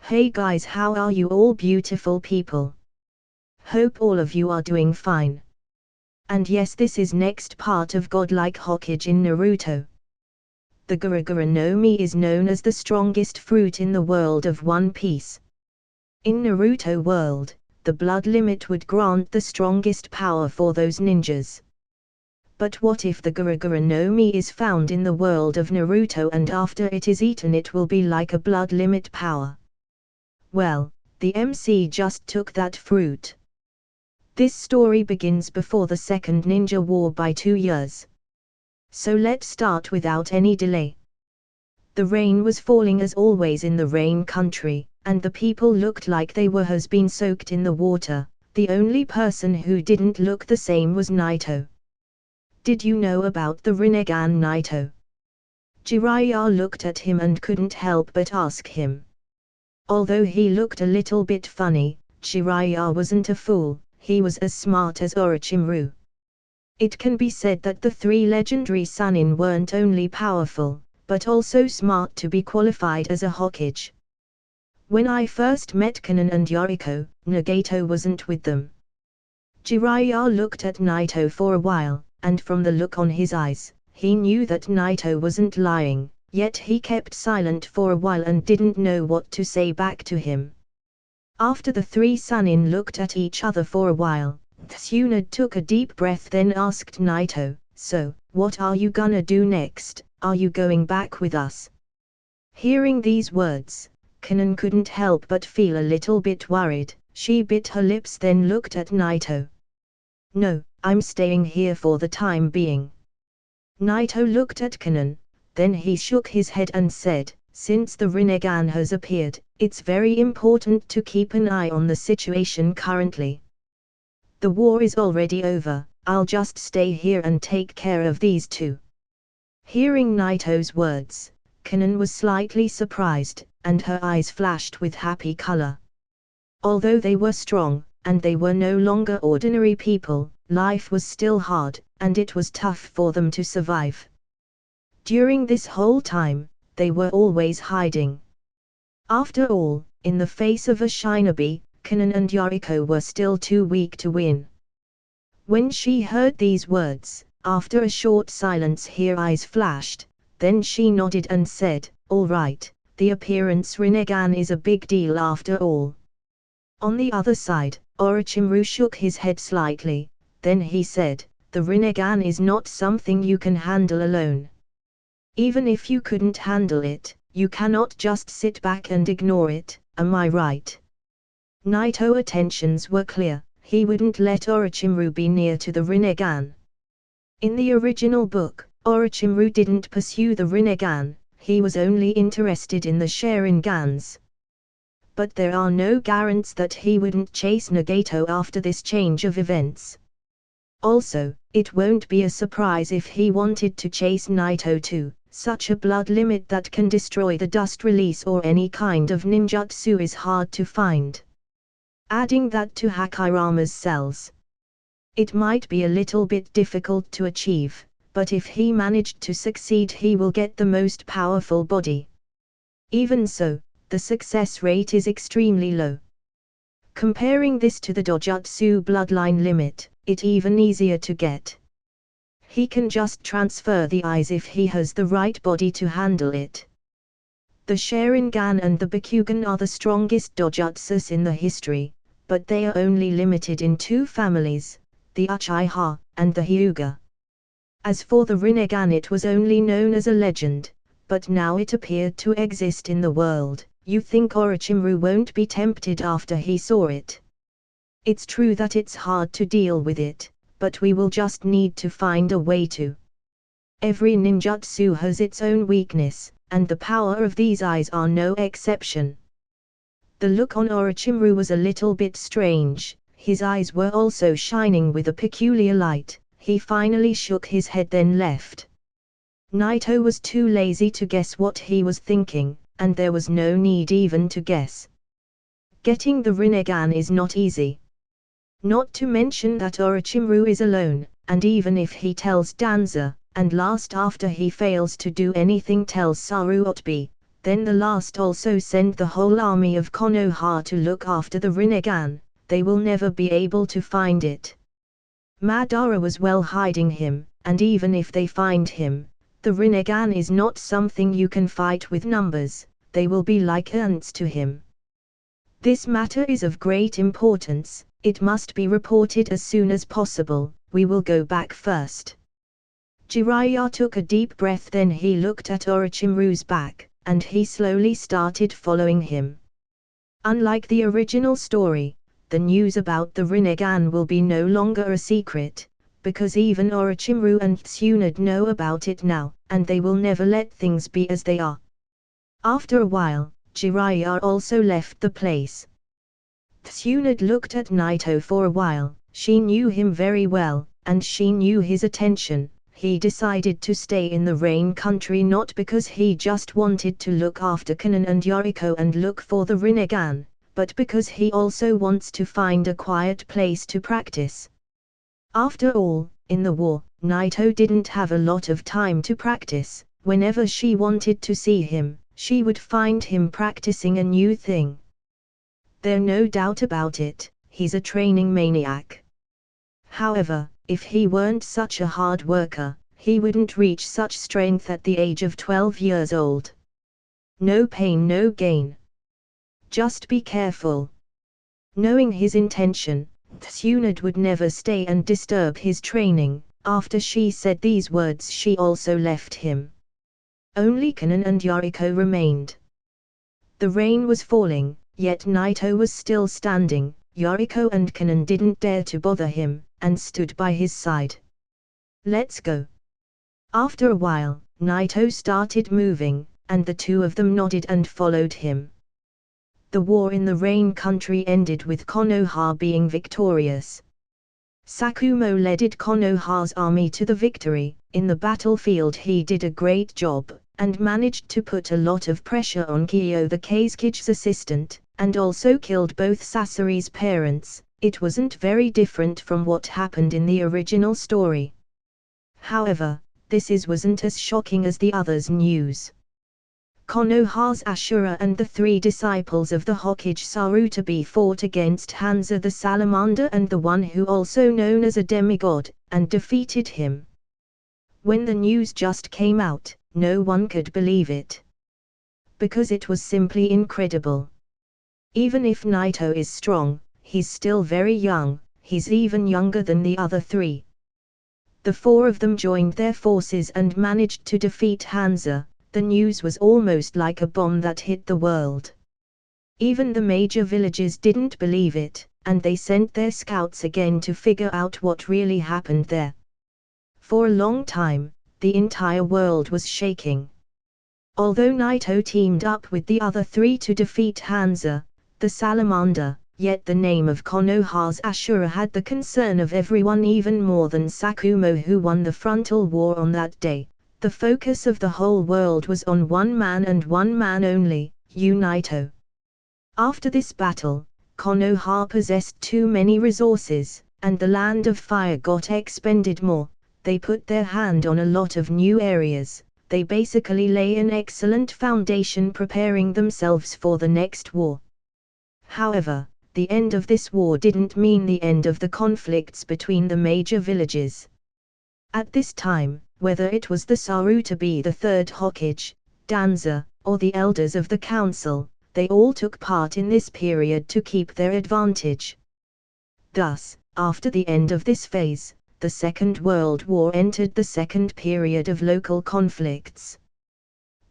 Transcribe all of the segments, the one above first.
Hey guys, how are you all beautiful people? Hope all of you are doing fine. And yes, this is next part of Godlike Hokage in Naruto. The Gura Gura no Mi is known as the strongest fruit in the world of One Piece. In Naruto world, the blood limit would grant the strongest power for those ninjas. But what if the Gura Gura no Mi is found in the world of Naruto and after it is eaten it will be like a blood limit power? Well, the MC just took that fruit. This story begins before the Second Ninja War by 2 years. So let's start without any delay. The rain was falling as always in the rain country, and the people looked like they has been soaked in the water. The only person who didn't look the same was Naito. Did you know about the Rinnegan Naito? Jiraiya looked at him and couldn't help but ask him. Although he looked a little bit funny, Jiraiya wasn't a fool, he was as smart as Orochimaru. It can be said that the 3 legendary Sannin weren't only powerful, but also smart to be qualified as a Hokage. When I first met Kanon and Yoriko, Nagato wasn't with them. Jiraiya looked at Naito for a while, and from the look on his eyes, he knew that Naito wasn't lying, yet he kept silent for a while and didn't know what to say back to him. After the 3 Sannin looked at each other for a while, Tsunade took a deep breath then asked Naito, "So, what are you gonna do next? Are you going back with us?" Hearing these words, Kanon couldn't help but feel a little bit worried. She bit her lips then looked at Naito. "No, I'm staying here for the time being." Naito looked at Kanon, then he shook his head and said, "Since the Rinnegan has appeared, it's very important to keep an eye on the situation currently. The war is already over, I'll just stay here and take care of these 2. Hearing Naito's words, Kanon was slightly surprised, and her eyes flashed with happy color. Although they were strong, and they were no longer ordinary people, life was still hard, and it was tough for them to survive. During this whole time, they were always hiding. After all, in the face of a shinobi, Kanon and Yoriko were still too weak to win. When she heard these words, after a short silence her eyes flashed, then she nodded and said, "All right, the appearance Rinnegan is a big deal after all." On the other side, Orochimaru shook his head slightly, then he said, "The Rinnegan is not something you can handle alone. Even if you couldn't handle it, you cannot just sit back and ignore it, am I right?" Naito's intentions were clear, he wouldn't let Orochimaru be near to the Rinnegan. In the original book, Orochimaru didn't pursue the Rinnegan, he was only interested in the Sharingans. But there are no guarantees that he wouldn't chase Nagato after this change of events. Also, it won't be a surprise if he wanted to chase Naito too. Such a blood limit that can destroy the dust release or any kind of ninjutsu is hard to find. Adding that to Hakirama's cells, it might be a little bit difficult to achieve, but if he managed to succeed he will get the most powerful body. Even so, the success rate is extremely low. Comparing this to the Dojutsu bloodline limit, it's even easier to get. He can just transfer the eyes if he has the right body to handle it. The Sharingan and the Bakugan are the strongest dojutsus in the history, but they are only limited in 2 families, the Uchiha and the Hyuga. As for the Rinnegan, it was only known as a legend, but now it appeared to exist in the world. You think Orochimaru won't be tempted after he saw it? It's true that it's hard to deal with it, but we will just need to find a way to. Every ninjutsu has its own weakness, and the power of these eyes are no exception. The look on Orochimaru was a little bit strange, his eyes were also shining with a peculiar light. He finally shook his head then left. Naito was too lazy to guess what he was thinking, and there was no need even to guess. Getting the Rinnegan is not easy. Not to mention that Orochimaru is alone, and even if he tells Danza, and last after he fails to do anything tells Saruotobi, Then the last also sent the whole army of Konoha to look after the Rinnegan. They will never be able to find it. Madara was well hiding him, and even if they find him, the Rinnegan is not something you can fight with numbers, they will be like ants to him. This matter is of great importance, it must be reported as soon as possible, we will go back first. Jiraiya took a deep breath, then he looked at Orochimaru's back, and he slowly started following him. Unlike the original story, the news about the Rinnegan will be no longer a secret, because even Orochimaru and Tsunade know about it now, and they will never let things be as they are. After a while, Jiraiya also left the place. Tsunade looked at Naito for a while, she knew him very well, and she knew his attention. He decided to stay in the Rain Country not because he just wanted to look after Kanon and Yoriko and look for the Rinnegan, but because he also wants to find a quiet place to practice. After all, in the war, Naito didn't have a lot of time to practice. Whenever she wanted to see him, she would find him practicing a new thing. There's no doubt about it, he's a training maniac. However, if he weren't such a hard worker, he wouldn't reach such strength at the age of 12 years old. No pain, no gain. Just be careful. Knowing his intention, Tsunade would never stay and disturb his training. After she said these words, she also left him. Only Kanon and Yoriko remained. The rain was falling, yet Naito was still standing. Yoriko and Kanon didn't dare to bother him, and stood by his side. Let's go. After a while, Naito started moving, and the two of them nodded and followed him. The war in the Rain Country ended with Konoha being victorious. Sakumo led Konoha's army to the victory. In the battlefield he did a great job, and managed to put a lot of pressure on Kyo, the Kazecage's assistant, and also killed both Sasori's parents. It wasn't very different from what happened in the original story. However, this wasn't as shocking as the others' news. Konoha's Ashura and the three disciples of the Hokage Sarutobi fought against Hanzo the Salamander and the one who also known as a demigod, and defeated him. When the news just came out, no one could believe it. Because it was simply incredible. Even if Naito is strong, he's still very young, he's even younger than the other three. The four of them joined their forces and managed to defeat Hanzo. The news was almost like a bomb that hit the world. Even the major villages didn't believe it, and they sent their scouts again to figure out what really happened there. For a long time, the entire world was shaking. Although Naito teamed up with the other three to defeat Hanzo, the Salamander, yet the name of Konoha's Ashura had the concern of everyone even more than Sakumo, who won the frontal war on that day. The focus of the whole world was on one man and one man only, Naito. After this battle, Konoha possessed too many resources, and the Land of Fire got expended more. They put their hand on a lot of new areas. They basically lay an excellent foundation preparing themselves for the next war. However, the end of this war didn't mean the end of the conflicts between the major villages. At this time, whether it was the Sarutobi, the third Hokage, Danza, or the elders of the council, they all took part in this period to keep their advantage. Thus, after the end of this phase, the Second World War entered the second period of local conflicts.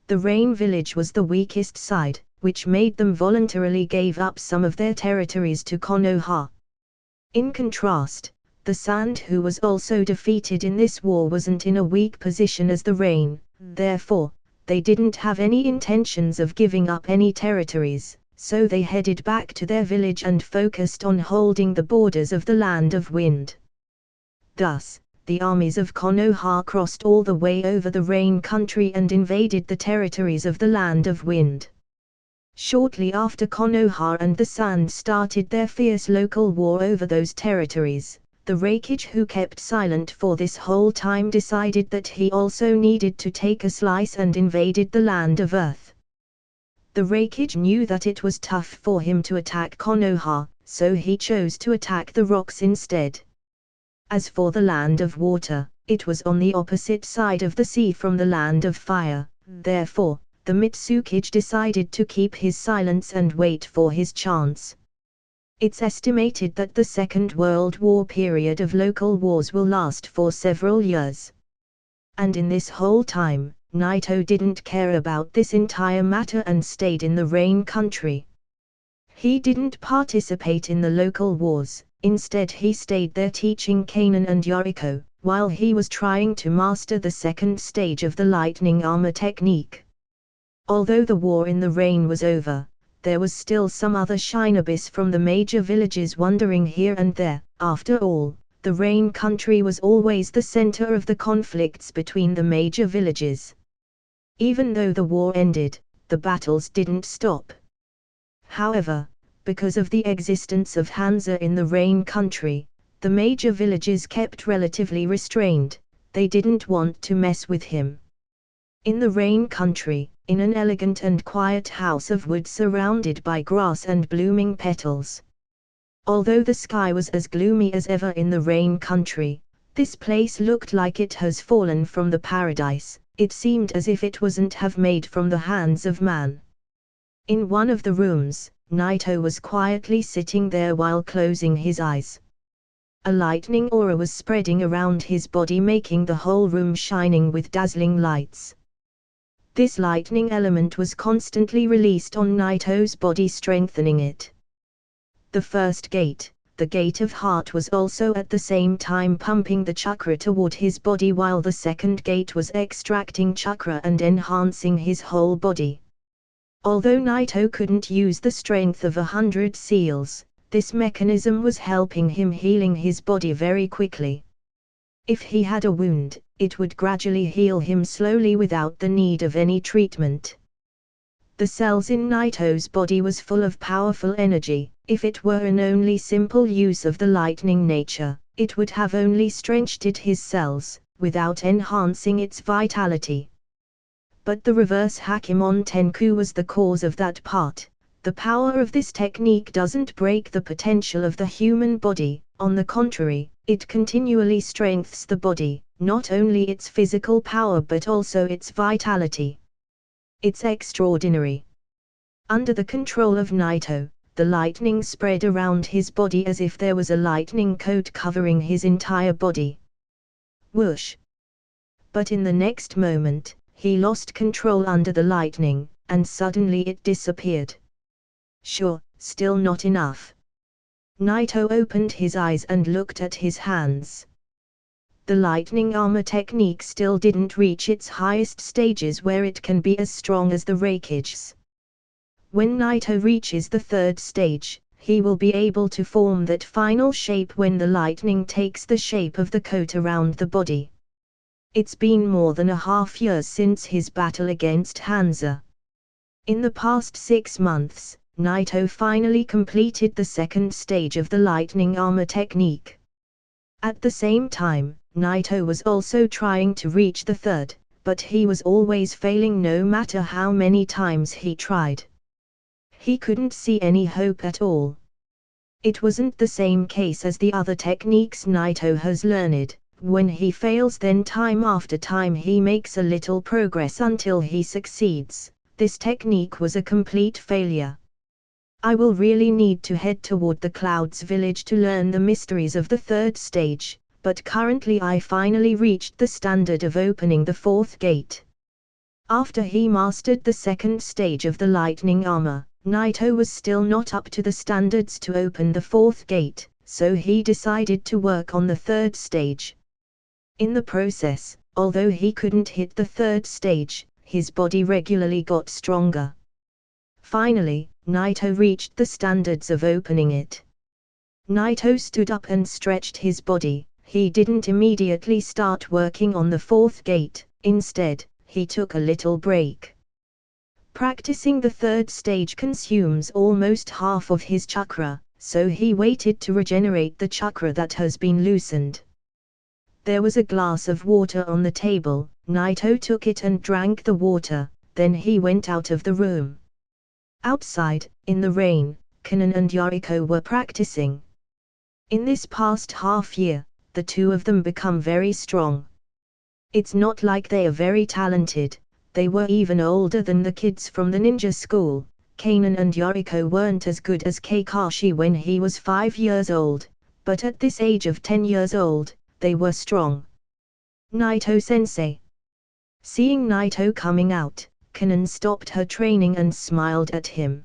The Rain Village was the weakest side, which made them voluntarily gave up some of their territories to Konoha. In contrast, the Sand, who was also defeated in this war, wasn't in a weak position as the Rain, therefore, they didn't have any intentions of giving up any territories, so they headed back to their village and focused on holding the borders of the Land of Wind. Thus, the armies of Konoha crossed all the way over the Rain Country and invaded the territories of the Land of Wind. Shortly after Konoha and the Sand started their fierce local war over those territories, the Raikage, who kept silent for this whole time, decided that he also needed to take a slice and invaded the Land of Earth. The Raikage knew that it was tough for him to attack Konoha, so he chose to attack the rocks instead. As for the land of water, it was on the opposite side of the sea from the land of fire, therefore, the Mitsukage decided to keep his silence and wait for his chance. It's estimated that the Second World War period of local wars will last for several years. And in this whole time, Naito didn't care about this entire matter and stayed in the Rain Country. He didn't participate in the local wars, instead he stayed there teaching Kanon and Yoriko, while he was trying to master the second stage of the lightning armor technique. Although the war in the rain was over, there was still some other shinobis from the major villages wandering here and there. After all, the Rain Country was always the center of the conflicts between the major villages. Even though the war ended, the battles didn't stop. However, because of the existence of Hanzo in the Rain Country, the major villages kept relatively restrained. They didn't want to mess with him. In the Rain Country, in an elegant and quiet house of wood surrounded by grass and blooming petals. Although the sky was as gloomy as ever in the Rain Country, this place looked like it has fallen from the paradise. It seemed as if it wasn't have made from the hands of man. In one of the rooms, Naito was quietly sitting there while closing his eyes. A lightning aura was spreading around his body, making the whole room shining with dazzling lights. This lightning element was constantly released on Naito's body, strengthening it. The first gate, the Gate of Heart, was also at the same time pumping the chakra toward his body, while the second gate was extracting chakra and enhancing his whole body. Although Naito couldn't use the strength of 100 seals, this mechanism was helping him, healing his body very quickly. If he had a wound, it would gradually heal him slowly without the need of any treatment. The cells in Naito's body was full of powerful energy. If it were an only simple use of the lightning nature, it would have only strengthened his cells, without enhancing its vitality. But the reverse Hakemon Tenku was the cause of that part. The power of this technique doesn't break the potential of the human body, on the contrary, it continually strengthens the body, not only its physical power but also its vitality. It's extraordinary. Under the control of Naito, the lightning spread around his body as if there was a lightning coat covering his entire body. Whoosh! But in the next moment, he lost control under the lightning, and suddenly it disappeared. Sure, still not enough. Naito opened his eyes and looked at his hands. The lightning armor technique still didn't reach its highest stages where it can be as strong as the Raikage's. When Naito reaches the third stage, he will be able to form that final shape when the lightning takes the shape of the coat around the body. It's been more than a half year since his battle against Hanzo. In the past 6 months, Naito finally completed the second stage of the lightning armor technique. At the same time, Naito was also trying to reach the third, but he was always failing no matter how many times he tried. He couldn't see any hope at all. It wasn't the same case as the other techniques Naito has learned. When he fails, then time after time he makes a little progress until he succeeds. This technique was a complete failure. I will really need to head toward the Clouds village to learn the mysteries of the third stage, but currently I finally reached the standard of opening the fourth gate. After he mastered the second stage of the lightning armor, Naito was still not up to the standards to open the fourth gate, so he decided to work on the third stage. In the process, although he couldn't hit the third stage, his body regularly got stronger. Finally, Naito reached the standards of opening it. Naito stood up and stretched his body. He didn't immediately start working on the fourth gate, instead, he took a little break. Practicing the third stage consumes almost half of his chakra, so he waited to regenerate the chakra that has been loosened. There was a glass of water on the table. Naito took it and drank the water, then he went out of the room. Outside, in the rain, Kanan and Yoriko were practicing. In this past half year, the two of them become very strong. It's not like they are very talented, they were even older than the kids from the ninja school. Kanan and Yoriko weren't as good as Kakashi when he was 5 years old, but at this age of 10 years old, they were strong. Naito-sensei. Seeing Naito coming out, Kanan stopped her training and smiled at him.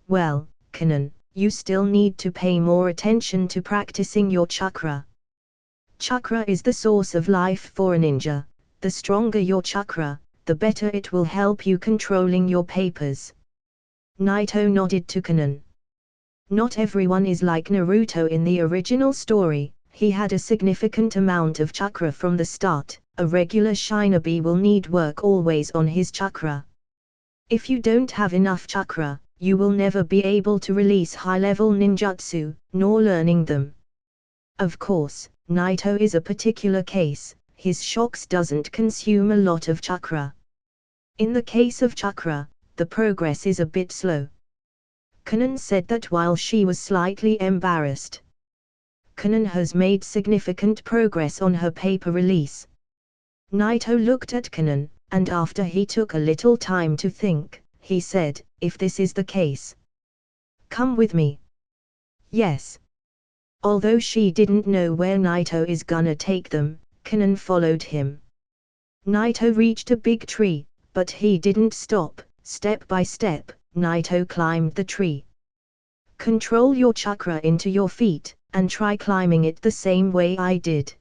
Well, Kanan, you still need to pay more attention to practicing your chakra. Chakra is the source of life for a ninja. The stronger your chakra, the better it will help you controlling your papers. Naito nodded to Kanan. Not everyone is like Naruto in the original story. He had a significant amount of chakra from the start. A regular shinobi will need work always on his chakra. If you don't have enough chakra, you will never be able to release high-level ninjutsu, nor learning them. Of course, Naito is a particular case. His shocks doesn't consume a lot of chakra. In the case of chakra, the progress is a bit slow. Kanan said that while she was slightly embarrassed. Kanan has made significant progress on her paper release. Naito looked at Kanan, and after he took a little time to think, he said, if this is the case, come with me. Yes. Although she didn't know where Naito is gonna take them, Kanan followed him. Naito reached a big tree, but he didn't stop. Step by step, Naito climbed the tree. Control your chakra into your feet, and try climbing it the same way I did.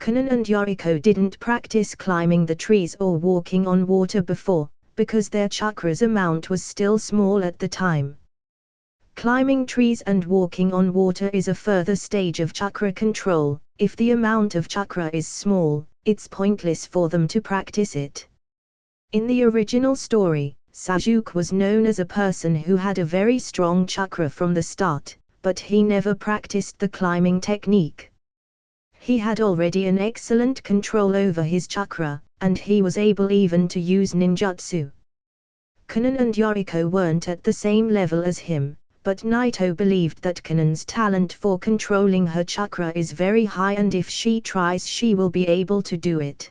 Kanan and Yoriko didn't practice climbing the trees or walking on water before, because their chakra's amount was still small at the time. Climbing trees and walking on water is a further stage of chakra control. If the amount of chakra is small, it's pointless for them to practice it. In the original story, Sasuke was known as a person who had a very strong chakra from the start, but he never practiced the climbing technique. He had already an excellent control over his chakra, and he was able even to use ninjutsu. Kanan and Yoriko weren't at the same level as him, but Naito believed that Kanan's talent for controlling her chakra is very high, and if she tries she will be able to do it.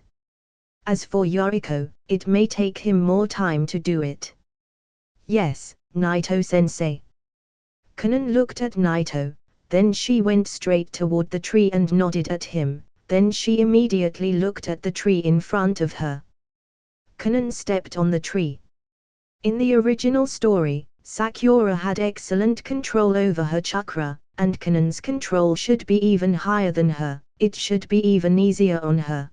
As for Yoriko, it may take him more time to do it. Yes, Naito-sensei. Kanan looked at Naito, then she went straight toward the tree and nodded at him, then she immediately looked at the tree in front of her. Kanan stepped on the tree. In the original story, Sakura had excellent control over her chakra, and Kanan's control should be even higher than her. It should be even easier on her.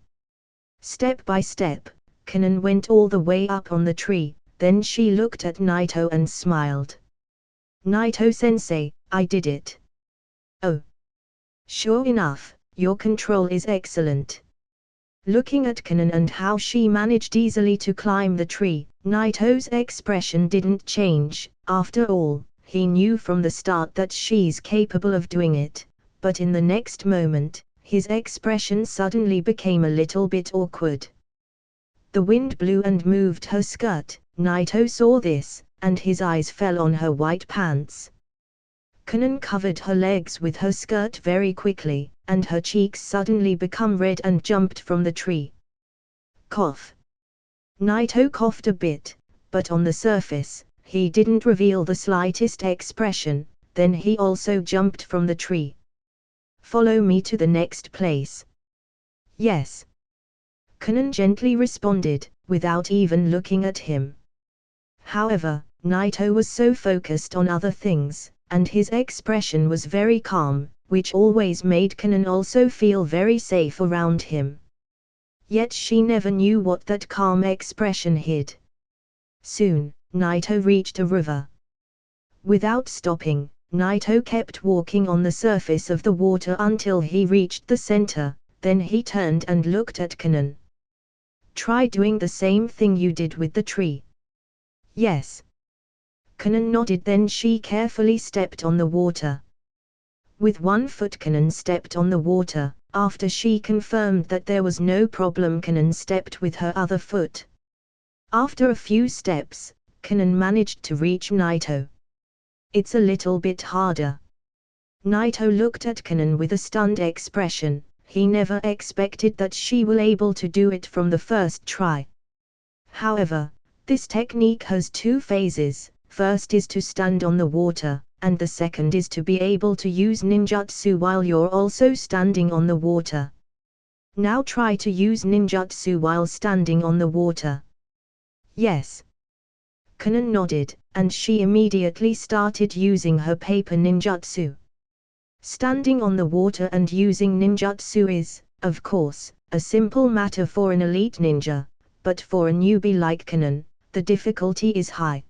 Step by step, Kanan went all the way up on the tree, then she looked at Naito and smiled. Naito-sensei, I did it. Oh. Sure enough, your control is excellent. Looking at Kanan and how she managed easily to climb the tree, Naito's expression didn't change. After all, he knew from the start that she's capable of doing it, but in the next moment, his expression suddenly became a little bit awkward. The wind blew and moved her skirt. Naito saw this, and his eyes fell on her white pants. Kanan covered her legs with her skirt very quickly, and her cheeks suddenly become red and jumped from the tree. Cough. Naito coughed a bit, but on the surface, he didn't reveal the slightest expression. Then he also jumped from the tree. Follow me to the next place. Yes. Kanan gently responded, without even looking at him. However, Naito was so focused on other things, and his expression was very calm, which always made Kanan also feel very safe around him. Yet she never knew what that calm expression hid. Soon, Naito reached a river. Without stopping, Naito kept walking on the surface of the water until he reached the center, then he turned and looked at Kanan. Try doing the same thing you did with the tree. Yes. Kanan nodded, then she carefully stepped on the water. With one foot Kanan stepped on the water. After she confirmed that there was no problem, Kanan stepped with her other foot. After a few steps, Kanon managed to reach Naito. It's a little bit harder. Naito looked at Kanon with a stunned expression. He never expected that she will able to do it from the first try. However, this technique has two phases. First is to stand on the water, and the second is to be able to use ninjutsu while you're also standing on the water. Now try to use ninjutsu while standing on the water. Yes. Kanon nodded, and she immediately started using her paper ninjutsu. Standing on the water and using ninjutsu is, of course, a simple matter for an elite ninja, but for a newbie like Kanon, the difficulty is high.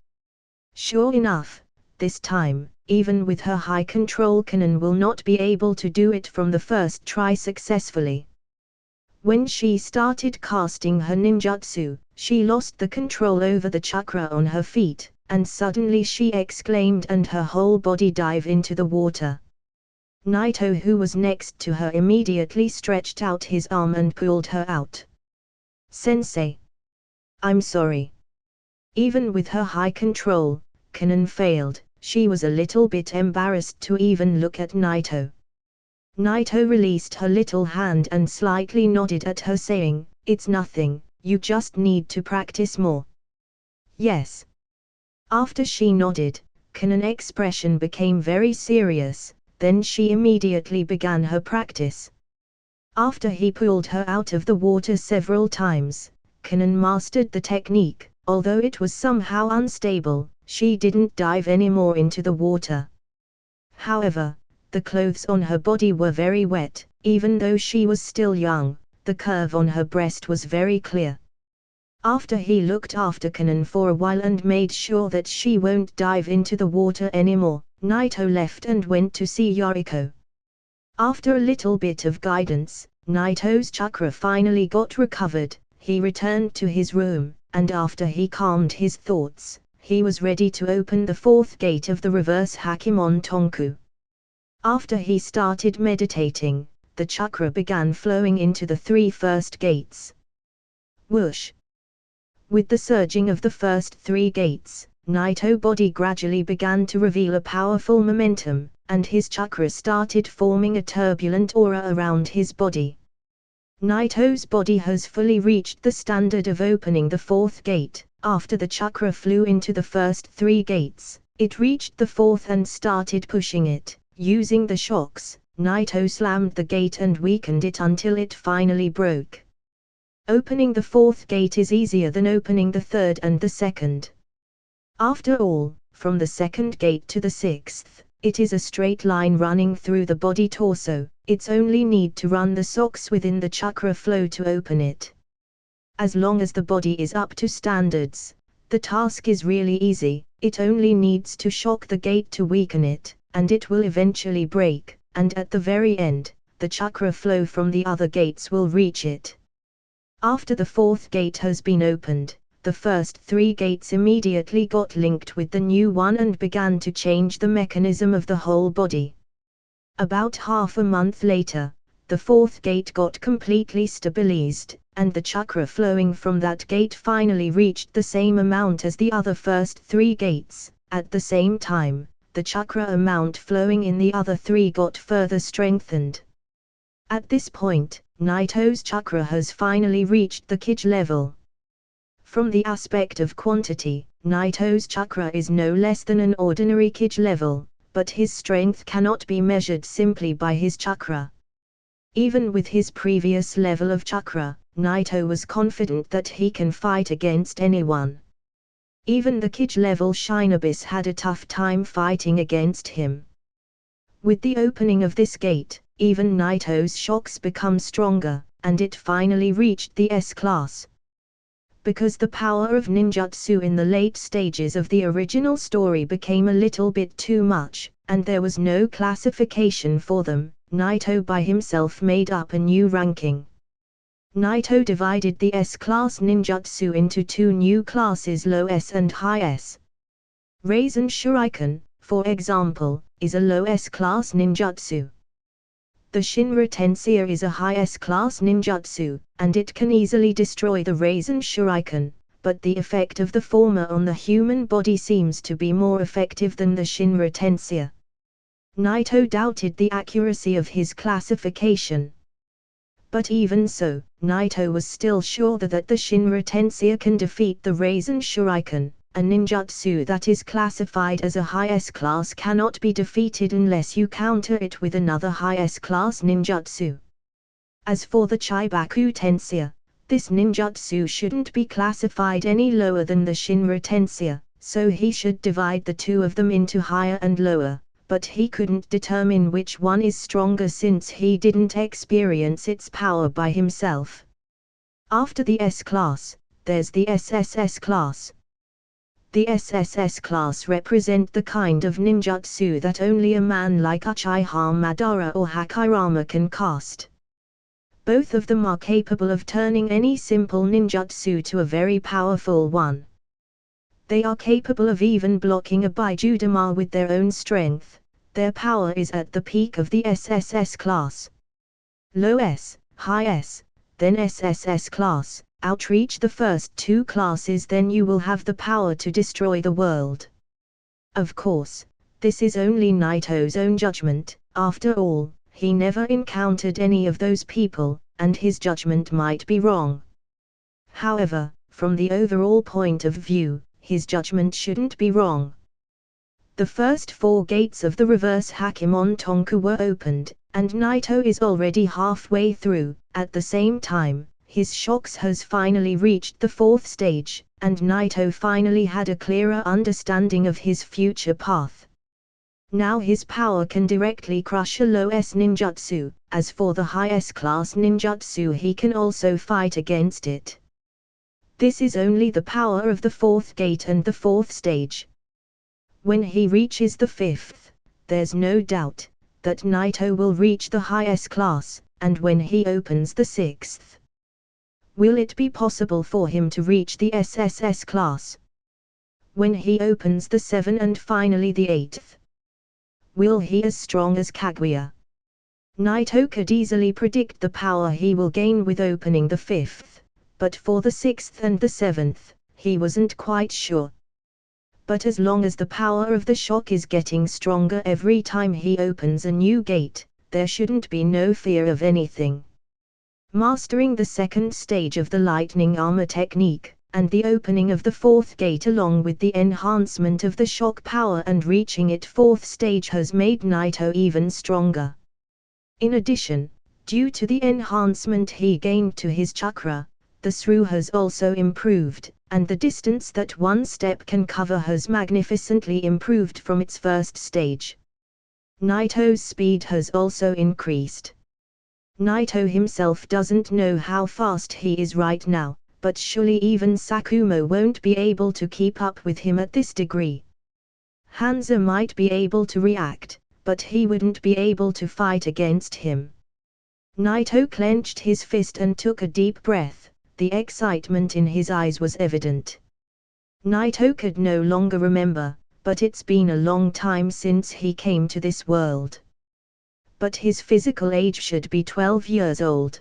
Sure enough, this time, even with her high control, Kanon will not be able to do it from the first try successfully. When she started casting her ninjutsu, she lost the control over the chakra on her feet, and suddenly she exclaimed and her whole body dived into the water. Naito, who was next to her, immediately stretched out his arm and pulled her out. Sensei. I'm sorry. Even with her high control, Kanon failed. She was a little bit embarrassed to even look at Naito. Naito released her little hand and slightly nodded at her, saying, "It's nothing, you just need to practice more." Yes. After she nodded, Kanon's expression became very serious, then she immediately began her practice. After he pulled her out of the water several times, Kanon mastered the technique. Although it was somehow unstable, she didn't dive anymore into the water. However, the clothes on her body were very wet. Even though she was still young, the curve on her breast was very clear. After he looked after Kanon for a while and made sure that she won't dive into the water anymore, Naito left and went to see Yoriko. After a little bit of guidance, Naito's chakra finally got recovered. He returned to his room, and after he calmed his thoughts, he was ready to open the fourth gate of the reverse Hakimon Tonku. After he started meditating, the chakra began flowing into the three first gates. Whoosh! With the surging of the first three gates, Naito's body gradually began to reveal a powerful momentum, and his chakra started forming a turbulent aura around his body. Naito's body has fully reached the standard of opening the fourth gate. After the chakra flew into the first three gates, it reached the fourth and started pushing it. Using the shocks, Naito slammed the gate and weakened it until it finally broke. Opening the fourth gate is easier than opening the third and the second. After all, from the second gate to the sixth, it is a straight line running through the body torso. It's only need to run the socks within the chakra flow to open it. As long as the body is up to standards, the task is really easy. It only needs to shock the gate to weaken it, and it will eventually break, and at the very end, the chakra flow from the other gates will reach it. After the fourth gate has been opened, the first three gates immediately got linked with the new one and began to change the mechanism of the whole body. About half a month later, the fourth gate got completely stabilized, and the chakra flowing from that gate finally reached the same amount as the other first three gates. At the same time, the chakra amount flowing in the other three got further strengthened. At this point, Naito's chakra has finally reached the Kage level. From the aspect of quantity, Naito's chakra is no less than an ordinary Kage level, but his strength cannot be measured simply by his chakra. Even with his previous level of chakra, Naito was confident that he can fight against anyone. Even the Kage level Shinobis had a tough time fighting against him. With the opening of this gate, even Naito's shocks become stronger, and it finally reached the S-class. Because the power of ninjutsu in the late stages of the original story became a little bit too much, and there was no classification for them, Naito by himself made up a new ranking. Naito divided the S-class ninjutsu into two new classes, low S and high S. Raisen Shuriken, for example, is a low S-class ninjutsu. The Shinra Tensei is a high S-class ninjutsu, and it can easily destroy the Raisen Shuriken, but the effect of the former on the human body seems to be more effective than the Shinra Tensei. Naito doubted the accuracy of his classification. But even so, Naito was still sure that the Shinra Tensei can defeat the Raizen Shuriken. A ninjutsu that is classified as a high S-class cannot be defeated unless you counter it with another high S-class ninjutsu. As for the Chibaku Tensei, this ninjutsu shouldn't be classified any lower than the Shinra Tensei, so he should divide the two of them into higher and lower, but he couldn't determine which one is stronger since he didn't experience its power by himself. After the S-class, there's the SSS class. The SSS class represent the kind of ninjutsu that only a man like Uchiha Madara or Hachirama can cast. Both of them are capable of turning any simple ninjutsu to a very powerful one. They are capable of even blocking a Baijudama with their own strength. Their power is at the peak of the SSS class. Low S, high S, then SSS class. Outreach the first two classes, then you will have the power to destroy the world. Of course, this is only Naito's own judgment. After all, he never encountered any of those people, and his judgment might be wrong. However, from the overall point of view, his judgment shouldn't be wrong. The first 4 gates of the reverse Hakimon Tonku were opened, and Naito is already halfway through. At the same time, his shocks has finally reached the 4th stage, and Naito finally had a clearer understanding of his future path. Now his power can directly crush a low S ninjutsu. As for the high S class ninjutsu, he can also fight against it. This is only the power of the 4th gate and the 4th stage. When he reaches the 5th, there's no doubt that Naito will reach the high S class, and when he opens the 6th, will it be possible for him to reach the SSS class? When he opens the 7th and finally the 8th, will he as strong as Kaguya? Naito could easily predict the power he will gain with opening the 5th, but for the 6th and the 7th, he wasn't quite sure. But as long as the power of the shock is getting stronger every time he opens a new gate, there shouldn't be no fear of anything. Mastering the 2nd stage of the lightning armor technique, and the opening of the 4th gate along with the enhancement of the shock power and reaching it 4th stage has made Naito even stronger. In addition, due to the enhancement he gained to his chakra, the through has also improved, and the distance that one step can cover has magnificently improved from its 1st stage. Naito's speed has also increased. Naito himself doesn't know how fast he is right now, but surely even Sakumo won't be able to keep up with him at this degree. Hanzo might be able to react, but he wouldn't be able to fight against him. Naito clenched his fist and took a deep breath. The excitement in his eyes was evident. Naito could no longer remember, but it's been a long time since he came to this world. But his physical age should be 12 years old.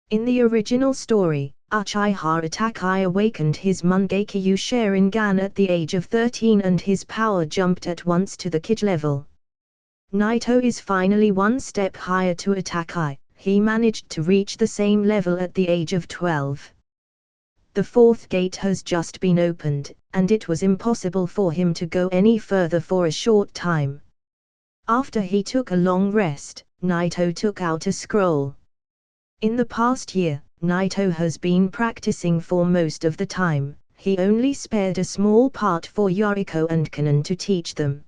In the original story, Uchiha Itachi awakened his Mangekyo Sharingan at the age of 13 and his power jumped at once to the Kage level. Naito is finally one step higher to Itachi. He managed to reach the same level at the age of 12. The 4th gate has just been opened, and it was impossible for him to go any further for a short time. After he took a long rest, Naito took out a scroll. In the past year, Naito has been practicing for most of the time. He only spared a small part for Yoriko and Kanon to teach them.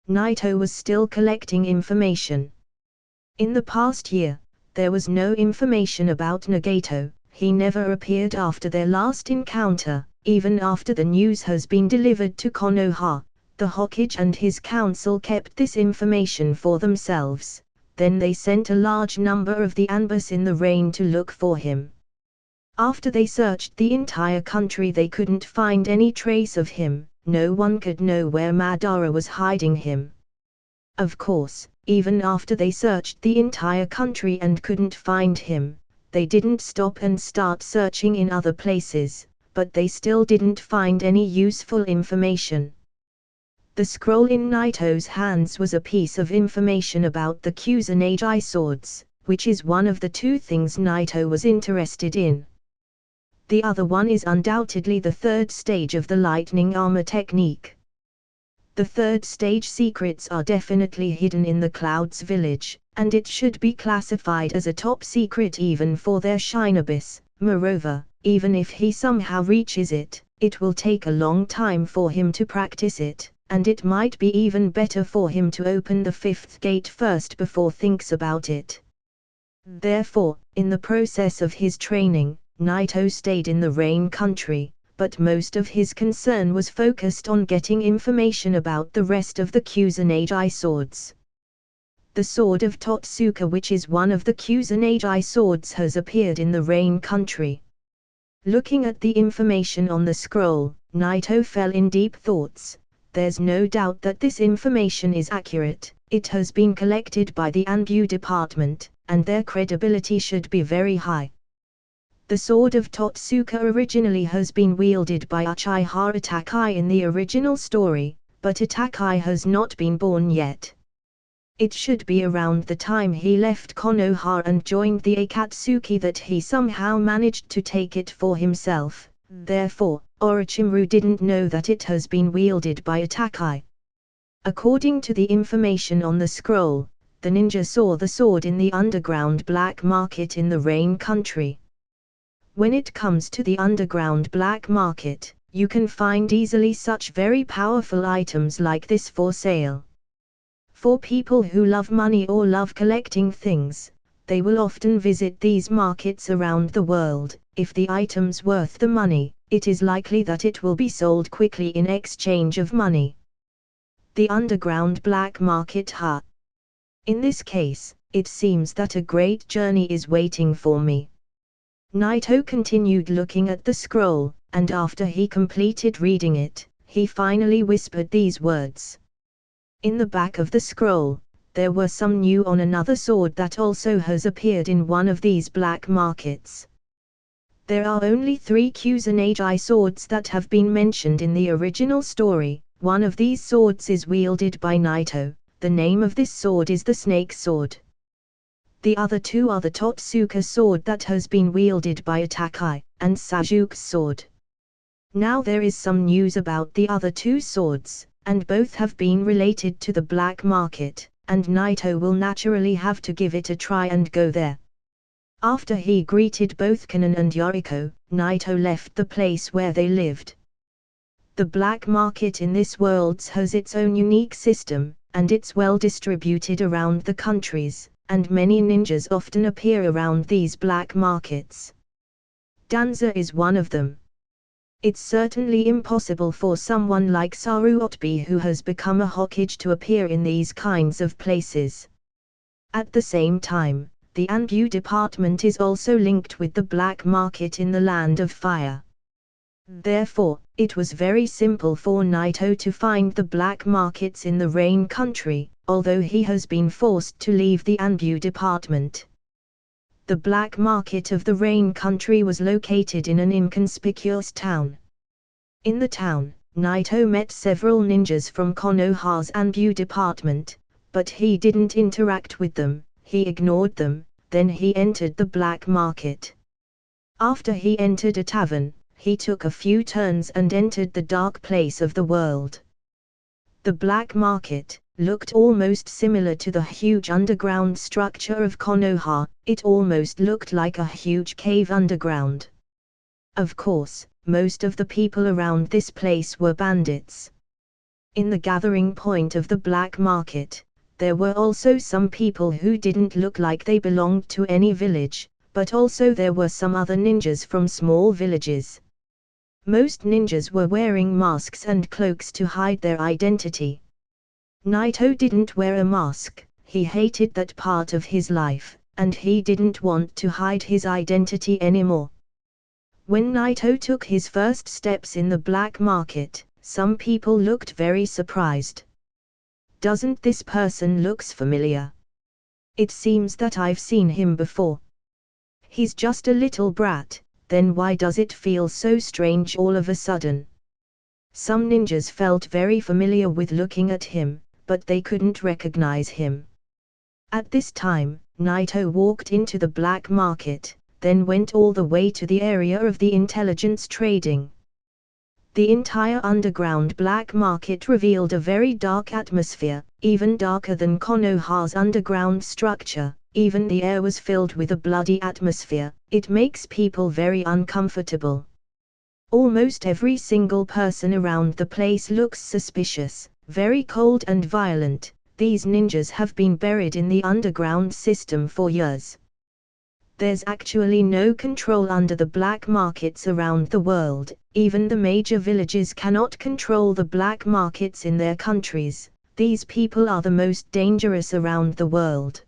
Naito was still collecting information. In the past year, there was no information about Nagato. He never appeared after their last encounter, even after the news has been delivered to Konoha. The Hokage and his council kept this information for themselves. Then they sent a large number of the Anbus in the rain to look for him. After they searched the entire country, they couldn't find any trace of him. No one could know where Madara was hiding him. Of course, even after they searched the entire country and couldn't find him, they didn't stop and start searching in other places. but they still didn't find any useful information. The scroll in Naito's hands was a piece of information about the Kazekage swords, which is one of the two things Naito was interested in. The other one is undoubtedly the third stage of the lightning armor technique. The third stage secrets are definitely hidden in the Clouds village, and it should be classified as a top secret even for their Shinobi's. Moreover, even if he somehow reaches it, it will take a long time for him to practice it, and it might be even better for him to open the fifth gate first before thinks about it. Therefore, in the process of his training, Naito stayed in the Rain Country, but most of his concern was focused on getting information about the rest of the Kazekage swords. The sword of Totsuka, which is one of the Kazekage swords, has appeared in the Rain Country. Looking at the information on the scroll, Naito fell in deep thoughts. There's no doubt that this information is accurate. It has been collected by the Anbu department, and their credibility should be very high. The sword of Totsuka originally has been wielded by Uchiha Itachi in the original story, but Itachi has not been born yet. It should be around the time he left Konoha and joined the Akatsuki that he somehow managed to take it for himself. Therefore, Orochimaru didn't know that it has been wielded by Itachi. According to the information on the scroll, the ninja saw the sword in the underground black market in the Rain Country. When it comes to the underground black market, you can find easily such very powerful items like this for sale. For people who love money or love collecting things, they will often visit these markets around the world. If the item's worth the money, it is likely that it will be sold quickly in exchange of money. The underground black market hut. In this case, it seems that a great journey is waiting for me. Naito continued looking at the scroll, and after he completed reading it, he finally whispered these words. In the back of the scroll, there were some new on another sword that also has appeared in one of these black markets. There are only 3 Kazekage swords that have been mentioned in the original story. One of these swords is wielded by Naito. The name of this sword is the Snake Sword. The other 2 are the Totsuka sword that has been wielded by Itachi, and Sasuke's sword. Now there is some news about the other 2 swords, and both have been related to the black market, and Naito will naturally have to give it a try and go there. After he greeted both Kanon and Yoriko, Naito left the place where they lived. The black market in this world has its own unique system, and it's well distributed around the countries, and many ninjas often appear around these black markets. Danza is one of them. It's certainly impossible for someone like Sarutobi, who has become a Hokage, to appear in these kinds of places. At the same time, the Anbu department is also linked with the black market in the Land of Fire. Therefore, it was very simple for Naito to find the black markets in the Rain Country, although he has been forced to leave the Anbu department. The black market of the Rain Country was located in an inconspicuous town. In the town, Naito met several ninjas from Konoha's Anbu department, but he didn't interact with them. He ignored them. Then he entered the black market. After he entered a tavern, he took a few turns and entered the dark place of the world. The black market looked almost similar to the huge underground structure of Konoha. It almost looked like a huge cave underground. Of course, most of the people around this place were bandits. In the gathering point of the black market, there were also some people who didn't look like they belonged to any village, but also there were some other ninjas from small villages. Most ninjas were wearing masks and cloaks to hide their identity. Naito didn't wear a mask. He hated that part of his life, and he didn't want to hide his identity anymore. When Naito took his first steps in the black market, some people looked very surprised. Doesn't this person looks familiar? It seems that I've seen him before. He's just a little brat, then why does it feel so strange all of a sudden? Some ninjas felt very familiar with looking at him, but they couldn't recognize him. At this time, Naito walked into the black market, then went all the way to the area of the intelligence trading. The entire underground black market revealed a very dark atmosphere, even darker than Konoha's underground structure. Even the air was filled with a bloody atmosphere. It makes people very uncomfortable. Almost every single person around the place looks suspicious, very cold and violent. These ninjas have been buried in the underground system for years. There's actually no control under the black markets around the world. Even the major villages cannot control the black markets in their countries. These people are the most dangerous around the world.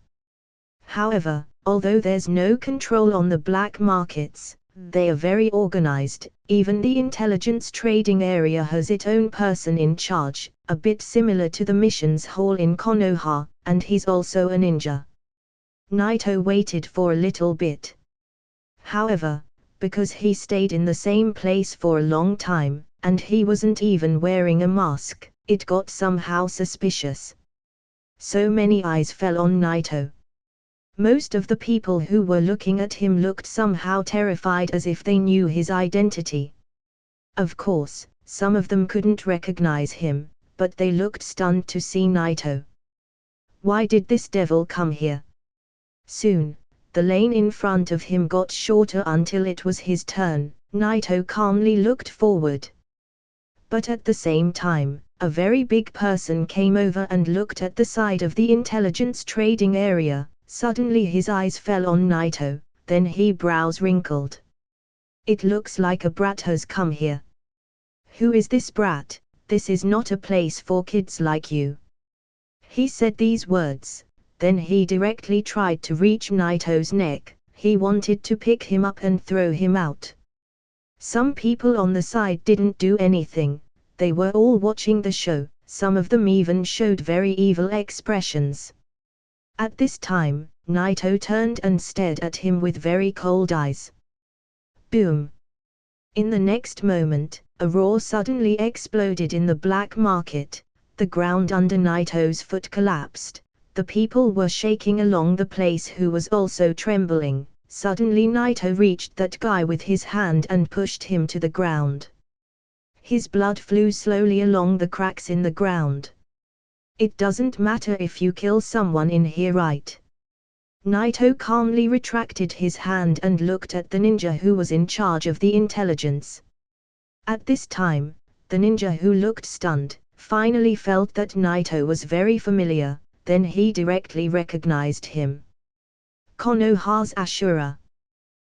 However, although there's no control on the black markets, they are very organized. Even the intelligence trading area has its own person in charge, a bit similar to the missions hall in Konoha, and he's also a ninja. Naito waited for a little bit. However, because he stayed in the same place for a long time, and he wasn't even wearing a mask, it got somehow suspicious. So many eyes fell on Naito. Most of the people who were looking at him looked somehow terrified, as if they knew his identity. Of course, some of them couldn't recognize him, but they looked stunned to see Naito. Why did this devil come here? Soon, the lane in front of him got shorter until it was his turn. Naito calmly looked forward. But at the same time, a very big person came over and looked at the side of the intelligence trading area. Suddenly his eyes fell on Naito, then his brows wrinkled. It looks like a brat has come here. Who is this brat? This is not a place for kids like you. He said these words. Then he directly tried to reach Naito's neck. He wanted to pick him up and throw him out. Some people on the side didn't do anything. They were all watching the show. Some of them even showed very evil expressions. At this time, Naito turned and stared at him with very cold eyes. Boom! In the next moment, a roar suddenly exploded in the black market. The ground under Naito's foot collapsed. The people were shaking along the place, who was also trembling. Suddenly Naito reached that guy with his hand and pushed him to the ground. His blood flew slowly along the cracks in the ground. It doesn't matter if you kill someone in here, right? Naito calmly retracted his hand and looked at the ninja who was in charge of the intelligence. At this time, the ninja, who looked stunned, finally felt that Naito was very familiar. Then he directly recognized him. Konoha's Ashura.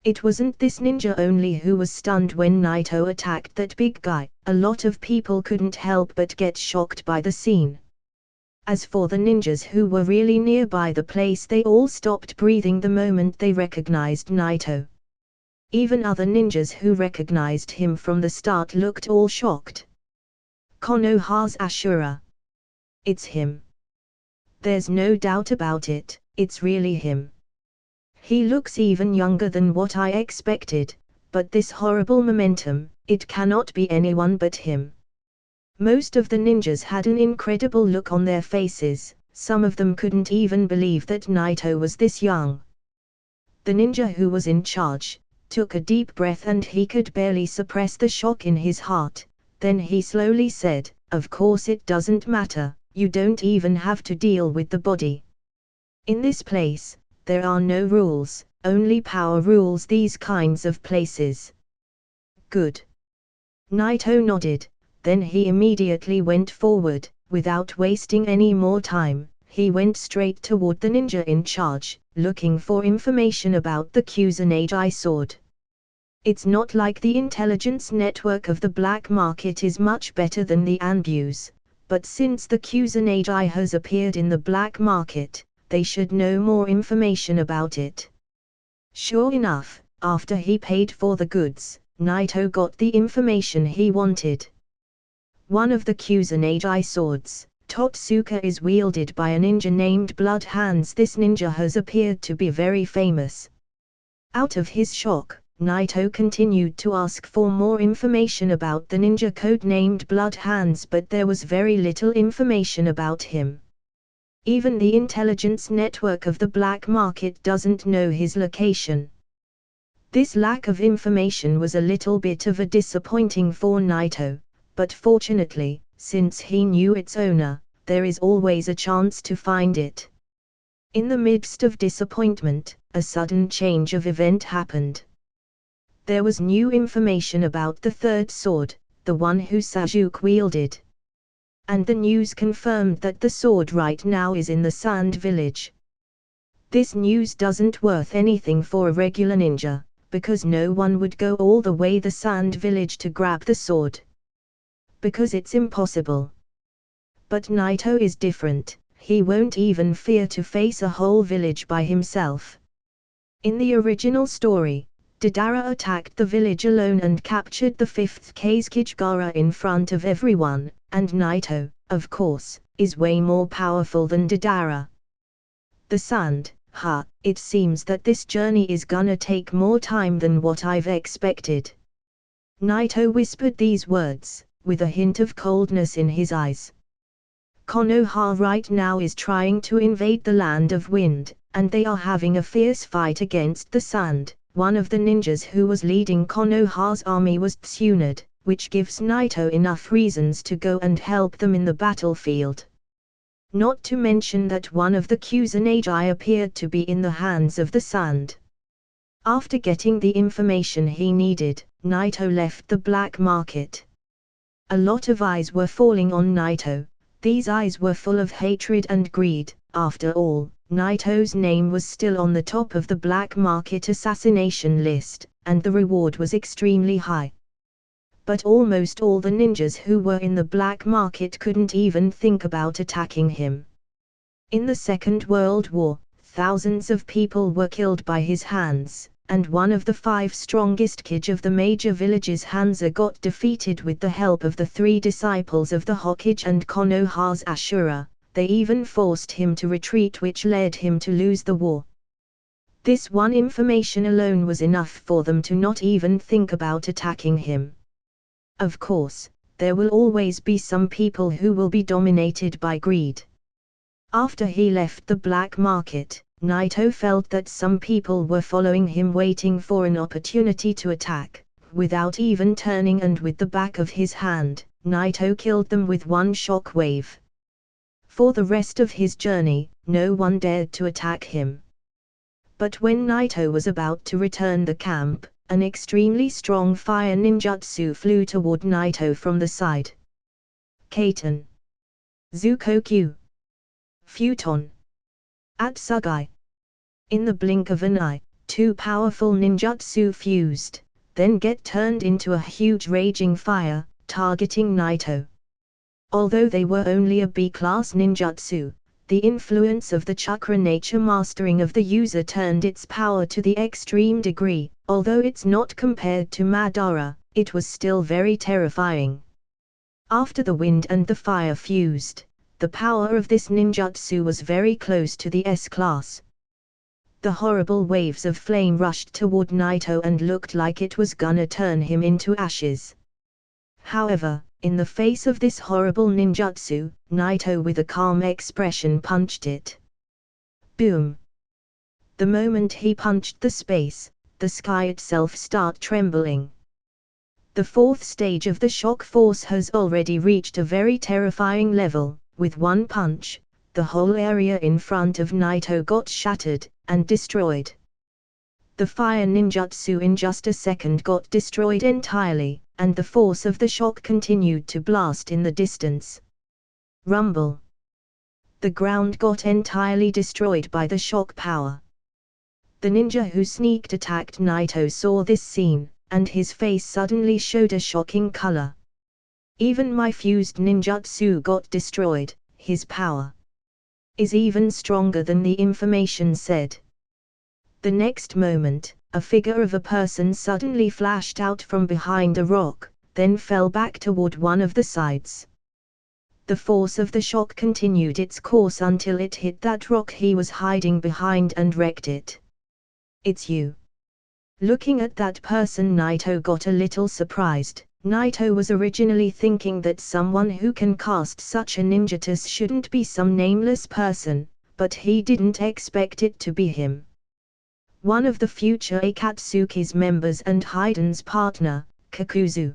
It wasn't this ninja only who was stunned when Naito attacked that big guy. A lot of people couldn't help but get shocked by the scene. As for the ninjas who were really nearby the place, they all stopped breathing the moment they recognized Naito. Even other ninjas who recognized him from the start looked all shocked. Konoha's Ashura. It's him. There's no doubt about it, it's really him. He looks even younger than what I expected, but this horrible momentum, it cannot be anyone but him. Most of the ninjas had an incredible look on their faces. Some of them couldn't even believe that Naito was this young. The ninja who was in charge took a deep breath and he could barely suppress the shock in his heart. Then he slowly said, "Of course it doesn't matter. You don't even have to deal with the body. In this place, there are no rules, only power rules these kinds of places." Good. Naito nodded, then he immediately went forward. Without wasting any more time, he went straight toward the ninja in charge, looking for information about the Kazekage sword. It's not like the intelligence network of the black market is much better than the Anbu's. But since the Kazekage has appeared in the black market, they should know more information about it. Sure enough, after he paid for the goods, Naito got the information he wanted. One of the Kazekage swords, Totsuka, is wielded by a ninja named Blood Hands. This ninja has appeared to be very famous. Out of his shock, Naito continued to ask for more information about the ninja code-named Blood Hands, but there was very little information about him. Even the intelligence network of the black market doesn't know his location. This lack of information was a little bit of a disappointing for Naito, but fortunately, since he knew its owner, there is always a chance to find it. In the midst of disappointment, a sudden change of event happened. There was new information about the third sword, the one who Sasuke wielded. And the news confirmed that the sword right now is in the Sand Village. This news doesn't worth anything for a regular ninja, because no one would go all the way the Sand Village to grab the sword. Because it's impossible. But Naito is different, he won't even fear to face a whole village by himself. In the original story, Deidara attacked the village alone and captured the 5th Kazekage Gaara in front of everyone, and Naito, of course, is way more powerful than Deidara. The Sand, it seems that this journey is gonna take more time than what I've expected. Naito whispered these words, with a hint of coldness in his eyes. Konoha right now is trying to invade the Land of Wind, and they are having a fierce fight against the Sand. One of the ninjas who was leading Konoha's army was Tsunade, which gives Naito enough reasons to go and help them in the battlefield. Not to mention that one of the Kusanagi appeared to be in the hands of the Sand. After getting the information he needed, Naito left the black market. A lot of eyes were falling on Naito. These eyes were full of hatred and greed. After all, Naito's name was still on the top of the black market assassination list, and the reward was extremely high. But almost all the ninjas who were in the black market couldn't even think about attacking him. In the Second World War, thousands of people were killed by his hands, and one of the 5 strongest Kage of the major villages, Hanzo, got defeated with the help of the 3 disciples of the Hokage and Konoha's Ashura. They even forced him to retreat, which led him to lose the war. This one information alone was enough for them to not even think about attacking him. Of course, there will always be some people who will be dominated by greed. After he left the black market, Naito felt that some people were following him, waiting for an opportunity to attack. Without even turning and with the back of his hand, Naito killed them with one shock wave. For the rest of his journey, no one dared to attack him. But when Naito was about to return the camp, an extremely strong fire ninjutsu flew toward Naito from the side. Kaiten. Zukokyu. Futon. Atsugai. In the blink of an eye, 2 powerful ninjutsu fused, then get turned into a huge raging fire, targeting Naito. Although they were only a B-class ninjutsu, the influence of the chakra nature mastering of the user turned its power to the extreme degree. Although it's not compared to Madara, it was still very terrifying. After the wind and the fire fused, the power of this ninjutsu was very close to the S-class. The horrible waves of flame rushed toward Naito and looked like it was gonna turn him into ashes. However, in the face of this horrible ninjutsu, Naito with a calm expression punched it. Boom! The moment he punched the space, the sky itself started trembling. The 4th stage of the shock force has already reached a very terrifying level. With one punch, the whole area in front of Naito got shattered and destroyed. The fire ninjutsu in just a second got destroyed entirely, and the force of the shock continued to blast in the distance. Rumble. The ground got entirely destroyed by the shock power. The ninja who sneaked attacked Naito saw this scene, and his face suddenly showed a shocking color. Even my fused ninjutsu got destroyed. His power is even stronger than the information said. The next moment, a figure of a person suddenly flashed out from behind a rock, then fell back toward one of the sides. The force of the shock continued its course until it hit that rock he was hiding behind and wrecked it. It's you. Looking at that person, Naito got a little surprised. Naito was originally thinking that someone who can cast such a ninjatus shouldn't be some nameless person, but he didn't expect it to be him. One of the future Akatsuki's members and Haiden's partner, Kakuzu.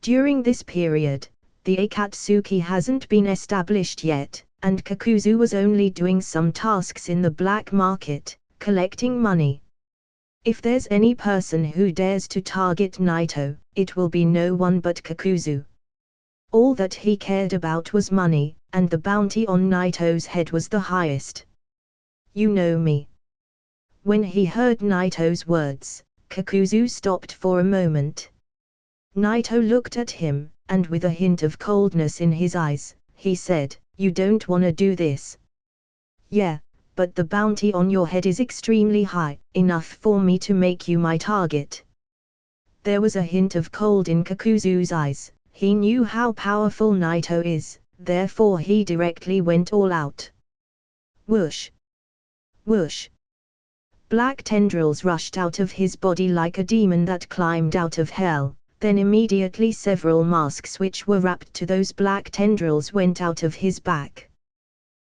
During this period, the Akatsuki hasn't been established yet, and Kakuzu was only doing some tasks in the black market, collecting money. If there's any person who dares to target Naito, it will be no one but Kakuzu. All that he cared about was money, and the bounty on Naito's head was the highest. You know me. When he heard Naito's words, Kakuzu stopped for a moment. Naito looked at him, and with a hint of coldness in his eyes, he said, "You don't wanna do this." "Yeah, but the bounty on your head is extremely high, enough for me to make you my target." There was a hint of cold in Kakuzu's eyes. He knew how powerful Naito is, therefore he directly went all out. Whoosh! Whoosh! Black tendrils rushed out of his body like a demon that climbed out of hell. Then immediately several masks which were wrapped to those black tendrils went out of his back.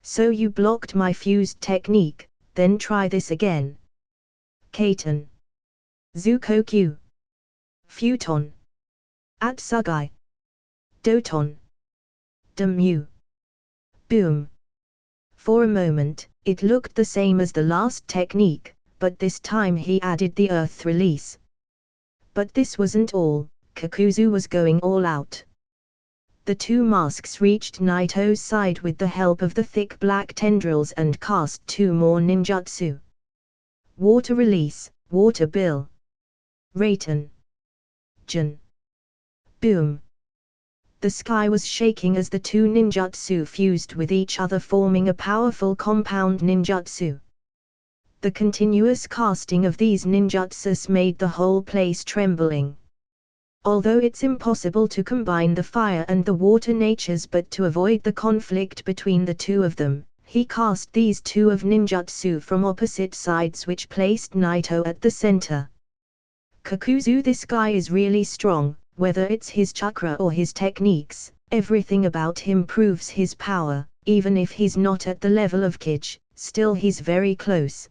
"So you blocked my fused technique, then try this again." Kaiten. Zukokyu. Futon. Atsugai. Doton. Demyu. Boom. For a moment, it looked the same as the last technique, but this time he added the earth release. But this wasn't all. Kakuzu was going all out. The two masks reached Naito's side with the help of the thick black tendrils and cast two more ninjutsu. Water release, water bill. Raiten. Jin. Boom. The sky was shaking as the two ninjutsu fused with each other, forming a powerful compound ninjutsu. The continuous casting of these ninjutsus made the whole place trembling. Although it's impossible to combine the fire and the water natures, but to avoid the conflict between the two of them, he cast these two of ninjutsu from opposite sides, which placed Naito at the center. Kakuzu, this guy is really strong, whether it's his chakra or his techniques, everything about him proves his power. Even if he's not at the level of Kage, still he's very close.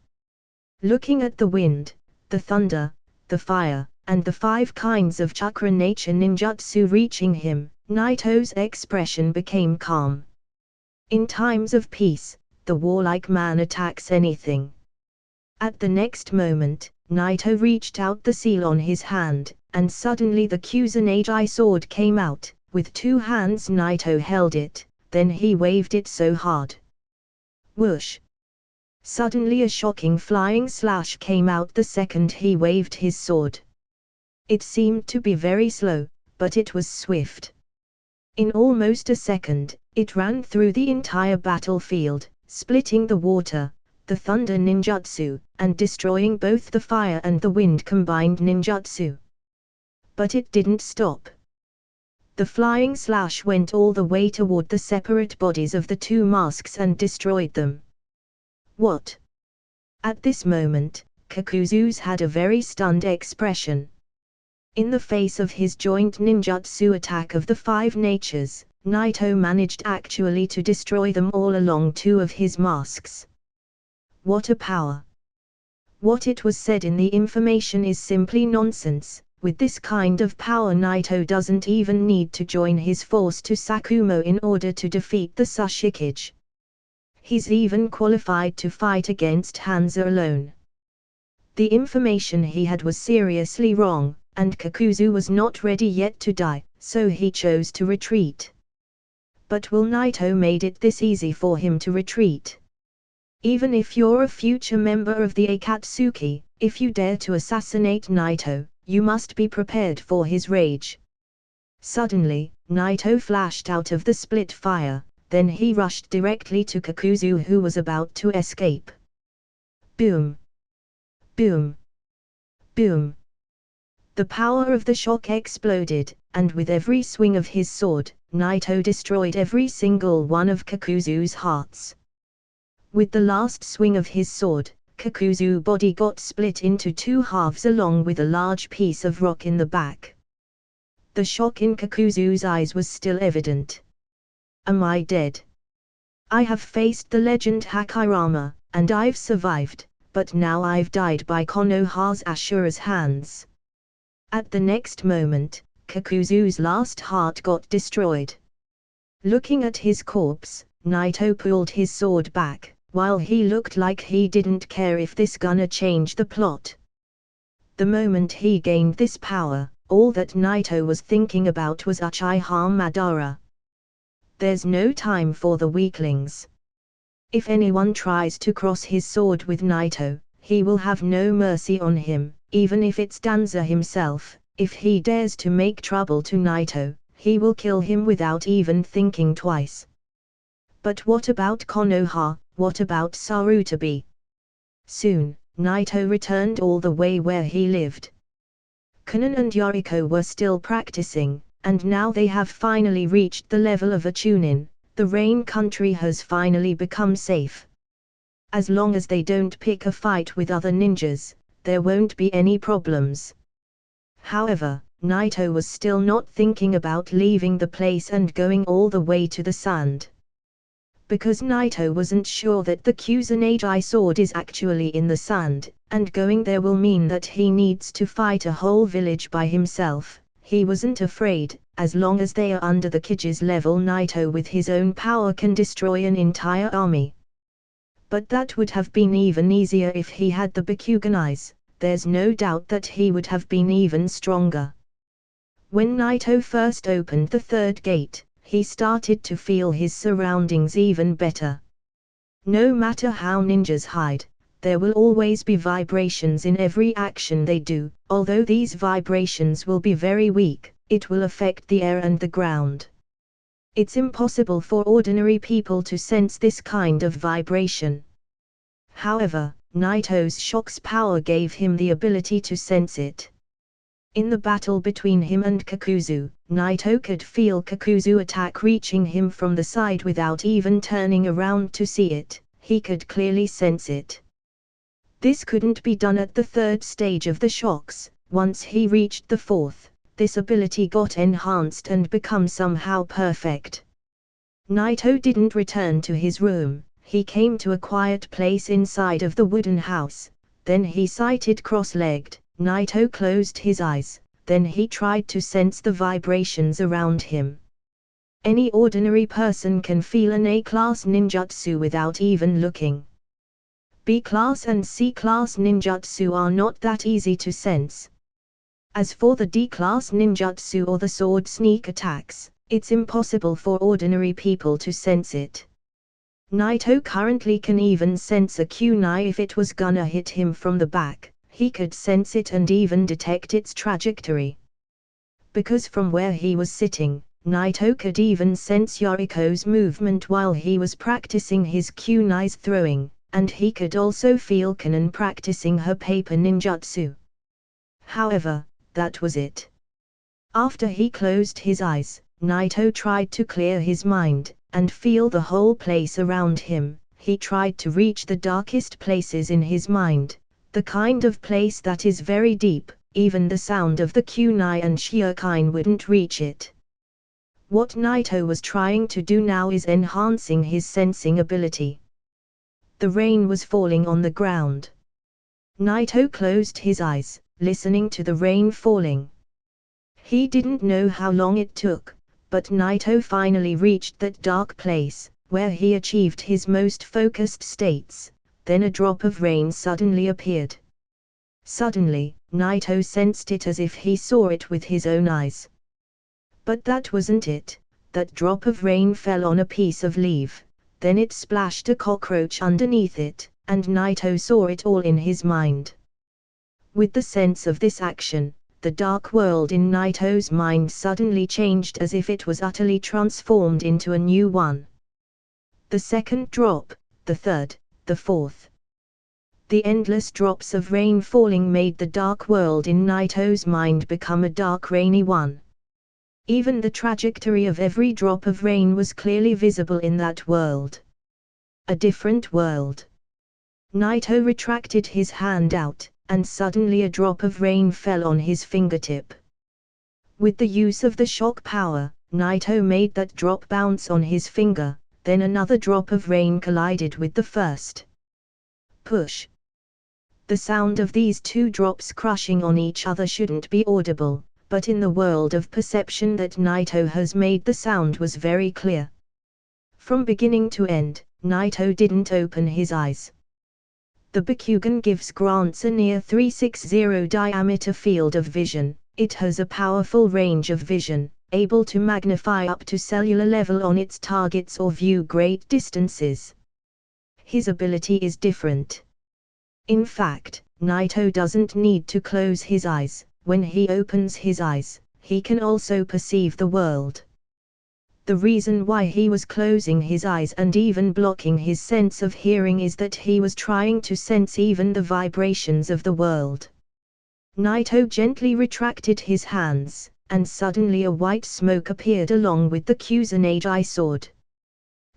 Looking at the wind, the thunder, the fire, and the 5 kinds of chakra nature ninjutsu reaching him, Naito's expression became calm. In times of peace, the warlike man attacks anything. At the next moment, Naito reached out the seal on his hand, and suddenly the Kusanagi sword came out. With 2 hands Naito held it, then he waved it so hard. Whoosh! Suddenly a shocking flying slash came out the second he waved his sword. It seemed to be very slow, but it was swift. In almost a second, it ran through the entire battlefield, splitting the water, the thunder ninjutsu, and destroying both the fire and the wind combined ninjutsu. But it didn't stop. The flying slash went all the way toward the separate bodies of the 2 masks and destroyed them. What? At this moment, Kakuzu's had a very stunned expression. In the face of his joint ninjutsu attack of the 5 natures, Naito managed actually to destroy them all along 2 of his masks. What a power! What it was said in the information is simply nonsense. With this kind of power, Naito doesn't even need to join his force to Sakumo in order to defeat the Tsuchikage. He's even qualified to fight against Hanzo alone. The information he had was seriously wrong, and Kakuzu was not ready yet to die, so he chose to retreat. But will Naito made it this easy for him to retreat? Even if you're a future member of the Akatsuki, if you dare to assassinate Naito, you must be prepared for his rage. Suddenly, Naito flashed out of the split fire, then he rushed directly to Kakuzu, who was about to escape. Boom! Boom! Boom! The power of the shock exploded, and with every swing of his sword, Naito destroyed every single one of Kakuzu's hearts. With the last swing of his sword, Kakuzu's body got split into two halves along with a large piece of rock in the back. The shock in Kakuzu's eyes was still evident. Am I dead? I have faced the legend Hokage, and I've survived, but now I've died by Konoha's Ashura's hands. At the next moment, Kakuzu's last heart got destroyed. Looking at his corpse, Naito pulled his sword back, while he looked like he didn't care if this gonna change the plot. The moment he gained this power, all that Naito was thinking about was Uchiha Madara. There's no time for the weaklings. If anyone tries to cross his sword with Naito, he will have no mercy on him, even if it's Danza himself. If he dares to make trouble to Naito, he will kill him without even thinking twice. But what about Konoha, what about Sarutobi? Soon, Naito returned all the way where he lived. Kanan and Yoriko were still practicing, and now they have finally reached the level of a Chunin. The Rain Country has finally become safe. As long as they don't pick a fight with other ninjas, there won't be any problems. However, Naito was still not thinking about leaving the place and going all the way to the sand. Because Naito wasn't sure that the Kusanagi sword is actually in the sand, and going there will mean that he needs to fight a whole village by himself. He wasn't afraid. As long as they are under the Kage's level, Naito with his own power can destroy an entire army. But that would have been even easier if he had the Byakugan eyes. There's no doubt that he would have been even stronger. When Naito first opened the third gate, he started to feel his surroundings even better. No matter how ninjas hide, there will always be vibrations in every action they do. Although these vibrations will be very weak, it will affect the air and the ground. It's impossible for ordinary people to sense this kind of vibration. However, Naito's shock's power gave him the ability to sense it. In the battle between him and Kakuzu, Naito could feel Kakuzu's attack reaching him from the side without even turning around to see it. He could clearly sense it. This couldn't be done at the third stage of the shocks. Once he reached the fourth, this ability got enhanced and become somehow perfect. Naito didn't return to his room. He came to a quiet place inside of the wooden house. Then he sighted cross-legged. Naito closed his eyes. Then he tried to sense the vibrations around him. Any ordinary person can feel an A-class ninjutsu without even looking. B-class and C-class ninjutsu are not that easy to sense. As for the D-class ninjutsu or the sword sneak attacks, it's impossible for ordinary people to sense it. Naito currently can even sense a kunai if it was gonna hit him from the back. He could sense it and even detect its trajectory. Because from where he was sitting, Naito could even sense Yoriko's movement while he was practicing his kunai's throwing, and he could also feel Kanan practicing her paper ninjutsu. However, that was it. After he closed his eyes, Naito tried to clear his mind, and feel the whole place around him. He tried to reach the darkest places in his mind, the kind of place that is very deep, even the sound of the kunai and shuriken wouldn't reach it. What Naito was trying to do now is enhancing his sensing ability. The rain was falling on the ground. Naito closed his eyes, listening to the rain falling. He didn't know how long it took, but Naito finally reached that dark place, where he achieved his most focused states. Then a drop of rain suddenly appeared. Suddenly, Naito sensed it as if he saw it with his own eyes. But that wasn't it. That drop of rain fell on a piece of leaf, then it splashed a cockroach underneath it, and Naito saw it all in his mind. With the sense of this action, the dark world in Naito's mind suddenly changed as if it was utterly transformed into a new one. The second drop, the third, the fourth. The endless drops of rain falling made the dark world in Naito's mind become a dark rainy one. Even the trajectory of every drop of rain was clearly visible in that world. A different world. Naito retracted his hand out, and suddenly a drop of rain fell on his fingertip. With the use of the shock power, Naito made that drop bounce on his finger, then another drop of rain collided with the first. Push. The sound of these two drops crushing on each other shouldn't be audible, but in the world of perception that Naito has made, the sound was very clear. From beginning to end, Naito didn't open his eyes. The Bakugan grants a near 360 diameter field of vision. It has a powerful range of vision, able to magnify up to cellular level on its targets or view great distances. His ability is different. In fact, Naito doesn't need to close his eyes. When he opens his eyes, he can also perceive the world. The reason why he was closing his eyes and even blocking his sense of hearing is that he was trying to sense even the vibrations of the world. Naito gently retracted his hands, and suddenly a white smoke appeared along with the Kazekage sword.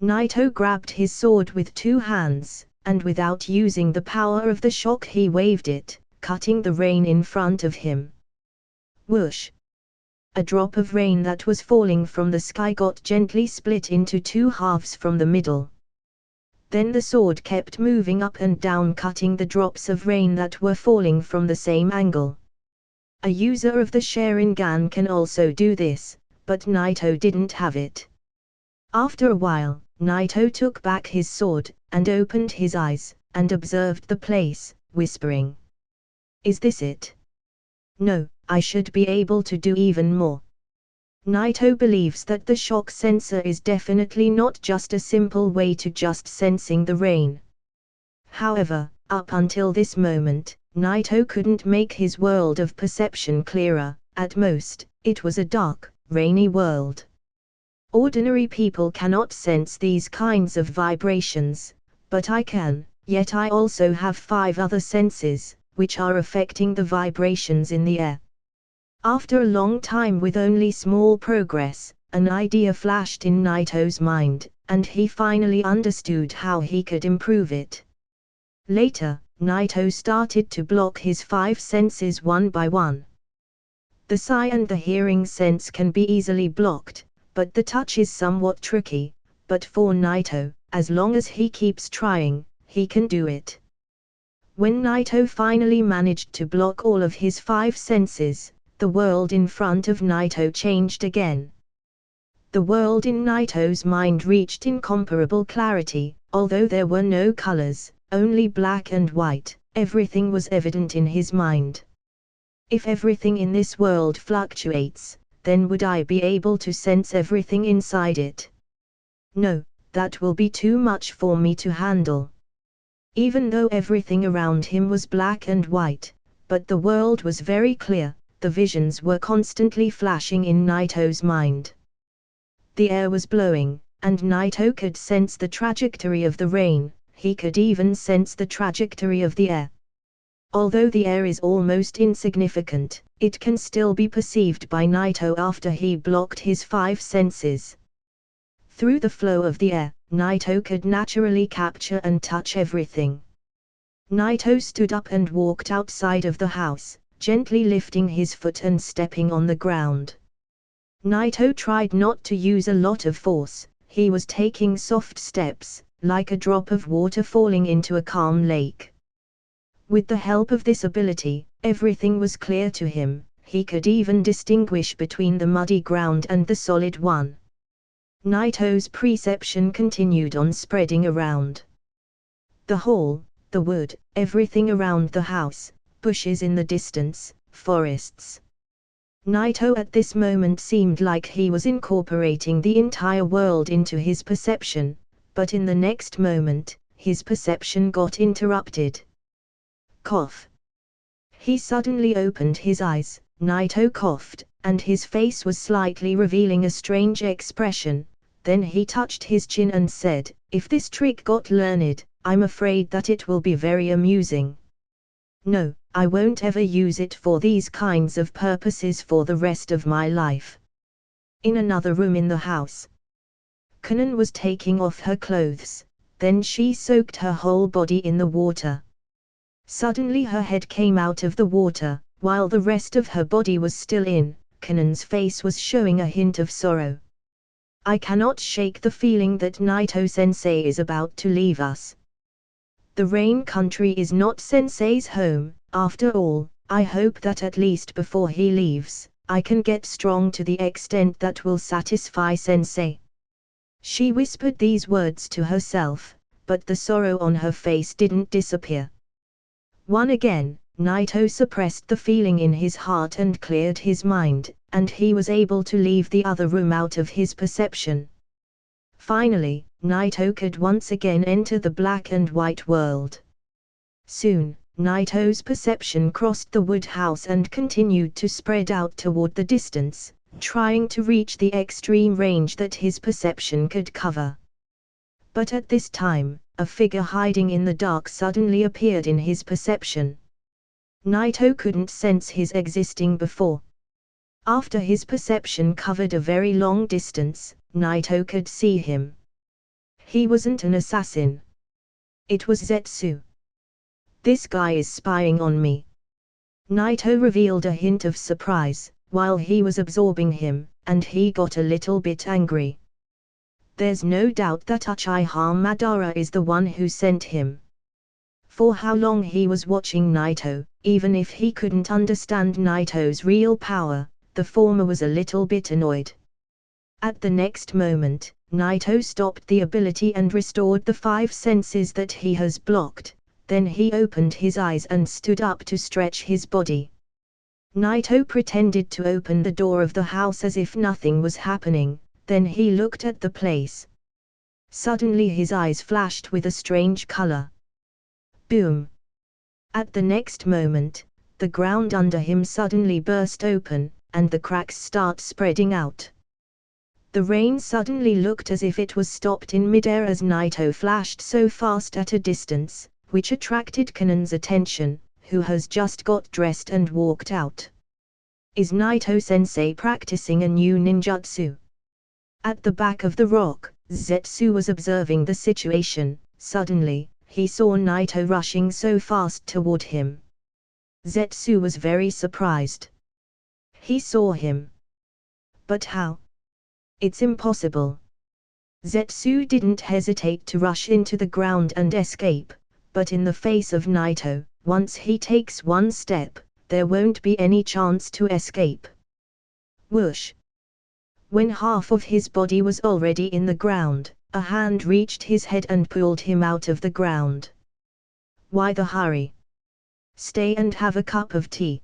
Naito grabbed his sword with two hands, and without using the power of the shock he waved it, cutting the rain in front of him. Whoosh! A drop of rain that was falling from the sky got gently split into two halves from the middle. Then the sword kept moving up and down, cutting the drops of rain that were falling from the same angle. A user of the Sharingan can also do this, but Naito didn't have it. After a while, Naito took back his sword, and opened his eyes, and observed the place, whispering, "Is this it? No, I should be able to do even more." Naito believes that the shock sensor is definitely not just a simple way to just sensing the rain. However, up until this moment, Naito couldn't make his world of perception clearer. At most, it was a dark, rainy world. Ordinary people cannot sense these kinds of vibrations, but I can, yet I also have 5 other senses, which are affecting the vibrations in the air. After a long time with only small progress, an idea flashed in Naito's mind, and he finally understood how he could improve it. Later, Naito started to block his 5 senses one by one. The sight and the hearing sense can be easily blocked, but the touch is somewhat tricky, but for Naito, as long as he keeps trying, he can do it. When Naito finally managed to block all of his 5 senses, the world in front of Naito changed again. The world in Naito's mind reached incomparable clarity. Although there were no colors, only black and white, everything was evident in his mind. If everything in this world fluctuates, then would I be able to sense everything inside it? No, that will be too much for me to handle. Even though everything around him was black and white, but the world was very clear, the visions were constantly flashing in Naito's mind. The air was blowing, and Naito could sense the trajectory of the rain. He could even sense the trajectory of the air. Although the air is almost insignificant, it can still be perceived by Naito after he blocked his 5 senses. Through the flow of the air, Naito could naturally capture and touch everything. Naito stood up and walked outside of the house, gently lifting his foot and stepping on the ground. Naito tried not to use a lot of force. He was taking soft steps, like a drop of water falling into a calm lake. With the help of this ability, everything was clear to him. He could even distinguish between the muddy ground and the solid one. Naito's perception continued on spreading around. The hall, the wood, everything around the house, bushes in the distance, forests. Naito at this moment seemed like he was incorporating the entire world into his perception, but in the next moment, his perception got interrupted. Cough. He suddenly opened his eyes. Naito coughed, and his face was slightly revealing a strange expression. Then he touched his chin and said, "If this trick got learned, I'm afraid that it will be very amusing. No, I won't ever use it for these kinds of purposes for the rest of my life." In another room in the house, Kanan was taking off her clothes. then she soaked her whole body in the water. Suddenly her head came out of the water, while the rest of her body was still in. Kanan's face was showing a hint of sorrow. I cannot shake the feeling that Naito-sensei is about to leave us. The rain country is not sensei's home, after all. I hope that at least before he leaves, I can get strong to the extent that will satisfy sensei. She whispered these words to herself, but the sorrow on her face didn't disappear. Again, Naito suppressed the feeling in his heart and cleared his mind, and he was able to leave the other room out of his perception. Finally, Naito could once again enter the black and white world. Soon, Naito's perception crossed the wood house and continued to spread out toward the distance, trying to reach the extreme range that his perception could cover. But at this time, a figure hiding in the dark suddenly appeared in his perception. Naito couldn't sense his existing before. After his perception covered a very long distance, Naito could see him. He wasn't an assassin. It was Zetsu. This guy is spying on me. Naito revealed a hint of surprise, while he was absorbing him, and he got a little bit angry. There's no doubt that Uchiha Madara is the one who sent him. For how long he was watching Naito, even if he couldn't understand Naito's real power, the former was a little bit annoyed. At the next moment, Naito stopped the ability and restored the 5 senses that he has blocked, then he opened his eyes and stood up to stretch his body. Naito pretended to open the door of the house as if nothing was happening, then he looked at the place. Suddenly his eyes flashed with a strange color. Boom! At the next moment, the ground under him suddenly burst open, and the cracks start spreading out. The rain suddenly looked as if it was stopped in midair as Naito flashed so fast at a distance, which attracted Kanan's attention, who has just got dressed and walked out. Is Naito-sensei practicing a new ninjutsu? At the back of the rock, Zetsu was observing the situation. Suddenly, he saw Naito rushing so fast toward him. Zetsu was very surprised. He saw him. But how? It's impossible. Zetsu didn't hesitate to rush into the ground and escape, but in the face of Naito, once he takes one step, there won't be any chance to escape. Whoosh! When half of his body was already in the ground, a hand reached his head and pulled him out of the ground. Why the hurry? Stay and have a cup of tea.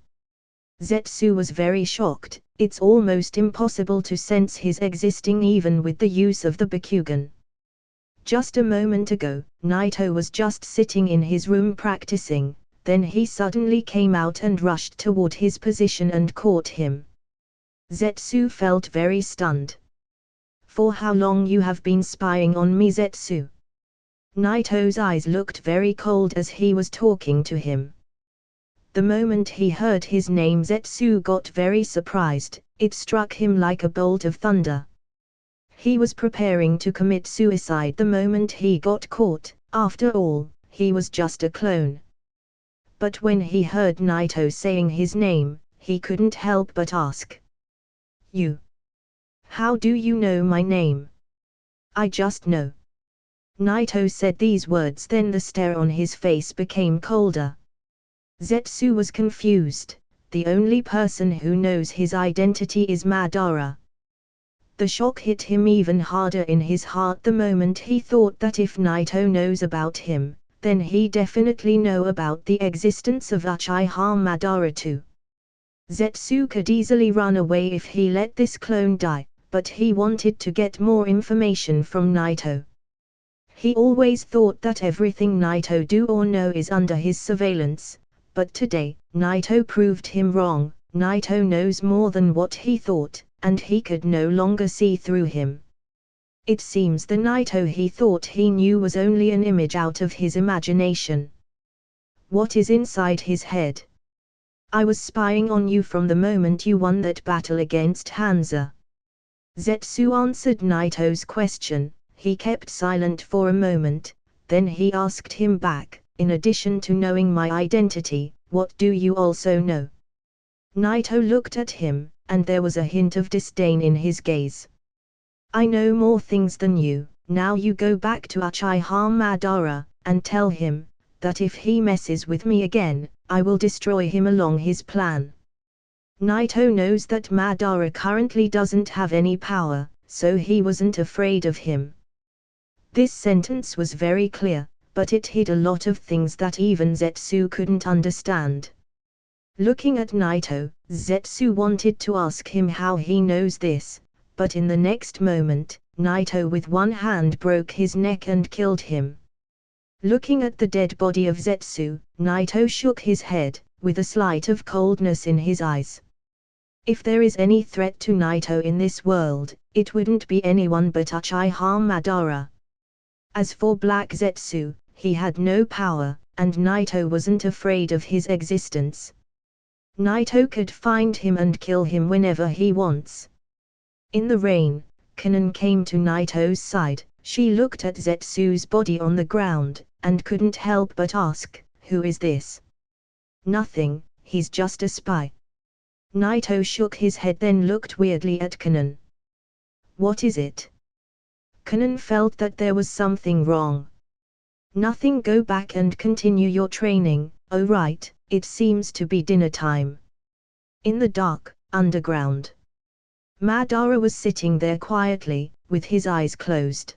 Zetsu was very shocked. It's almost impossible to sense his existing even with the use of the Bakugan. Just a moment ago, Naito was just sitting in his room practicing, then he suddenly came out and rushed toward his position and caught him. Zetsu felt very stunned. For how long you have been spying on me, Zetsu? Naito's eyes looked very cold as he was talking to him. The moment he heard his name, Zetsu got very surprised. It struck him like a bolt of thunder. He was preparing to commit suicide the moment he got caught. After all, he was just a clone. But when he heard Naito saying his name, he couldn't help but ask. You? How do you know my name? I just know. Naito said these words, then the stare on his face became colder. Zetsu was confused. The only person who knows his identity is Madara. The shock hit him even harder in his heart the moment he thought that if Naito knows about him, then he definitely know about the existence of Uchiha Madara too. Zetsu could easily run away if he let this clone die, but he wanted to get more information from Naito. He always thought that everything Naito do or know is under his surveillance, but today, Naito proved him wrong. Naito knows more than what he thought, and he could no longer see through him. It seems the Naito he thought he knew was only an image out of his imagination. What is inside his head? I was spying on you from the moment you won that battle against Hanzo. Zetsu answered Naito's question. He kept silent for a moment, Then he asked him back, in addition to knowing my identity, what do you also know? Naito looked at him, and there was a hint of disdain in his gaze. I know more things than you. Now you go back to Uchiha Madara, and tell him, that if he messes with me again, I will destroy him along his plan. Naito knows that Madara currently doesn't have any power, so he wasn't afraid of him. This sentence was very clear, but it hid a lot of things that even Zetsu couldn't understand. Looking at Naito, Zetsu wanted to ask him how he knows this, but in the next moment, Naito with one hand broke his neck and killed him. Looking at the dead body of Zetsu, Naito shook his head, with a slight of coldness in his eyes. If there is any threat to Naito in this world, it wouldn't be anyone but Uchiha Madara. As for Black Zetsu, he had no power, and Naito wasn't afraid of his existence. Naito could find him and kill him whenever he wants. In the rain, Kanon came to Naito's side. She looked at Zetsu's body on the ground, and couldn't help but ask, who is this? Nothing, he's just a spy. Naito shook his head then looked weirdly at Kanon. What is it? Kanon felt that there was something wrong. Nothing, go back and continue your training. Oh right, it seems to be dinner time. In the dark, underground. Madara was sitting there quietly, with his eyes closed.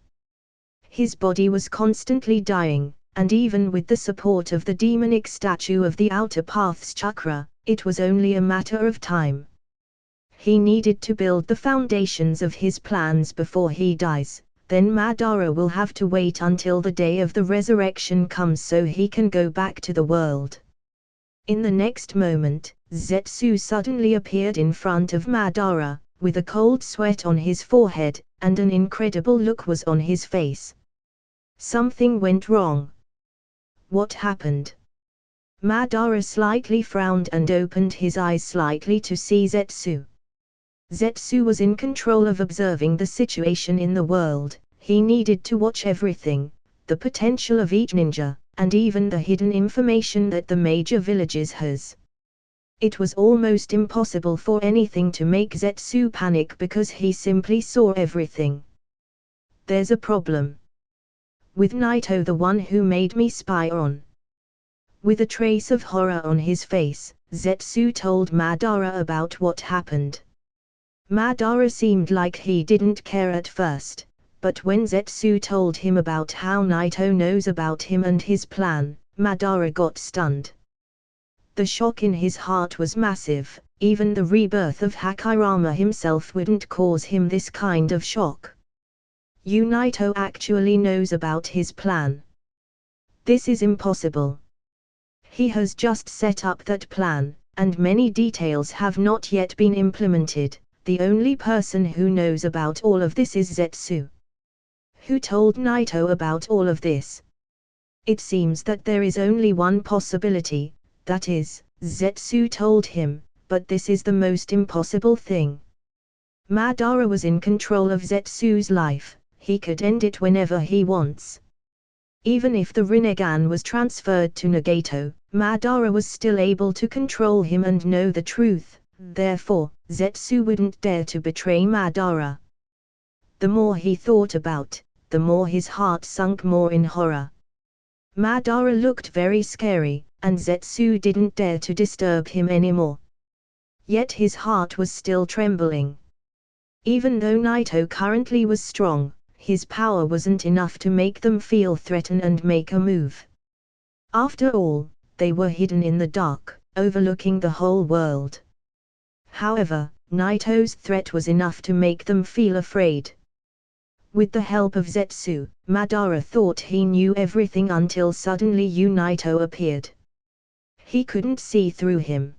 His body was constantly dying, and even with the support of the demonic statue of the Outer Path's chakra, it was only a matter of time. He needed to build the foundations of his plans before he dies, then Madara will have to wait until the day of the resurrection comes so he can go back to the world. In the next moment, Zetsu suddenly appeared in front of Madara, with a cold sweat on his forehead, and an incredible look was on his face. Something went wrong. What happened? Madara slightly frowned and opened his eyes slightly to see Zetsu. Zetsu was in control of observing the situation in the world. He needed to watch everything, the potential of each ninja, and even the hidden information that the major villages has. It was almost impossible for anything to make Zetsu panic because he simply saw everything. There's a problem. With Naito, the one who made me spy on. With a trace of horror on his face, Zetsu told Madara about what happened. Madara seemed like he didn't care at first, but when Zetsu told him about how Naito knows about him and his plan, Madara got stunned. The shock in his heart was massive. Even the rebirth of Hashirama himself wouldn't cause him this kind of shock. Naito actually knows about his plan. This is impossible. He has just set up that plan, and many details have not yet been implemented. The only person who knows about all of this is Zetsu. Who told Naito about all of this? It seems that there is only one possibility, that is, Zetsu told him, but this is the most impossible thing. Madara was in control of Zetsu's life. He could end it whenever he wants. Even if the Rinnegan was transferred to Nagato, Madara was still able to control him and know the truth. Therefore, Zetsu wouldn't dare to betray Madara. The more he thought about, the more his heart sunk more in horror. Madara looked very scary, and Zetsu didn't dare to disturb him anymore. Yet his heart was still trembling. Even though Naito currently was strong, his power wasn't enough to make them feel threatened and make a move. After all, they were hidden in the dark, overlooking the whole world. However, Naito's threat was enough to make them feel afraid. With the help of Zetsu, Madara thought he knew everything until suddenly Naito appeared. He couldn't see through him.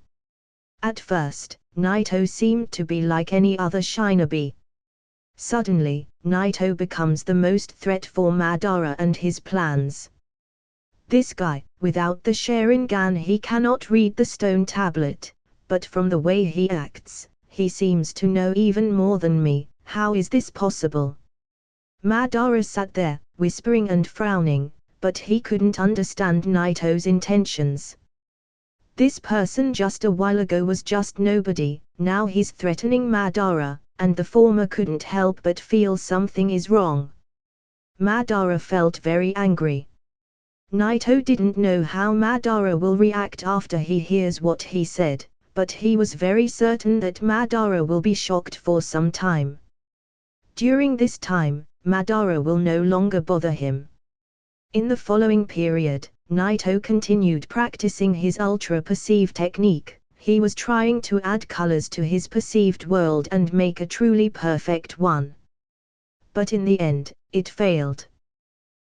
At first, Naito seemed to be like any other shinobi. Suddenly, Naito becomes the most threat for Madara and his plans. This guy, without the Sharingan he cannot read the stone tablet, but from the way he acts, he seems to know even more than me. How is this possible? Madara sat there, whispering and frowning, but he couldn't understand Naito's intentions. This person just a while ago was just nobody, now he's threatening Madara, and the former couldn't help but feel something is wrong. Madara felt very angry. Naito didn't know how Madara will react after he hears what he said, but he was very certain that Madara will be shocked for some time. During this time, Madara will no longer bother him. In the following period, Naito continued practicing his ultra-perceive technique. He was trying to add colors to his perceived world and make a truly perfect one. But in the end, it failed.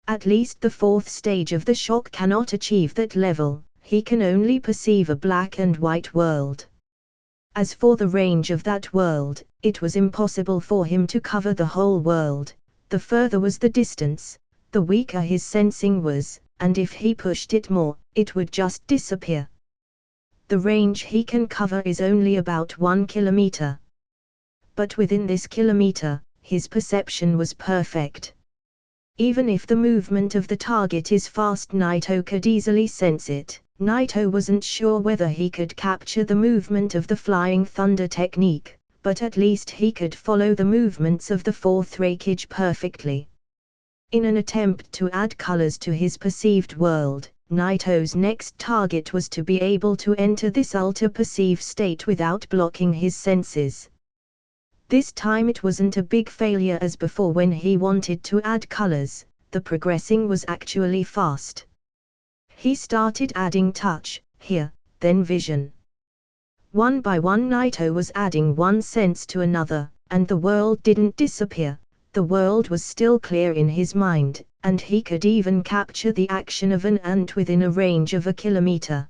At least the fourth stage of the shock cannot achieve that level, he can only perceive a black and white world. As for the range of that world, it was impossible for him to cover the whole world. The further was the distance, the weaker his sensing was, and if he pushed it more, it would just disappear. The range he can cover is only about 1 kilometer. But within this kilometer, his perception was perfect. Even if the movement of the target is fast, Naito could easily sense it. Naito wasn't sure whether he could capture the movement of the flying thunder technique, but at least he could follow the movements of the fourth Hokage perfectly. In an attempt to add colors to his perceived world, Naito's next target was to be able to enter this ultra-perceive state without blocking his senses. This time it wasn't a big failure as before when he wanted to add colors, the progressing was actually fast. He started adding touch, hear, then vision. One by one Naito was adding one sense to another, and the world didn't disappear. The world was still clear in his mind, and he could even capture the action of an ant within a range of a kilometer.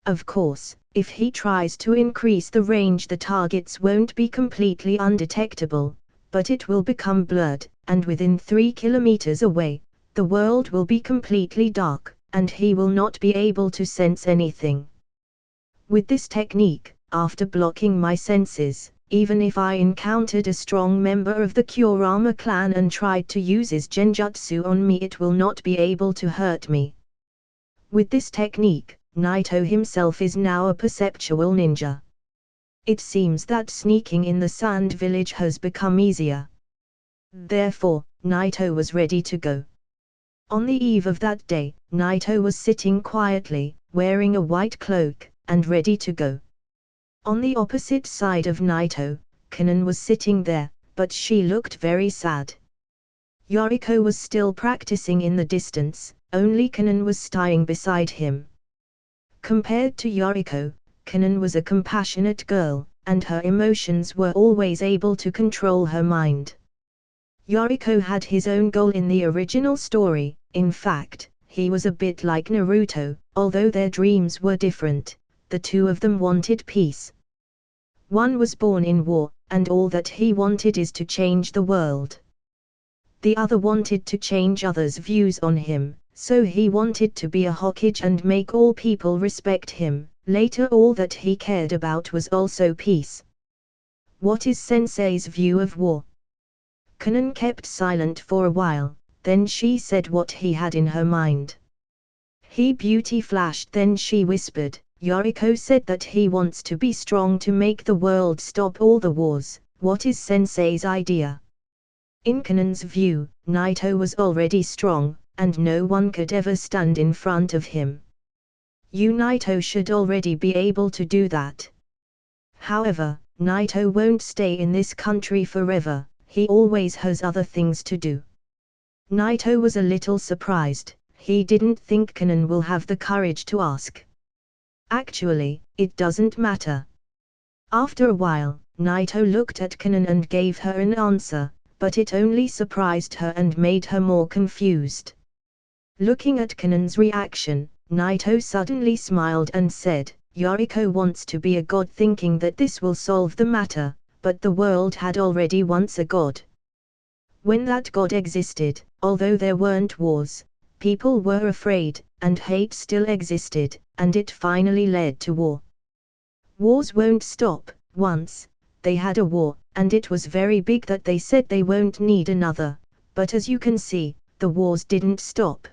Of course, if he tries to increase the range, the targets won't be completely undetectable, but it will become blurred, and within 3 kilometers away, the world will be completely dark, and he will not be able to sense anything. With this technique, after blocking my senses, even if I encountered a strong member of the Kurama clan and tried to use his genjutsu on me, it will not be able to hurt me. With this technique, Naito himself is now a perceptual ninja. It seems that sneaking in the sand village has become easier. Therefore, Naito was ready to go. On the eve of that day, Naito was sitting quietly, wearing a white cloak, and ready to go. On the opposite side of Naito, Kanon was sitting there, but she looked very sad. Yoriko was still practicing in the distance, only Kanon was staying beside him. Compared to Yoriko, Kanon was a compassionate girl, and her emotions were always able to control her mind. Yoriko had his own goal in the original story. In fact, he was a bit like Naruto, although their dreams were different. The two of them wanted peace. One was born in war, and all that he wanted is to change the world. The other wanted to change others' views on him, so he wanted to be a Hokage and make all people respect him. Later all that he cared about was also peace. What is Sensei's view of war? Kanon kept silent for a while, then she said what he had in her mind. He beauty flashed, then she whispered. Yoriko said that he wants to be strong to make the world stop all the wars. What is Sensei's idea? In Kanon's view, Naito was already strong, and no one could ever stand in front of him. Naito should already be able to do that. However, Naito won't stay in this country forever, he always has other things to do. Naito was a little surprised, he didn't think Kanon will have the courage to ask. Actually, it doesn't matter. After a while, Naito looked at Kanon and gave her an answer, but it only surprised her and made her more confused. Looking at Kanon's reaction, Naito suddenly smiled and said, Yoriko wants to be a god thinking that this will solve the matter, but the world had already once a god. When that god existed, although there weren't wars, people were afraid, and hate still existed, and it finally led to war. Wars won't stop. Once, they had a war, and it was very big that they said they won't need another, but as you can see, the wars didn't stop.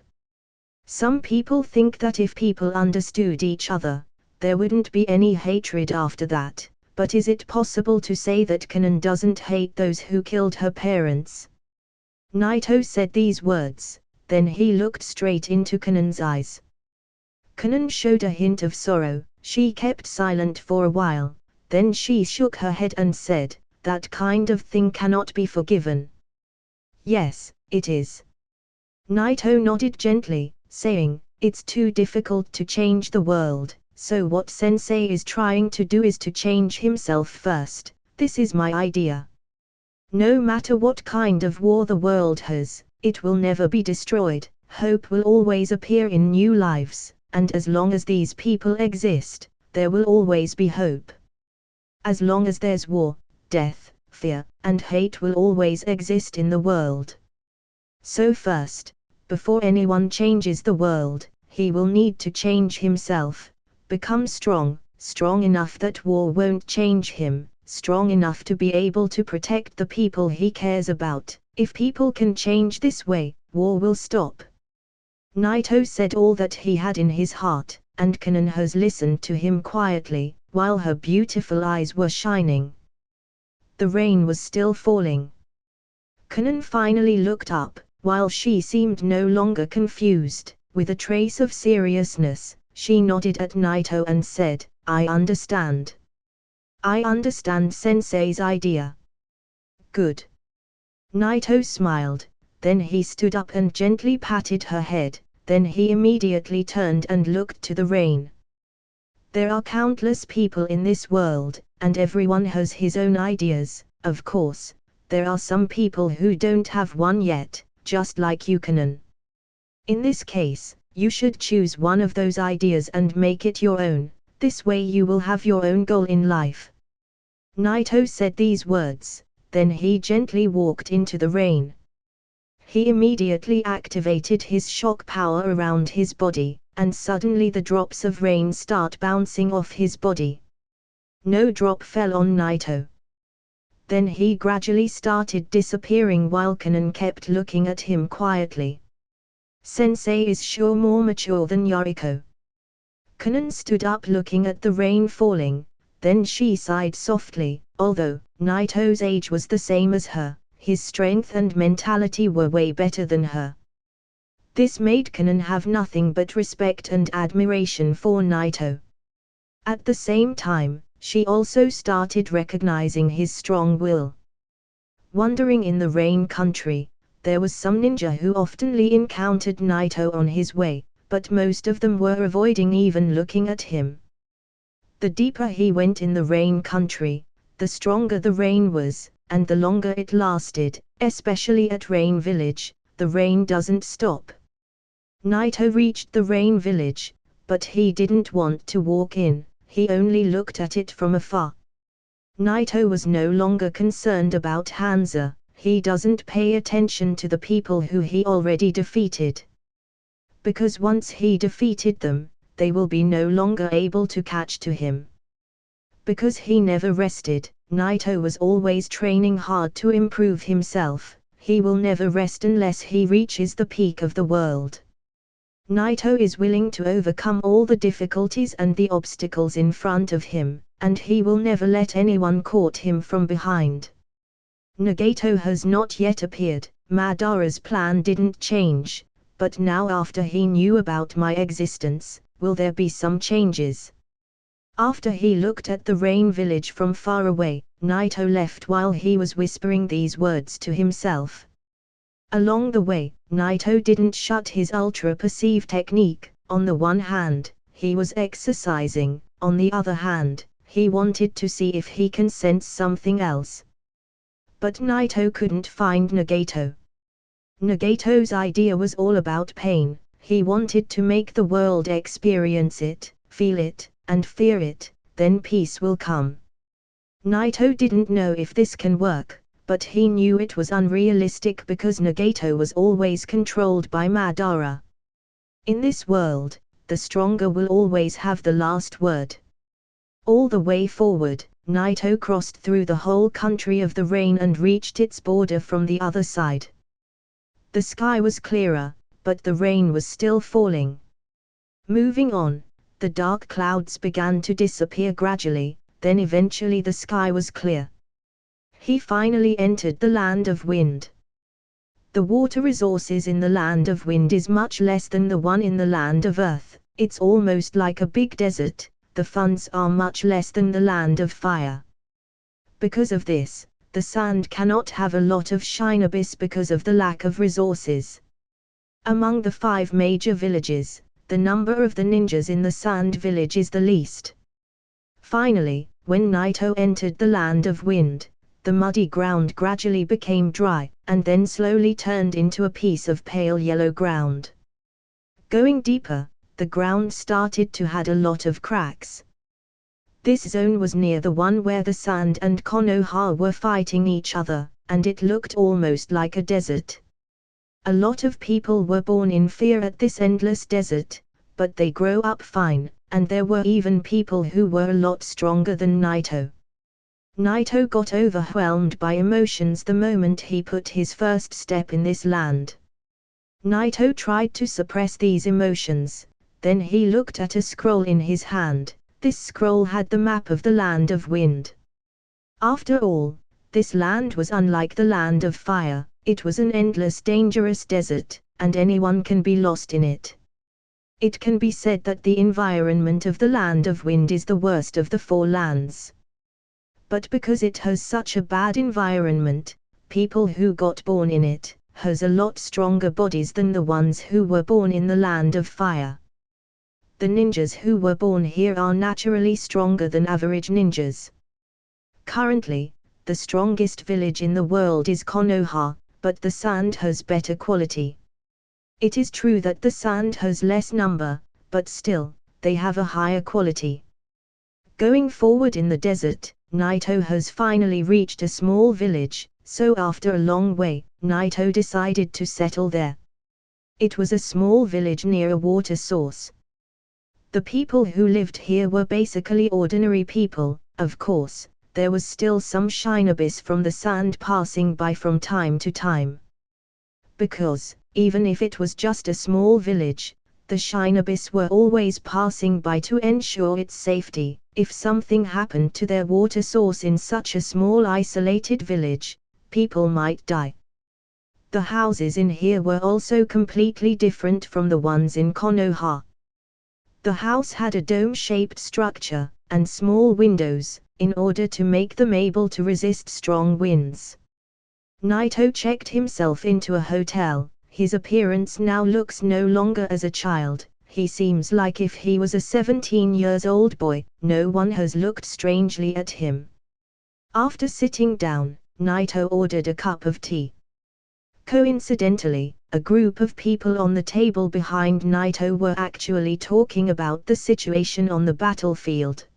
Some people think that if people understood each other, there wouldn't be any hatred after that, but is it possible to say that Kanon doesn't hate those who killed her parents? Naito said these words, then he looked straight into Kanon's eyes. Kanon showed a hint of sorrow. She kept silent for a while, then she shook her head and said, that kind of thing cannot be forgiven. Yes, it is. Naito nodded gently, saying, it's too difficult to change the world, so what Sensei is trying to do is to change himself first. This is my idea. No matter what kind of war the world has, it will never be destroyed. Hope will always appear in new lives, and as long as these people exist, there will always be hope. As long as there's war, death, fear, and hate will always exist in the world. So first, before anyone changes the world, he will need to change himself, become strong enough that war won't change him, strong enough to be able to protect the people he cares about. If people can change this way, war will stop. Naito said all that he had in his heart, and Kanon has listened to him quietly, while her beautiful eyes were shining. The rain was still falling. Kanon finally looked up, while she seemed no longer confused. With a trace of seriousness, she nodded at Naito and said, I understand. I understand Sensei's idea. Good. Naito smiled, then he stood up and gently patted her head, then he immediately turned and looked to the rain. There are countless people in this world, and everyone has his own ideas. Of course, there are some people who don't have one yet, just like you, Kanon. In this case, you should choose one of those ideas and make it your own. This way you will have your own goal in life. Naito said these words, then he gently walked into the rain. He immediately activated his shock power around his body, and suddenly the drops of rain start bouncing off his body. No drop fell on Naito. Then he gradually started disappearing while Kanon kept looking at him quietly. Sensei is sure more mature than Yoriko. Kanon stood up looking at the rain falling, then she sighed softly. Although Naito's age was the same as her, his strength and mentality were way better than her. This made Kanon have nothing but respect and admiration for Naito. At the same time, she also started recognizing his strong will. Wandering in the rain country, there was some ninja who oftenly encountered Naito on his way, but most of them were avoiding even looking at him. The deeper he went in the rain country, the stronger the rain was, and the longer it lasted, especially at Rain Village. The rain doesn't stop. Naito reached the rain village, but he didn't want to walk in, he only looked at it from afar. Naito was no longer concerned about Hanzo, he doesn't pay attention to the people who he already defeated. Because once he defeated them, they will be no longer able to catch to him. Because he never rested, Naito was always training hard to improve himself. He will never rest unless he reaches the peak of the world. Naito is willing to overcome all the difficulties and the obstacles in front of him, and he will never let anyone caught him from behind. Nagato has not yet appeared. Madara's plan didn't change, but now after he knew about my existence, will there be some changes? After he looked at the rain village from far away, Naito left while he was whispering these words to himself. Along the way, Naito didn't shut his ultra-perceive technique. On the one hand, he was exercising, on the other hand, he wanted to see if he can sense something else. But Naito couldn't find Nagato. Nagato's idea was all about pain. He wanted to make the world experience it, feel it, and fear it, then peace will come. Naito didn't know if this can work, but he knew it was unrealistic because Nagato was always controlled by Madara. In this world, the stronger will always have the last word. All the way forward, Naito crossed through the whole country of the rain and reached its border from the other side. The sky was clearer, but the rain was still falling. Moving on, the dark clouds began to disappear gradually, then eventually the sky was clear. He finally entered the land of wind. The water resources in the land of wind is much less than the one in the land of earth. It's almost like a big desert. The funds are much less than the land of fire. Because of this, the sand cannot have a lot of shinobis because of the lack of resources. Among the 5 major villages, the number of the ninjas in the sand village is the least. Finally, when Naito entered the land of wind, the muddy ground gradually became dry, and then slowly turned into a piece of pale yellow ground. Going deeper, the ground started to had a lot of cracks. This zone was near the one where the sand and Konoha were fighting each other, and it looked almost like a desert. A lot of people were born in fear at this endless desert, but they grow up fine, and there were even people who were a lot stronger than Naito. Naito got overwhelmed by emotions the moment he put his first step in this land. Naito tried to suppress these emotions, then he looked at a scroll in his hand. This scroll had the map of the land of wind. After all, this land was unlike the land of fire. It was an endless dangerous desert, and anyone can be lost in it. It can be said that the environment of the land of wind is the worst of the 4 lands. But because it has such a bad environment, people who got born in it has a lot stronger bodies than the ones who were born in the land of fire. The ninjas who were born here are naturally stronger than average ninjas. Currently, the strongest village in the world is Konoha, but the sand has better quality. It is true that the sand has less number, but still, they have a higher quality. Going forward in the desert, Naito has finally reached a small village, so after a long way, Naito decided to settle there. It was a small village near a water source. The people who lived here were basically ordinary people. Of course, there was still some shinobis from the sand passing by from time to time. Because, even if it was just a small village, the shinobis were always passing by to ensure its safety. If something happened to their water source in such a small isolated village, people might die. The houses in here were also completely different from the ones in Konoha. The house had a dome-shaped structure, and small windows, in order to make them able to resist strong winds. Naito checked himself into a hotel. His appearance now looks no longer as a child, he seems like if he was a 17-year-old boy. No one has looked strangely at him. After sitting down, Naito ordered a cup of tea. Coincidentally, a group of people on the table behind Naito were actually talking about the situation on the battlefield.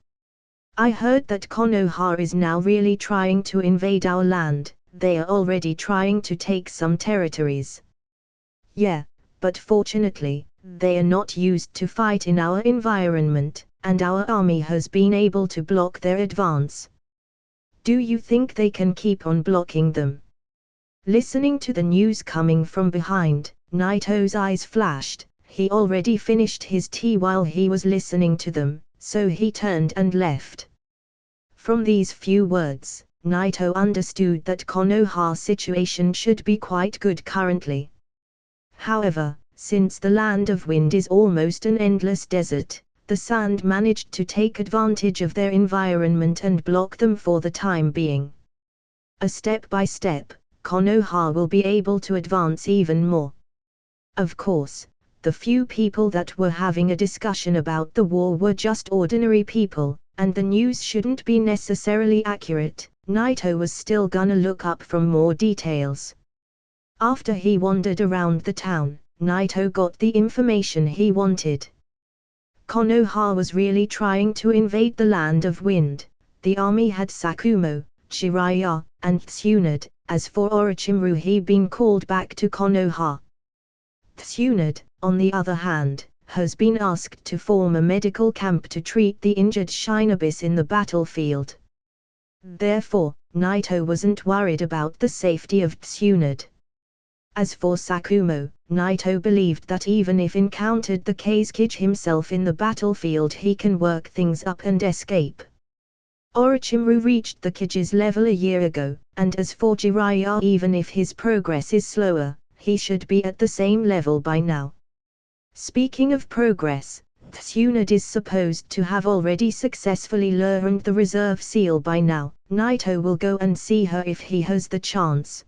I heard that Konoha is now really trying to invade our land. They are already trying to take some territories. Yeah, but fortunately, they are not used to fight in our environment, and our army has been able to block their advance. Do you think they can keep on blocking them? Listening to the news coming from behind, Naito's eyes flashed. He already finished his tea while he was listening to them, so he turned and left. From these few words, Naito understood that Konoha's situation should be quite good currently. However, since the land of wind is almost an endless desert, the sand managed to take advantage of their environment and block them for the time being. A step by step, Konoha will be able to advance even more. Of course, the few people that were having a discussion about the war were just ordinary people, and the news shouldn't be necessarily accurate. Naito was still gonna look up from more details. After he wandered around the town, Naito got the information he wanted. Konoha was really trying to invade the land of wind. The army had Sakumo, Jiraiya, and Tsunade. As for Orochimaru, he been called back to Konoha. Tsunade, on the other hand, has been asked to form a medical camp to treat the injured shinobis in the battlefield. Therefore, Naito wasn't worried about the safety of Tsunade. As for Sakumo, Naito believed that even if encountered the Kazekage himself in the battlefield, he can work things up and escape. Orochimaru reached the Kage's level a year ago, and as for Jiraiya, even if his progress is slower, he should be at the same level by now. Speaking of progress, Tsunade is supposed to have already successfully learned the reserve seal by now. Naito will go and see her if he has the chance.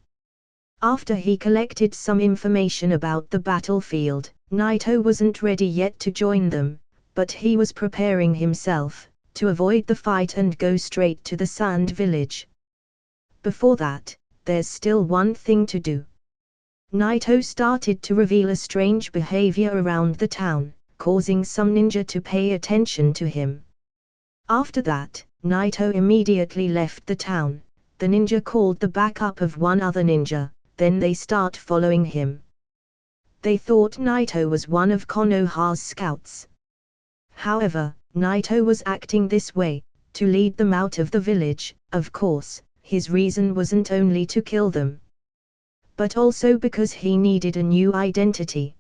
After he collected some information about the battlefield, Naito wasn't ready yet to join them, but he was preparing himself to avoid the fight and go straight to the Sand Village. Before that, there's still one thing to do. Naito started to reveal a strange behavior around the town, causing some ninja to pay attention to him. After that, Naito immediately left the town. The ninja called the backup of one other ninja, then they start following him. They thought Naito was one of Konoha's scouts. However, Naito was acting this way to lead them out of the village. Of course, his reason wasn't only to kill them, but also because he needed a new identity.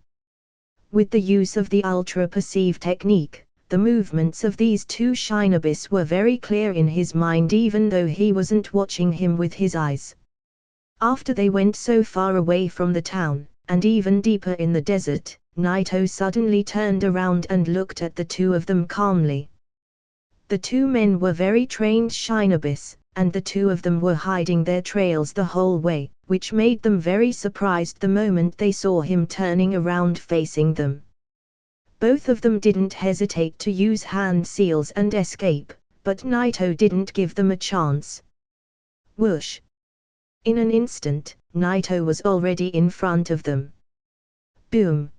With the use of the ultra-perceive technique, the movements of these two shinobis were very clear in his mind even though he wasn't watching him with his eyes. After they went so far away from the town, and even deeper in the desert, Naito suddenly turned around and looked at the two of them calmly. The two men were very trained shinobis, and the two of them were hiding their trails the whole way, which made them very surprised the moment they saw him turning around facing them. Both of them didn't hesitate to use hand seals and escape, but Naito didn't give them a chance. Whoosh! In an instant, Naito was already in front of them. Boom!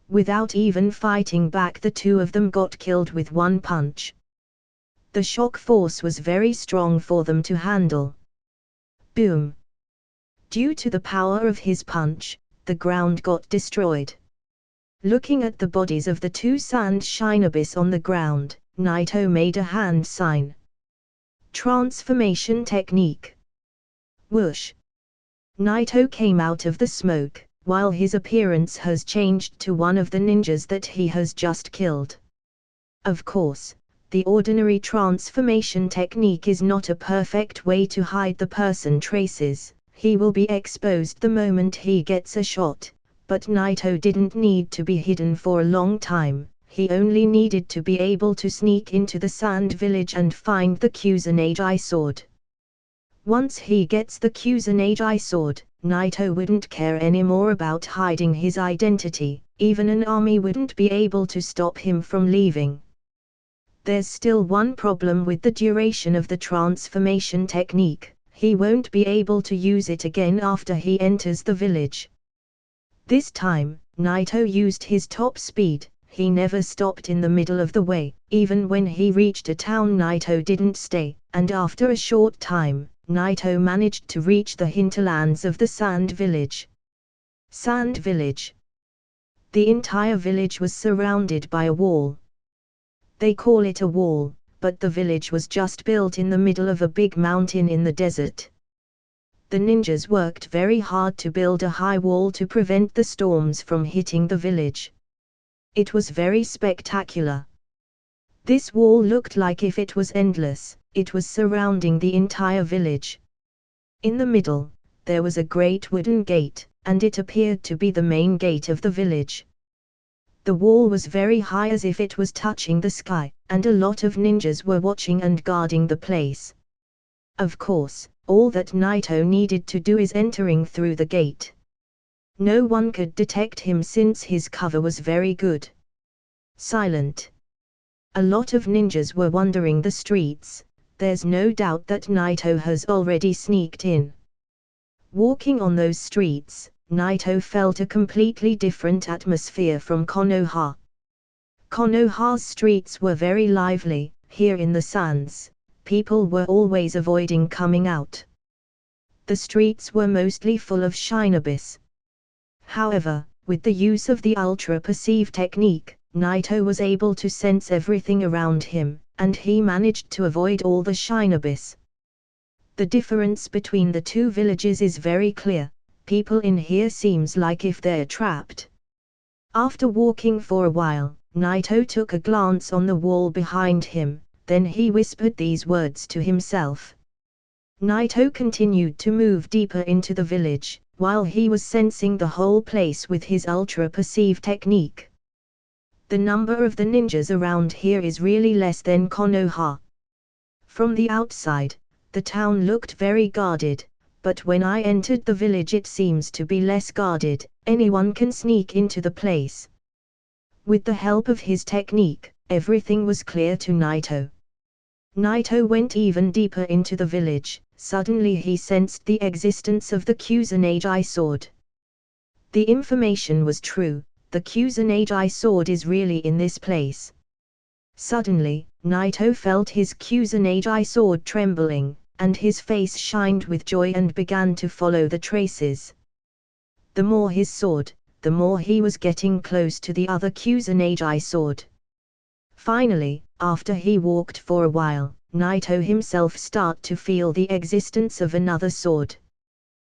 Without even fighting back, the two of them got killed with one punch. The shock force was very strong for them to handle. Boom! Due to the power of his punch, the ground got destroyed. Looking at the bodies of the two sand shinobis on the ground, Naito made a hand sign. Transformation technique. Whoosh! Naito came out of the smoke, while his appearance has changed to one of the ninjas that he has just killed. Of course, the ordinary transformation technique is not a perfect way to hide the person traces. He will be exposed the moment he gets a shot, but Naito didn't need to be hidden for a long time. He only needed to be able to sneak into the Sand Village and find the Kusanagi sword. Once he gets the Kusanagi sword, Naito wouldn't care anymore about hiding his identity. Even an army wouldn't be able to stop him from leaving. There's still one problem with the duration of the transformation technique. He won't be able to use it again after he enters the village. This time, Naito used his top speed. He never stopped in the middle of the way. Even when he reached a town, Naito didn't stay, and after a short time, Naito managed to reach the hinterlands of the Sand Village. Sand Village. The entire village was surrounded by a wall. They call it a wall, but the village was just built in the middle of a big mountain in the desert. The ninjas worked very hard to build a high wall to prevent the storms from hitting the village. It was very spectacular. This wall looked like if it was endless. It was surrounding the entire village. In the middle, there was a great wooden gate, and it appeared to be the main gate of the village. The wall was very high as if it was touching the sky, and a lot of ninjas were watching and guarding the place. Of course, all that Naito needed to do is entering through the gate. No one could detect him since his cover was very good. Silent. A lot of ninjas were wandering the streets. There's no doubt that Naito has already sneaked in. Walking on those streets, Naito felt a completely different atmosphere from Konoha. Konoha's streets were very lively. Here in the sands, people were always avoiding coming out. The streets were mostly full of shinobis. However, with the use of the ultra-perceive technique, Naito was able to sense everything around him, and he managed to avoid all the shinobis. The difference between the two villages is very clear. people in here seems like if they're trapped. After walking for a while, Naito took a glance on the wall behind him, then he whispered these words to himself. Naito continued to move deeper into the village, while he was sensing the whole place with his ultra-perceive technique. The number of the ninjas around here is really less than Konoha. From the outside, the town looked very guarded, but when I entered the village it seems to be less guarded, anyone can sneak into the place. With the help of his technique, everything was clear to Naito. Naito went even deeper into the village. Suddenly he sensed the existence of the Kazekage sword. The information was true, the Kazekage sword is really in this place. Suddenly, Naito felt his Kazekage sword trembling, and his face shined with joy and began to follow the traces. The more his sword, the more he was getting close to the other Kazekage sword. Finally, after he walked for a while, Naito himself started to feel the existence of another sword.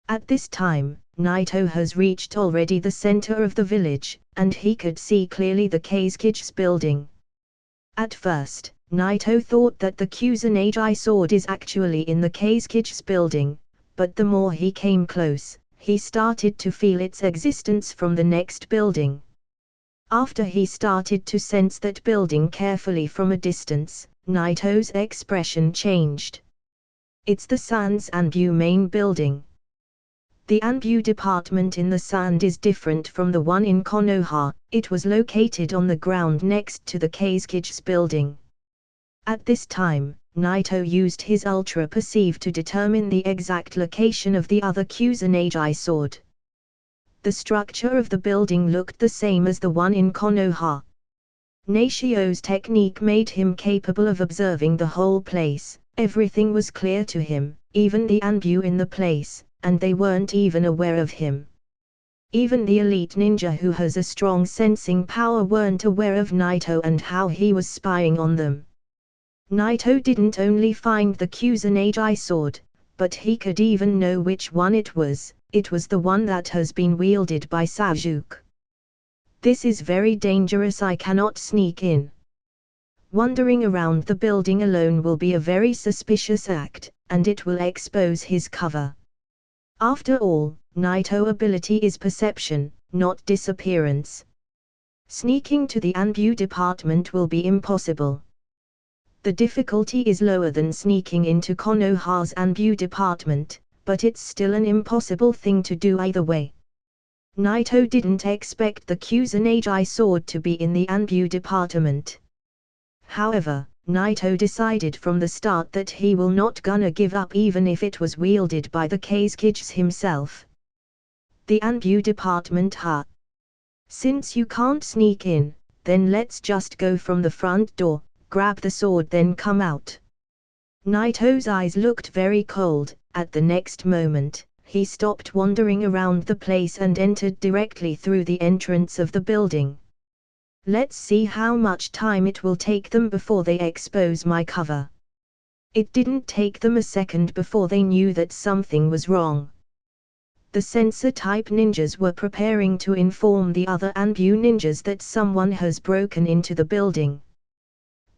At this time, Naito has reached already the center of the village, and he could see clearly the Kazekage's building. At first, Naito thought that the Kazekage sword is actually in the Kazekage's building, but the more he came close, he started to feel its existence from the next building. After he started to sense that building carefully from a distance, Naito's expression changed. It's the Sands Anbu main building. The Anbu department in the Sand is different from the one in Konoha. It was located on the ground next to the Kazekage's building. At this time, Naito used his Ultra Perceive to determine the exact location of the other Kazekage sword. The structure of the building looked the same as the one in Konoha. Naito's technique made him capable of observing the whole place. Everything was clear to him, even the Anbu in the place, and they weren't even aware of him. Even the elite ninja who has a strong sensing power weren't aware of Naito and how he was spying on them. Naito didn't only find the Kazekage sword, but he could even know which one it was. It was the one that has been wielded by Sasuke. This is very dangerous, I cannot sneak in. Wandering around the building alone will be a very suspicious act, and it will expose his cover. After all, Naito's ability is perception, not disappearance. Sneaking to the Anbu department will be impossible. The difficulty is lower than sneaking into Konoha's Anbu department, but it's still an impossible thing to do either way. Naito didn't expect the Kazekage sword to be in the Anbu department. However, Naito decided from the start that he will not gonna give up even if it was wielded by the Kazekage himself. The Anbu department, huh? Since you can't sneak in, then let's just go from the front door, grab the sword then come out. Naito's eyes looked very cold. At the next moment, he stopped wandering around the place and entered directly through the entrance of the building. Let's see how much time it will take them before they expose my cover. It didn't take them a second before they knew that something was wrong. The sensor-type ninjas were preparing to inform the other Anbu ninjas that someone has broken into the building.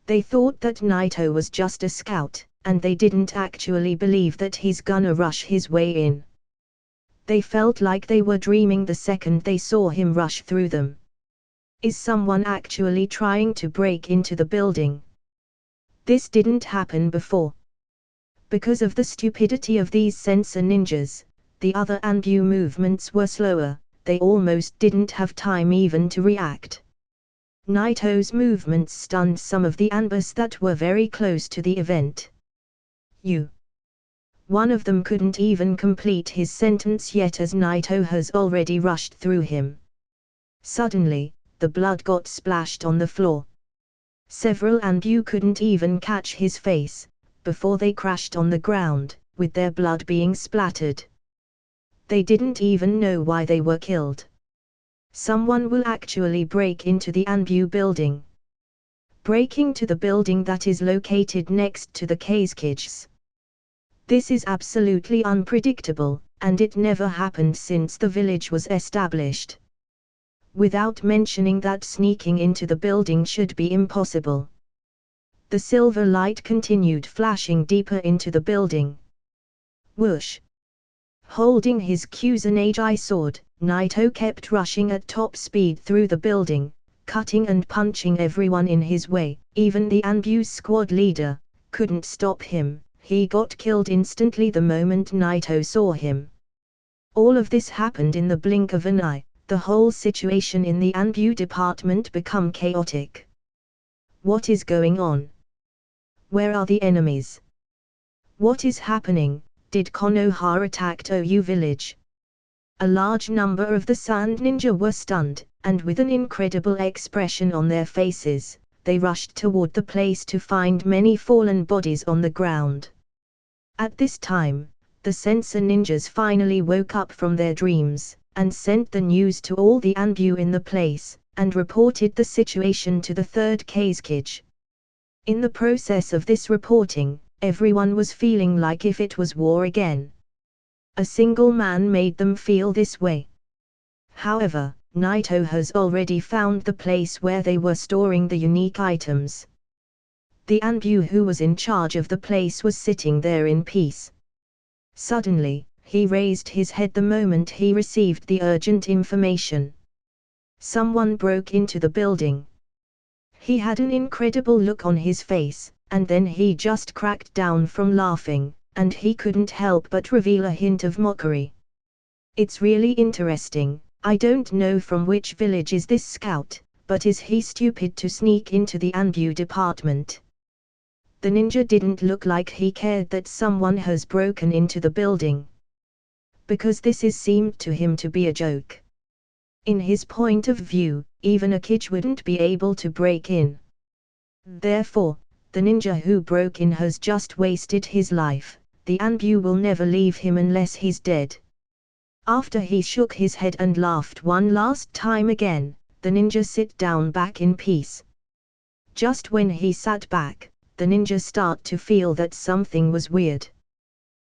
They thought that Naito was just a scout, and they didn't actually believe that he's gonna rush his way in. They felt like they were dreaming the second they saw him rush through them. Is someone actually trying to break into the building? This didn't happen before. Because of the stupidity of these sensor ninjas, the other Anbu movements were slower, they almost didn't have time even to react. Naito's movements stunned some of the Anbus that were very close to the event. One of them couldn't even complete his sentence yet as Naito has already rushed through him. Suddenly, the blood got splashed on the floor. Several Anbu couldn't even catch his face, before they crashed on the ground, with their blood being splattered. They didn't even know why they were killed. Someone will actually break into the Anbu building. Breaking to the building that is located next to the Kazekage's. This is absolutely unpredictable, and it never happened since the village was established. Without mentioning that sneaking into the building should be impossible. The silver light continued flashing deeper into the building. Whoosh! Holding his Kazekage sword, Naruto kept rushing at top speed through the building, cutting and punching everyone in his way. Even the Anbu's squad leader couldn't stop him. He got killed instantly the moment Naruto saw him. All of this happened in the blink of an eye. The whole situation in the Anbu department became chaotic. What is going on? Where are the enemies? What is happening? Did Konoha attack Toyu village? A large number of the sand ninja were stunned, and with an incredible expression on their faces, they rushed toward the place to find many fallen bodies on the ground. At this time, the sensor ninjas finally woke up from their dreams, and sent the news to all the Anbu in the place, and reported the situation to the third Kazekage. In the process of this reporting, everyone was feeling like if it was war again. A single man made them feel this way. However, Naruto has already found the place where they were storing the unique items. The Anbu who was in charge of the place was sitting there in peace. Suddenly, he raised his head the moment he received the urgent information. Someone broke into the building. He had an incredible look on his face, and then he just cracked down from laughing, and he couldn't help but reveal a hint of mockery. It's really interesting. I don't know from which village is this scout, but is he stupid to sneak into the Anbu department? The ninja didn't look like he cared that someone has broken into the building. Because this seemed to him to be a joke. In his point of view, even a kid wouldn't be able to break in. Therefore, the ninja who broke in has just wasted his life. The Anbu will never leave him unless he's dead. After he shook his head and laughed one last time again, the ninja sit down back in peace. Just when he sat back, the ninja start to feel that something was weird.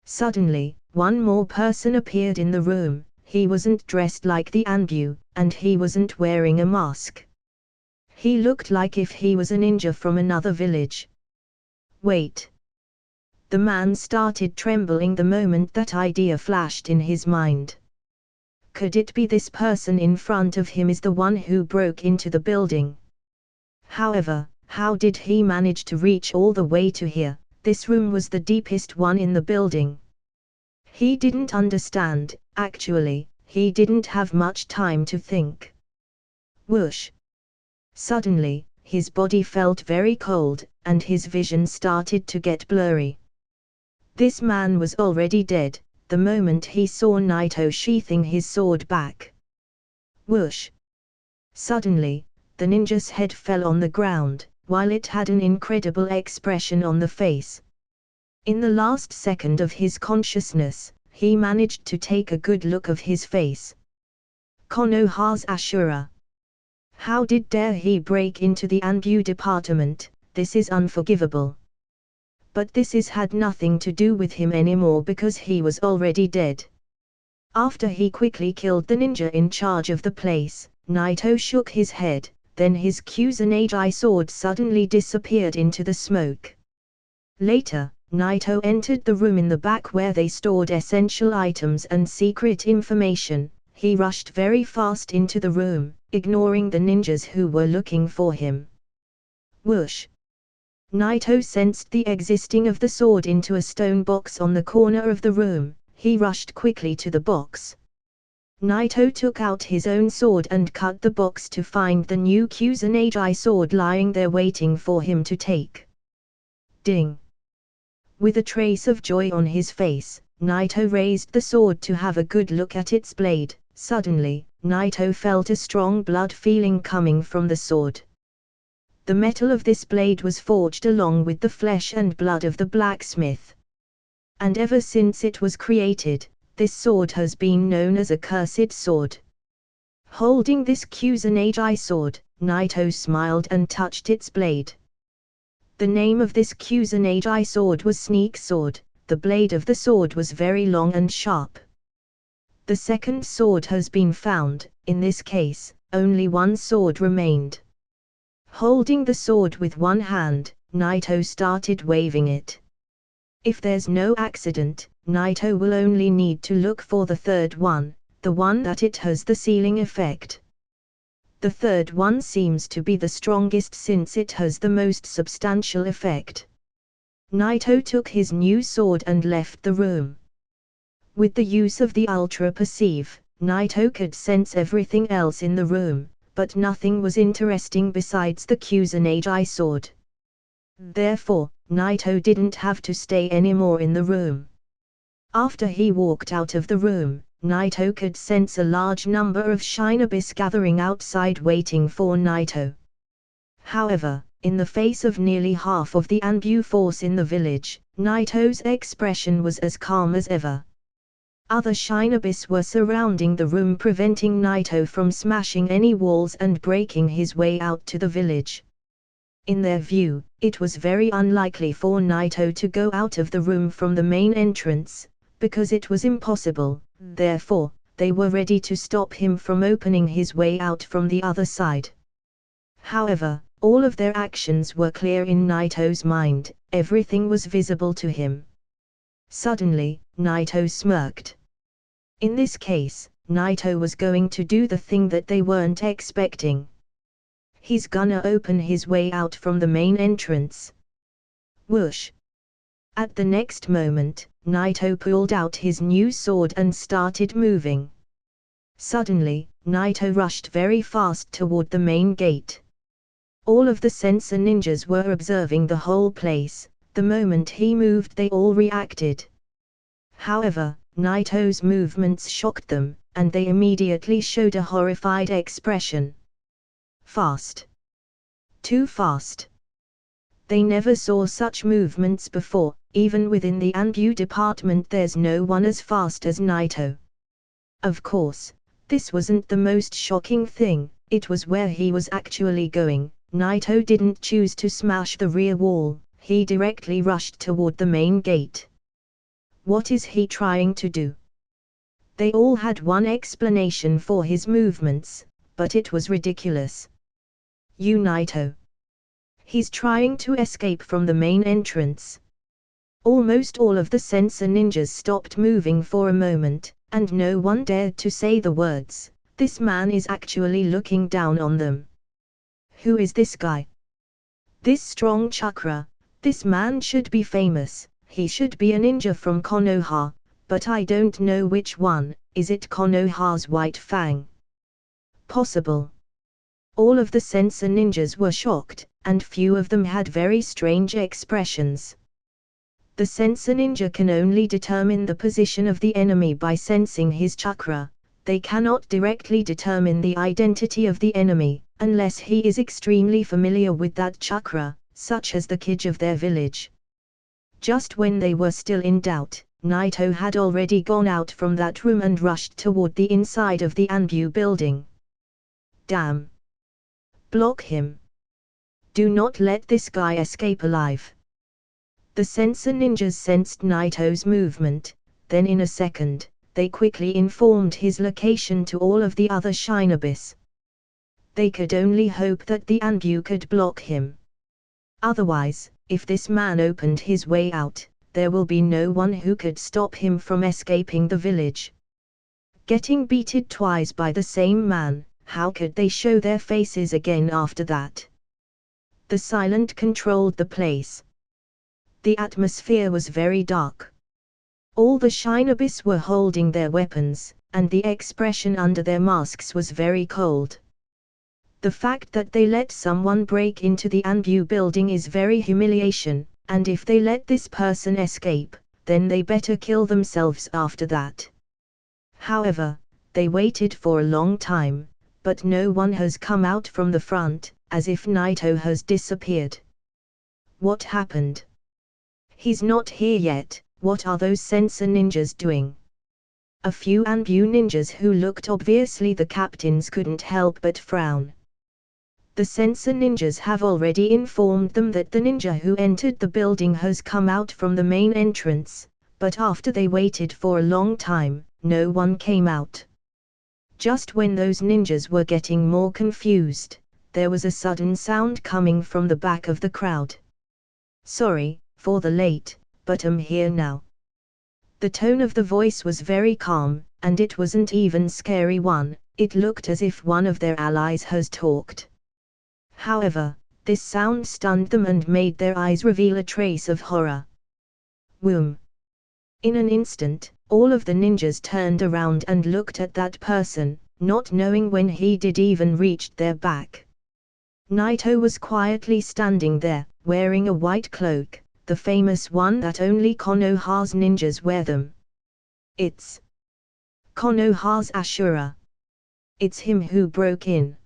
Suddenly, one more person appeared in the room. He wasn't dressed like the Anbu, and he wasn't wearing a mask. He looked like if he was a ninja from another village. Wait. The man started trembling the moment that idea flashed in his mind. Could it be this person in front of him is the one who broke into the building? However, how did he manage to reach all the way to here? This room was the deepest one in the building. He didn't understand. Actually, he didn't have much time to think. Whoosh! Suddenly, his body felt very cold, and his vision started to get blurry. This man was already dead, the moment he saw Naruto sheathing his sword back. Whoosh! Suddenly, the ninja's head fell on the ground, while it had an incredible expression on the face. In the last second of his consciousness, he managed to take a good look of his face. Konoha's Ashura. How dare he break into the Anbu department? This is unforgivable. But this had nothing to do with him anymore because he was already dead. After he quickly killed the ninja in charge of the place, Naruto shook his head, then his Kazekage sword suddenly disappeared into the smoke. Later, Naruto entered the room in the back where they stored essential items and secret information. He rushed very fast into the room, ignoring the ninjas who were looking for him. Whoosh! Naruto sensed the existing of the sword into a stone box on the corner of the room. He rushed quickly to the box. Naruto took out his own sword and cut the box to find the new Kazekage sword lying there waiting for him to take. Ding! With a trace of joy on his face, Naruto raised the sword to have a good look at its blade. Suddenly, Naruto felt a strong blood feeling coming from the sword. The metal of this blade was forged along with the flesh and blood of the blacksmith. And ever since it was created, this sword has been known as a cursed sword. Holding this Kazekage sword, Naruto smiled and touched its blade. The name of this Kazekage sword was Sneak Sword. The blade of the sword was very long and sharp. The second sword has been found. In this case, only one sword remained. Holding the sword with one hand, Naito started waving it. If there's no accident, Naito will only need to look for the third one, the one that it has the sealing effect. The third one seems to be the strongest since it has the most substantial effect. Naito took his new sword and left the room. With the use of the Ultra Perceive, Naito could sense everything else in the room, but nothing was interesting besides the Kazekage sword. Therefore, Naito didn't have to stay anymore in the room. After he walked out of the room, Naito could sense a large number of shinobis gathering outside waiting for Naito. However, in the face of nearly half of the Anbu force in the village, Naito's expression was as calm as ever. Other shinobis were surrounding the room, preventing Naito from smashing any walls and breaking his way out to the village. In their view, it was very unlikely for Naito to go out of the room from the main entrance, because it was impossible. Therefore, they were ready to stop him from opening his way out from the other side. However, all of their actions were clear in Naito's mind, everything was visible to him. Suddenly, Naito smirked. In this case, Naito was going to do the thing that they weren't expecting. He's gonna open his way out from the main entrance. Whoosh! At the next moment, Naito pulled out his new sword and started moving. Suddenly, Naito rushed very fast toward the main gate. All of the sensor ninjas were observing the whole place. The moment he moved, they all reacted. However, Naito's movements shocked them, and they immediately showed a horrified expression. Fast. Too fast. They never saw such movements before. Even within the Anbu department there's no one as fast as Naito. Of course, this wasn't the most shocking thing, it was where he was actually going. Naito didn't choose to smash the rear wall, he directly rushed toward the main gate. What is he trying to do? They all had one explanation for his movements, but it was ridiculous. Naito. He's trying to escape from the main entrance. Almost all of the sensor ninjas stopped moving for a moment, and no one dared to say the words, "This man is actually looking down on them. Who is this guy? This strong chakra, this man should be famous, he should be a ninja from Konoha, but I don't know which one. Is it Konoha's White Fang? Possible." All of the sensor ninjas were shocked, and few of them had very strange expressions. The sensor ninja can only determine the position of the enemy by sensing his chakra. They cannot directly determine the identity of the enemy, unless he is extremely familiar with that chakra, such as the Kage of their village. Just when they were still in doubt, Naito had already gone out from that room and rushed toward the inside of the Anbu building. Damn! Block him! Do not let this guy escape alive! The sensor ninjas sensed Naito's movement, then in a second, they quickly informed his location to all of the other shinobis. They could only hope that the Anbu could block him. Otherwise, if this man opened his way out, there will be no one who could stop him from escaping the village. Getting beaten twice by the same man, how could they show their faces again after that? The silence controlled the place. The atmosphere was very dark. All the shinobis were holding their weapons, and the expression under their masks was very cold. The fact that they let someone break into the Anbu building is very humiliation, and if they let this person escape, then they better kill themselves after that. However, they waited for a long time, but no one has come out from the front, as if Naito has disappeared. What happened? He's not here yet. What are those sensor ninjas doing? A few Anbu ninjas who looked obviously the captains couldn't help but frown. The sensor ninjas have already informed them that the ninja who entered the building has come out from the main entrance, but after they waited for a long time, no one came out. Just when those ninjas were getting more confused, there was a sudden sound coming from the back of the crowd. "Sorry for the late, but I'm here now." The tone of the voice was very calm, and it wasn't even scary one, it looked as if one of their allies has talked. However, this sound stunned them and made their eyes reveal a trace of horror. Whoom! In an instant, all of the ninjas turned around and looked at that person, not knowing when he did even reached their back. Naito was quietly standing there, wearing a white cloak, the famous one that only Konoha's ninjas wear them. It's Konoha's Ashura. It's him who broke in.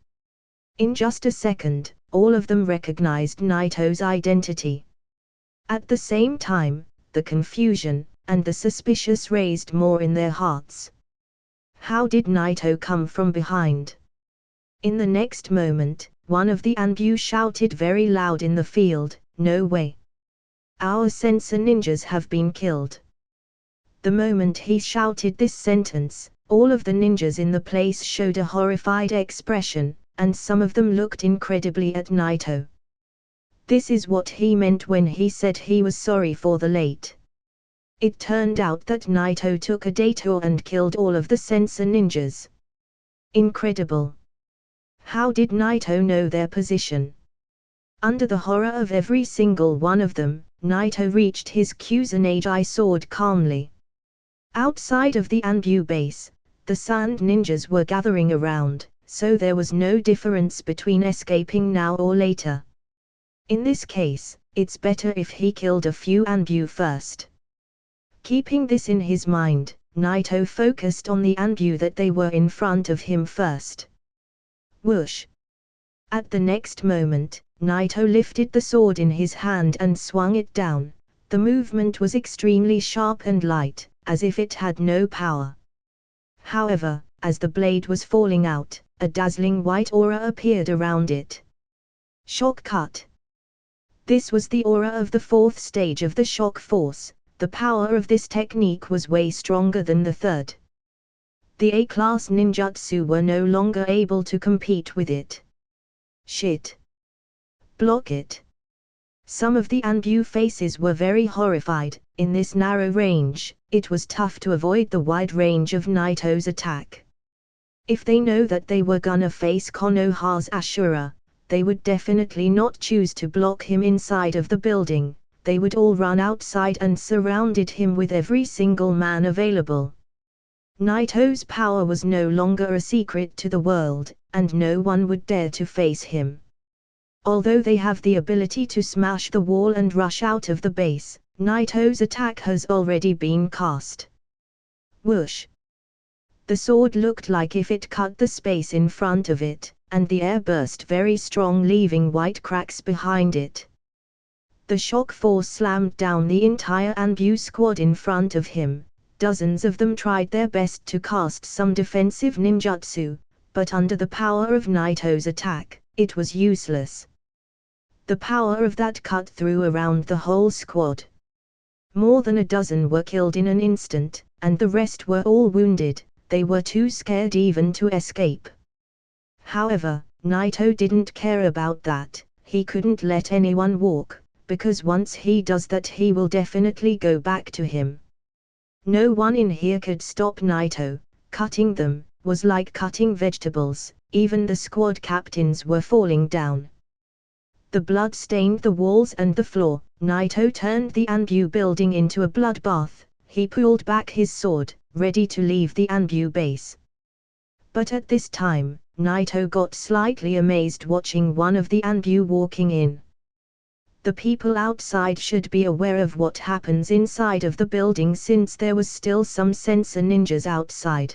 In just a second, all of them recognized Naito's identity. At the same time, the confusion and the suspicious raised more in their hearts. How did Naito come from behind? In the next moment, one of the Anbu shouted very loud in the field, "No way! Our sensor ninjas have been killed." The moment he shouted this sentence, all of the ninjas in the place showed a horrified expression, and some of them looked incredibly at Naito. This is what he meant when he said he was sorry for the late. It turned out that Naito took a detour and killed all of the sensor ninjas. Incredible! How did Naito know their position? Under the horror of every single one of them, Naito reached his Kusanagi sword calmly. Outside of the Anbu base, the Sand ninjas were gathering around, so there was no difference between escaping now or later. In this case, it's better if he killed a few Anbu first. Keeping this in his mind, Naito focused on the Anbu that they were in front of him first. Whoosh! At the next moment, Naito lifted the sword in his hand and swung it down. The movement was extremely sharp and light, as if it had no power. However, as the blade was falling out, a dazzling white aura appeared around it. Shock cut! This was the aura of the fourth stage of the shock force. The power of this technique was way stronger than the third. The A-class ninjutsu were no longer able to compete with it. Shit! Block it! Some of the Anbu faces were very horrified. In this narrow range, it was tough to avoid the wide range of Naito's attack. If they know that they were gonna face Konoha's Ashura, they would definitely not choose to block him inside of the building. They would all run outside and surrounded him with every single man available. Naito's power was no longer a secret to the world, and no one would dare to face him. Although they have the ability to smash the wall and rush out of the base, Naito's attack has already been cast. Whoosh! The sword looked like if it cut the space in front of it, and the air burst very strong, leaving white cracks behind it. The shock force slammed down the entire Anbu squad in front of him. Dozens of them tried their best to cast some defensive ninjutsu, but under the power of Naito's attack, it was useless. The power of that cut through around the whole squad. More than a dozen were killed in an instant, and the rest were all wounded. They were too scared even to escape. However, Naito didn't care about that. He couldn't let anyone walk, because once he does that he will definitely go back to him. No one in here could stop Naito. Cutting them was like cutting vegetables. Even the squad captains were falling down. The blood stained the walls and the floor. Naito turned the Anbu building into a bloodbath. He pulled back his sword, ready to leave the Anbu base. But at this time, Naito got slightly amazed watching one of the Anbu walking in. The people outside should be aware of what happens inside of the building since there was still some sensor ninjas outside.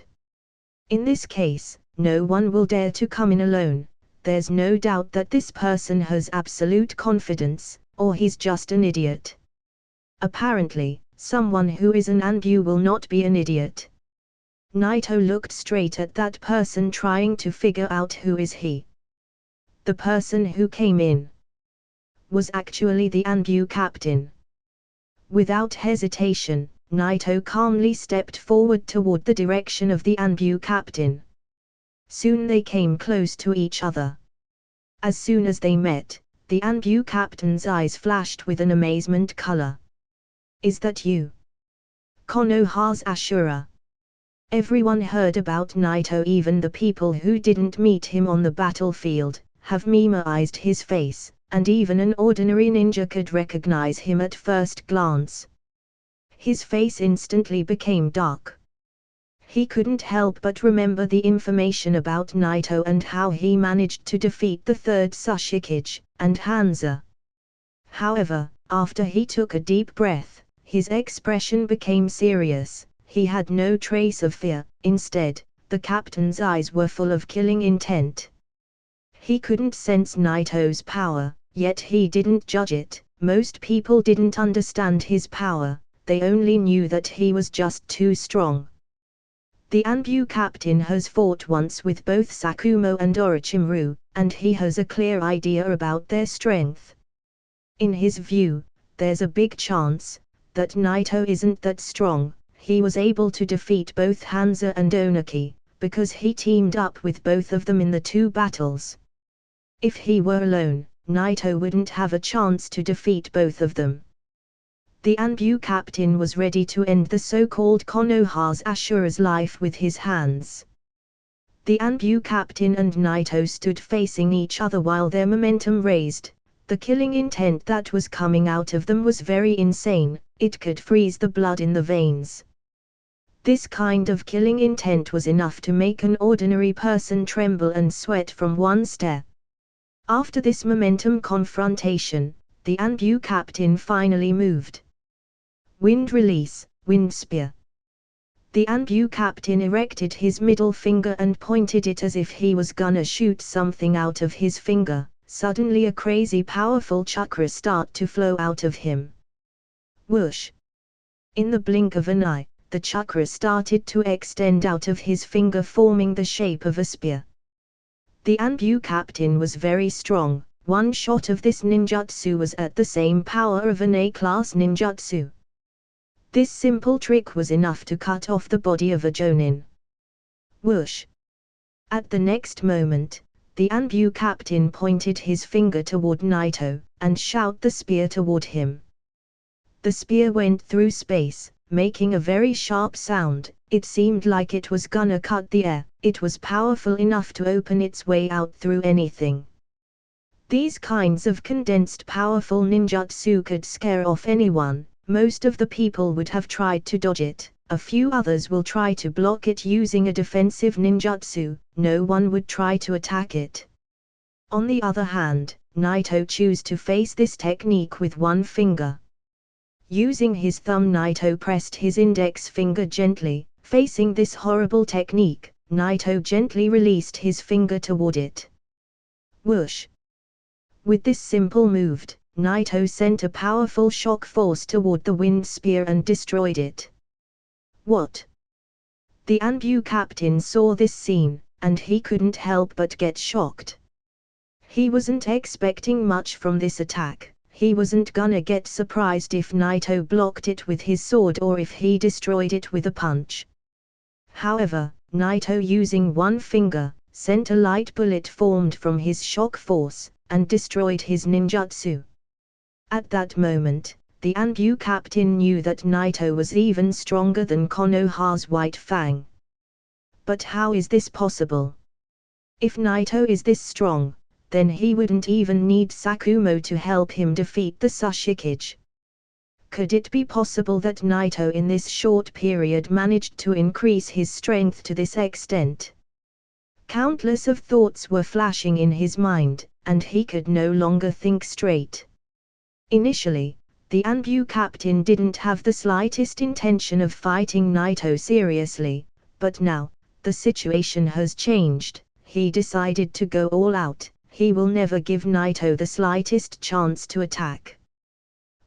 In this case, no one will dare to come in alone. There's no doubt that this person has absolute confidence, or he's just an idiot. Apparently, someone who is an Anbu will not be an idiot. Naito looked straight at that person trying to figure out who is he. The person who came in was actually the Anbu captain. Without hesitation, Naito calmly stepped forward toward the direction of the Anbu captain. Soon they came close to each other. As soon as they met, the Anbu captain's eyes flashed with an amazement color. "Is that you? Konoha's Ashura." Everyone heard about Naito, even the people who didn't meet him on the battlefield, have memorized his face, and even an ordinary ninja could recognize him at first glance. His face instantly became dark. He couldn't help but remember the information about Naito and how he managed to defeat the third Kazekage, and Hanzo. However, after he took a deep breath, his expression became serious. He had no trace of fear. Instead, the captain's eyes were full of killing intent. He couldn't sense Naito's power, yet he didn't judge it. Most people didn't understand his power, they only knew that he was just too strong. The Anbu captain has fought once with both Sakumo and Orochimaru, and he has a clear idea about their strength. In his view, there's a big chance that Naito isn't that strong. He was able to defeat both Hanzo and Onuki, because he teamed up with both of them in the two battles. If he were alone, Naito wouldn't have a chance to defeat both of them. The Anbu captain was ready to end the so-called Konoha's Ashura's life with his hands. The Anbu captain and Naito stood facing each other while their momentum raised. The killing intent that was coming out of them was very insane. It could freeze the blood in the veins. This kind of killing intent was enough to make an ordinary person tremble and sweat from one stare. After this momentum confrontation, the Anbu captain finally moved. Wind release, wind spear. The Anbu captain erected his middle finger and pointed it as if he was gonna shoot something out of his finger. Suddenly a crazy powerful chakra started to flow out of him. Whoosh! In the blink of an eye, the chakra started to extend out of his finger, forming the shape of a spear. The Anbu captain was very strong. One shot of this ninjutsu was at the same power of an A-class ninjutsu. This simple trick was enough to cut off the body of a jonin. Whoosh! At the next moment, the Anbu captain pointed his finger toward Naito, and shot the spear toward him. The spear went through space, making a very sharp sound. It seemed like it was gonna cut the air. It was powerful enough to open its way out through anything. These kinds of condensed powerful ninjutsu could scare off anyone. Most of the people would have tried to dodge it. A few others will try to block it using a defensive ninjutsu. No one would try to attack it. On the other hand, Naito chose to face this technique with one finger. Using his thumb, Naito pressed his index finger gently. Facing this horrible technique, Naito gently released his finger toward it. Whoosh! With this simple move, Naito sent a powerful shock force toward the wind spear and destroyed it. What? The Anbu captain saw this scene, and he couldn't help but get shocked. He wasn't expecting much from this attack. He wasn't gonna get surprised if Naito blocked it with his sword or if he destroyed it with a punch. However, Naito, using one finger, sent a light bullet formed from his shock force, and destroyed his ninjutsu. At that moment, the Anbu captain knew that Naito was even stronger than Konoha's White Fang. But how is this possible? If Naito is this strong, then he wouldn't even need Sakumo to help him defeat the Kazekage. Could it be possible that Naito in this short period managed to increase his strength to this extent? Countless of thoughts were flashing in his mind, and he could no longer think straight. Initially, the Anbu captain didn't have the slightest intention of fighting Naito seriously, but now, the situation has changed. He decided to go all out. He will never give Naito the slightest chance to attack.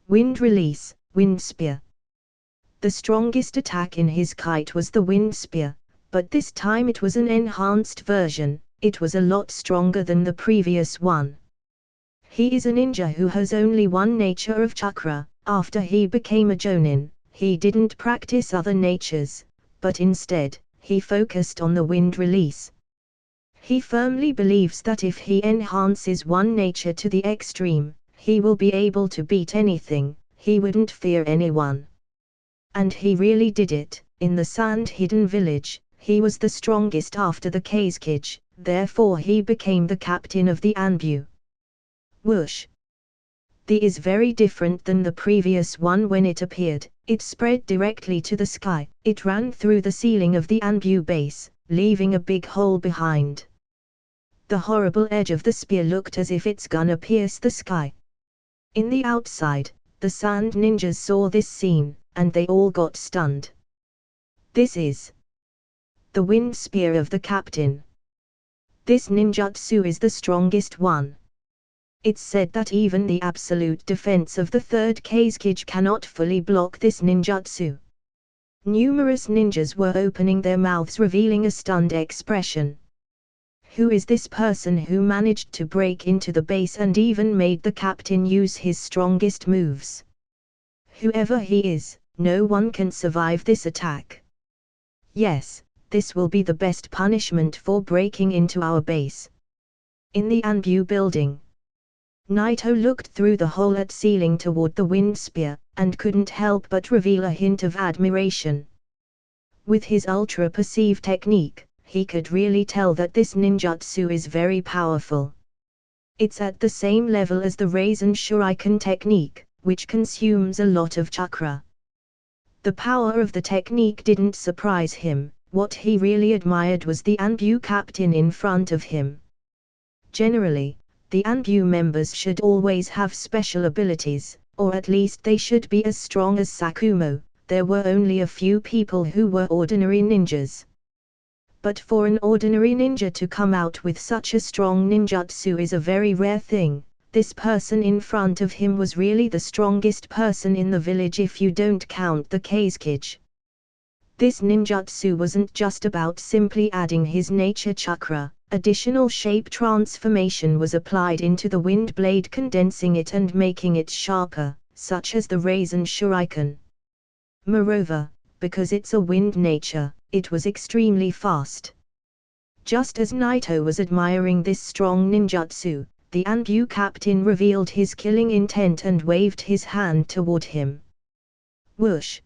Wind release, wind spear. The strongest attack in his kite was the wind spear, but this time it was an enhanced version. It was a lot stronger than the previous one. He is a ninja who has only one nature of chakra. After he became a jonin, he didn't practice other natures, but instead, he focused on the wind release. He firmly believes that if he enhances one nature to the extreme, he will be able to beat anything, he wouldn't fear anyone. And he really did it. In the sand-hidden village, he was the strongest after the Kazekage, therefore he became the captain of the Anbu. Whoosh! The is very different than the previous one. When it appeared, it spread directly to the sky. It ran through the ceiling of the Anbu base, leaving a big hole behind. The horrible edge of the spear looked as if it's gonna pierce the sky. In the outside, the sand ninjas saw this scene, and they all got stunned. This is the wind spear of the captain. This ninjutsu is the strongest one. It's said that even the absolute defense of the third Kazekage cannot fully block this ninjutsu. Numerous ninjas were opening their mouths, revealing a stunned expression. Who is this person who managed to break into the base and even made the captain use his strongest moves? Whoever he is, no one can survive this attack. Yes, this will be the best punishment for breaking into our base. In the Anbu building, Naito looked through the hole at ceiling toward the wind spear, and couldn't help but reveal a hint of admiration. With his ultra-perceive technique, he could really tell that this ninjutsu is very powerful. It's at the same level as the Raisin Shuriken technique, which consumes a lot of chakra. The power of the technique didn't surprise him. What he really admired was the Anbu captain in front of him. Generally, the Anbu members should always have special abilities, or at least they should be as strong as Sakumo. There were only a few people who were ordinary ninjas. But for an ordinary ninja to come out with such a strong ninjutsu is a very rare thing. This person in front of him was really the strongest person in the village if you don't count the Kazekage. This ninjutsu wasn't just about simply adding his nature chakra. Additional shape transformation was applied into the wind blade, condensing it and making it sharper, such as the Raisin Shuriken. Moreover, because it's a wind nature, it was extremely fast. Just as Naito was admiring this strong ninjutsu, the Anbu captain revealed his killing intent and waved his hand toward him. Whoosh!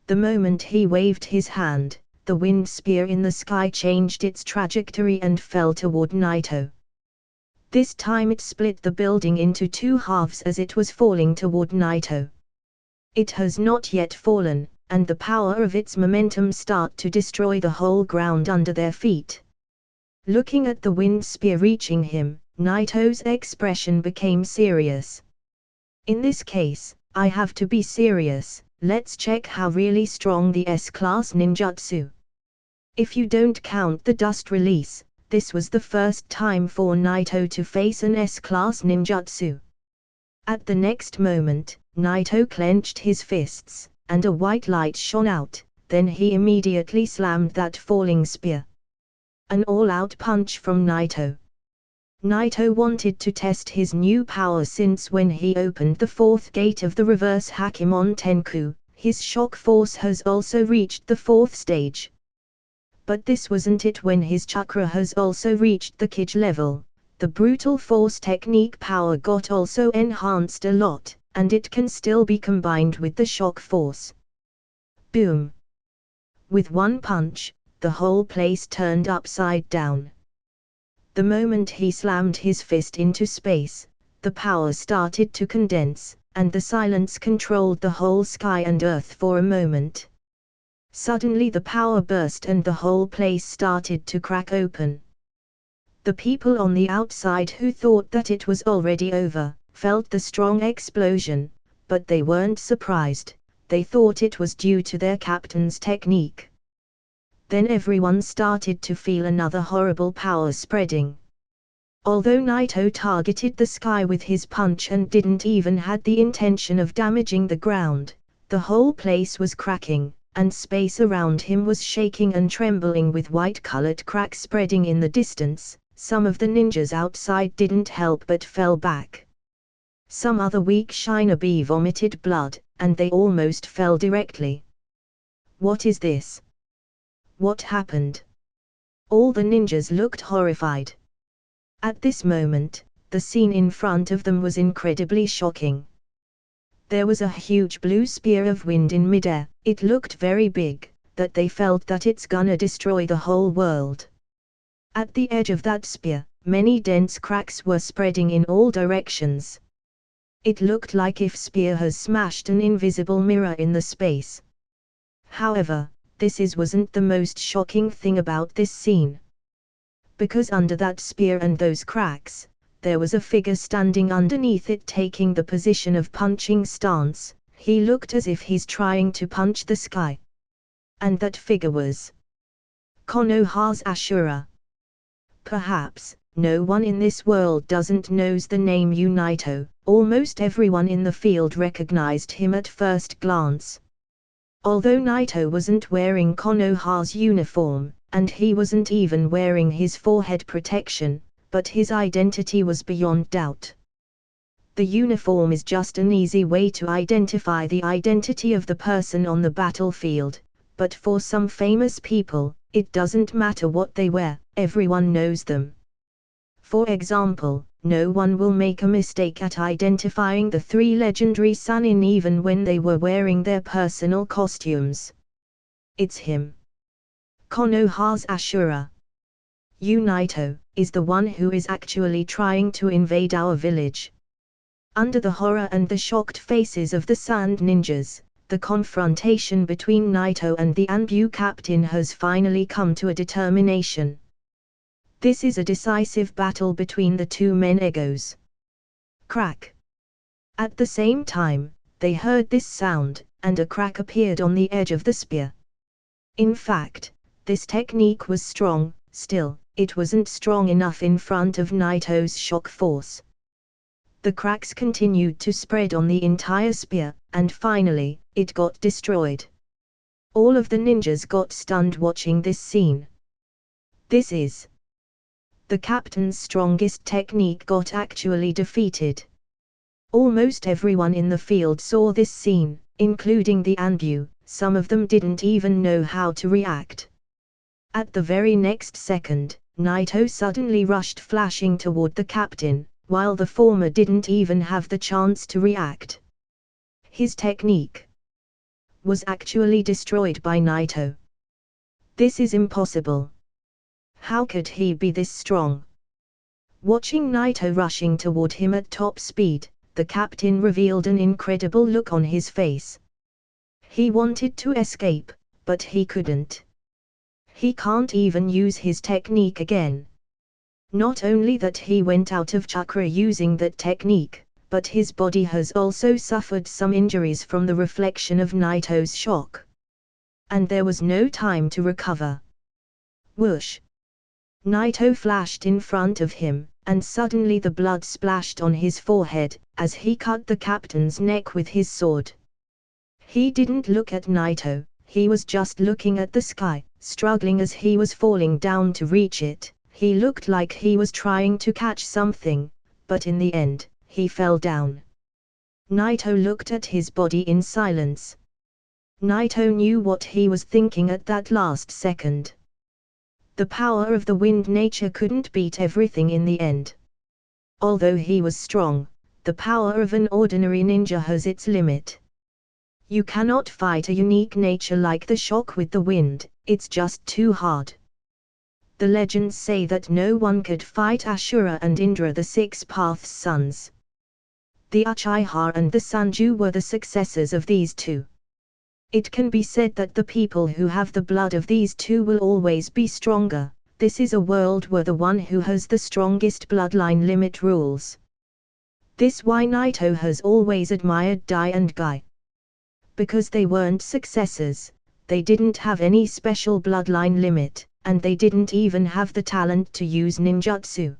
The moment he waved his hand, the wind spear in the sky changed its trajectory and fell toward Naito. This time it split the building into two halves as it was falling toward Naito. It has not yet fallen, and the power of its momentum start to destroy the whole ground under their feet. Looking at the wind spear reaching him, Naito's expression became serious. In this case, I have to be serious. Let's check how really strong the S-class ninjutsu. If you don't count the dust release, this was the first time for Naito to face an S-class ninjutsu. At the next moment, Naito clenched his fists, and a white light shone out, then he immediately slammed that falling spear. An all-out punch from Naito. Naito wanted to test his new power since when he opened the fourth gate of the reverse Hakimon Tenku, his shock force has also reached the fourth stage. But this wasn't it. When his chakra has also reached the Kage level, the brutal force technique power got also enhanced a lot, and it can still be combined with the shock force. Boom! With one punch, the whole place turned upside down. The moment he slammed his fist into space, the power started to condense, and the silence controlled the whole sky and earth for a moment. Suddenly the power burst and the whole place started to crack open. The people on the outside who thought that it was already over, felt the strong explosion, but they weren't surprised. They thought it was due to their captain's technique. Then everyone started to feel another horrible power spreading. Although Naito targeted the sky with his punch and didn't even had the intention of damaging the ground, the whole place was cracking, and space around him was shaking and trembling with white-colored cracks spreading in the distance. Some of the ninjas outside didn't help but fell back. Some other weak shinobi vomited blood, and they almost fell directly. What is this? What happened? All the ninjas looked horrified. At this moment, the scene in front of them was incredibly shocking. There was a huge blue spear of wind in midair. It looked very big, that they felt that it's gonna destroy the whole world. At the edge of that spear, many dense cracks were spreading in all directions. It looked like if spear has smashed an invisible mirror in the space. However, this wasn't the most shocking thing about this scene. Because under that spear and those cracks, there was a figure standing underneath it taking the position of punching stance. He looked as if he's trying to punch the sky. And that figure was Konoha's Ashura. Perhaps, no one in this world doesn't knows the name Naruto. Almost everyone in the field recognized him at first glance. Although Naruto wasn't wearing Konoha's uniform, and he wasn't even wearing his forehead protection, but his identity was beyond doubt. The uniform is just an easy way to identify the identity of the person on the battlefield, but for some famous people, it doesn't matter what they wear, everyone knows them. For example, no one will make a mistake at identifying the three legendary Sannin even when they were wearing their personal costumes. It's him. Konoha's Ashura. Naruto is the one who is actually trying to invade our village. Under the horror and the shocked faces of the sand ninjas, the confrontation between Naruto and the Anbu captain has finally come to a determination. This is a decisive battle between the two men egos. Crack. At the same time, they heard this sound, and a crack appeared on the edge of the spear. In fact, this technique was strong, still, it wasn't strong enough in front of Naruto's shock force. The cracks continued to spread on the entire spear, and finally, it got destroyed. All of the ninjas got stunned watching this scene. This is the captain's strongest technique got actually defeated. Almost everyone in the field saw this scene, including the Anbu. Some of them didn't even know how to react. At the very next second, Naruto suddenly rushed flashing toward the captain, while the former didn't even have the chance to react. His technique was actually destroyed by Naruto. This is impossible. How could he be this strong? Watching Naruto rushing toward him at top speed, the captain revealed an incredible look on his face. He wanted to escape, but he couldn't. He can't even use his technique again. Not only that he went out of chakra using that technique, but his body has also suffered some injuries from the reflection of Naruto's shock. And there was no time to recover. Whoosh! Naruto flashed in front of him, and suddenly the blood splashed on his forehead, as he cut the captain's neck with his sword. He didn't look at Naruto, he was just looking at the sky, struggling as he was falling down to reach it. He looked like he was trying to catch something, but in the end, he fell down. Naruto looked at his body in silence. Naruto knew what he was thinking at that last second. The power of the wind nature couldn't beat everything in the end. Although he was strong, the power of an ordinary ninja has its limit. You cannot fight a unique nature like the shock with the wind, it's just too hard. The legends say that no one could fight Ashura and Indra, the Six Paths sons. The Uchiha and the Sanju were the successors of these two. It can be said that the people who have the blood of these two will always be stronger. This is a world where the one who has the strongest bloodline limit rules. This why Naruto has always admired Dai and Guy. Because they weren't successors, they didn't have any special bloodline limit, and they didn't even have the talent to use ninjutsu.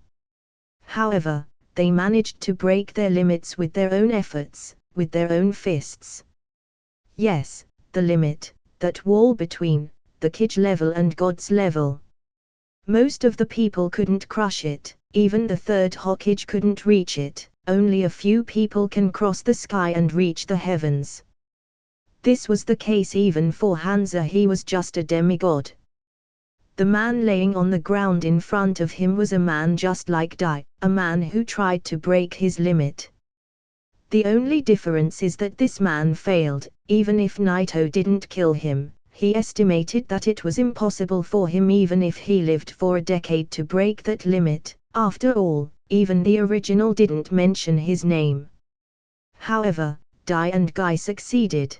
However, they managed to break their limits with their own efforts, with their own fists. Yes, the limit, that wall between the Kage level and God's level. Most of the people couldn't crush it, even the third Hokage couldn't reach it, only a few people can cross the sky and reach the heavens. This was the case even for Hansa. He was just a demigod. The man laying on the ground in front of him was a man just like Dai, a man who tried to break his limit. The only difference is that this man failed. Even if Naito didn't kill him, he estimated that it was impossible for him even if he lived for a decade to break that limit. After all, even the original didn't mention his name. However, Dai and Guy succeeded.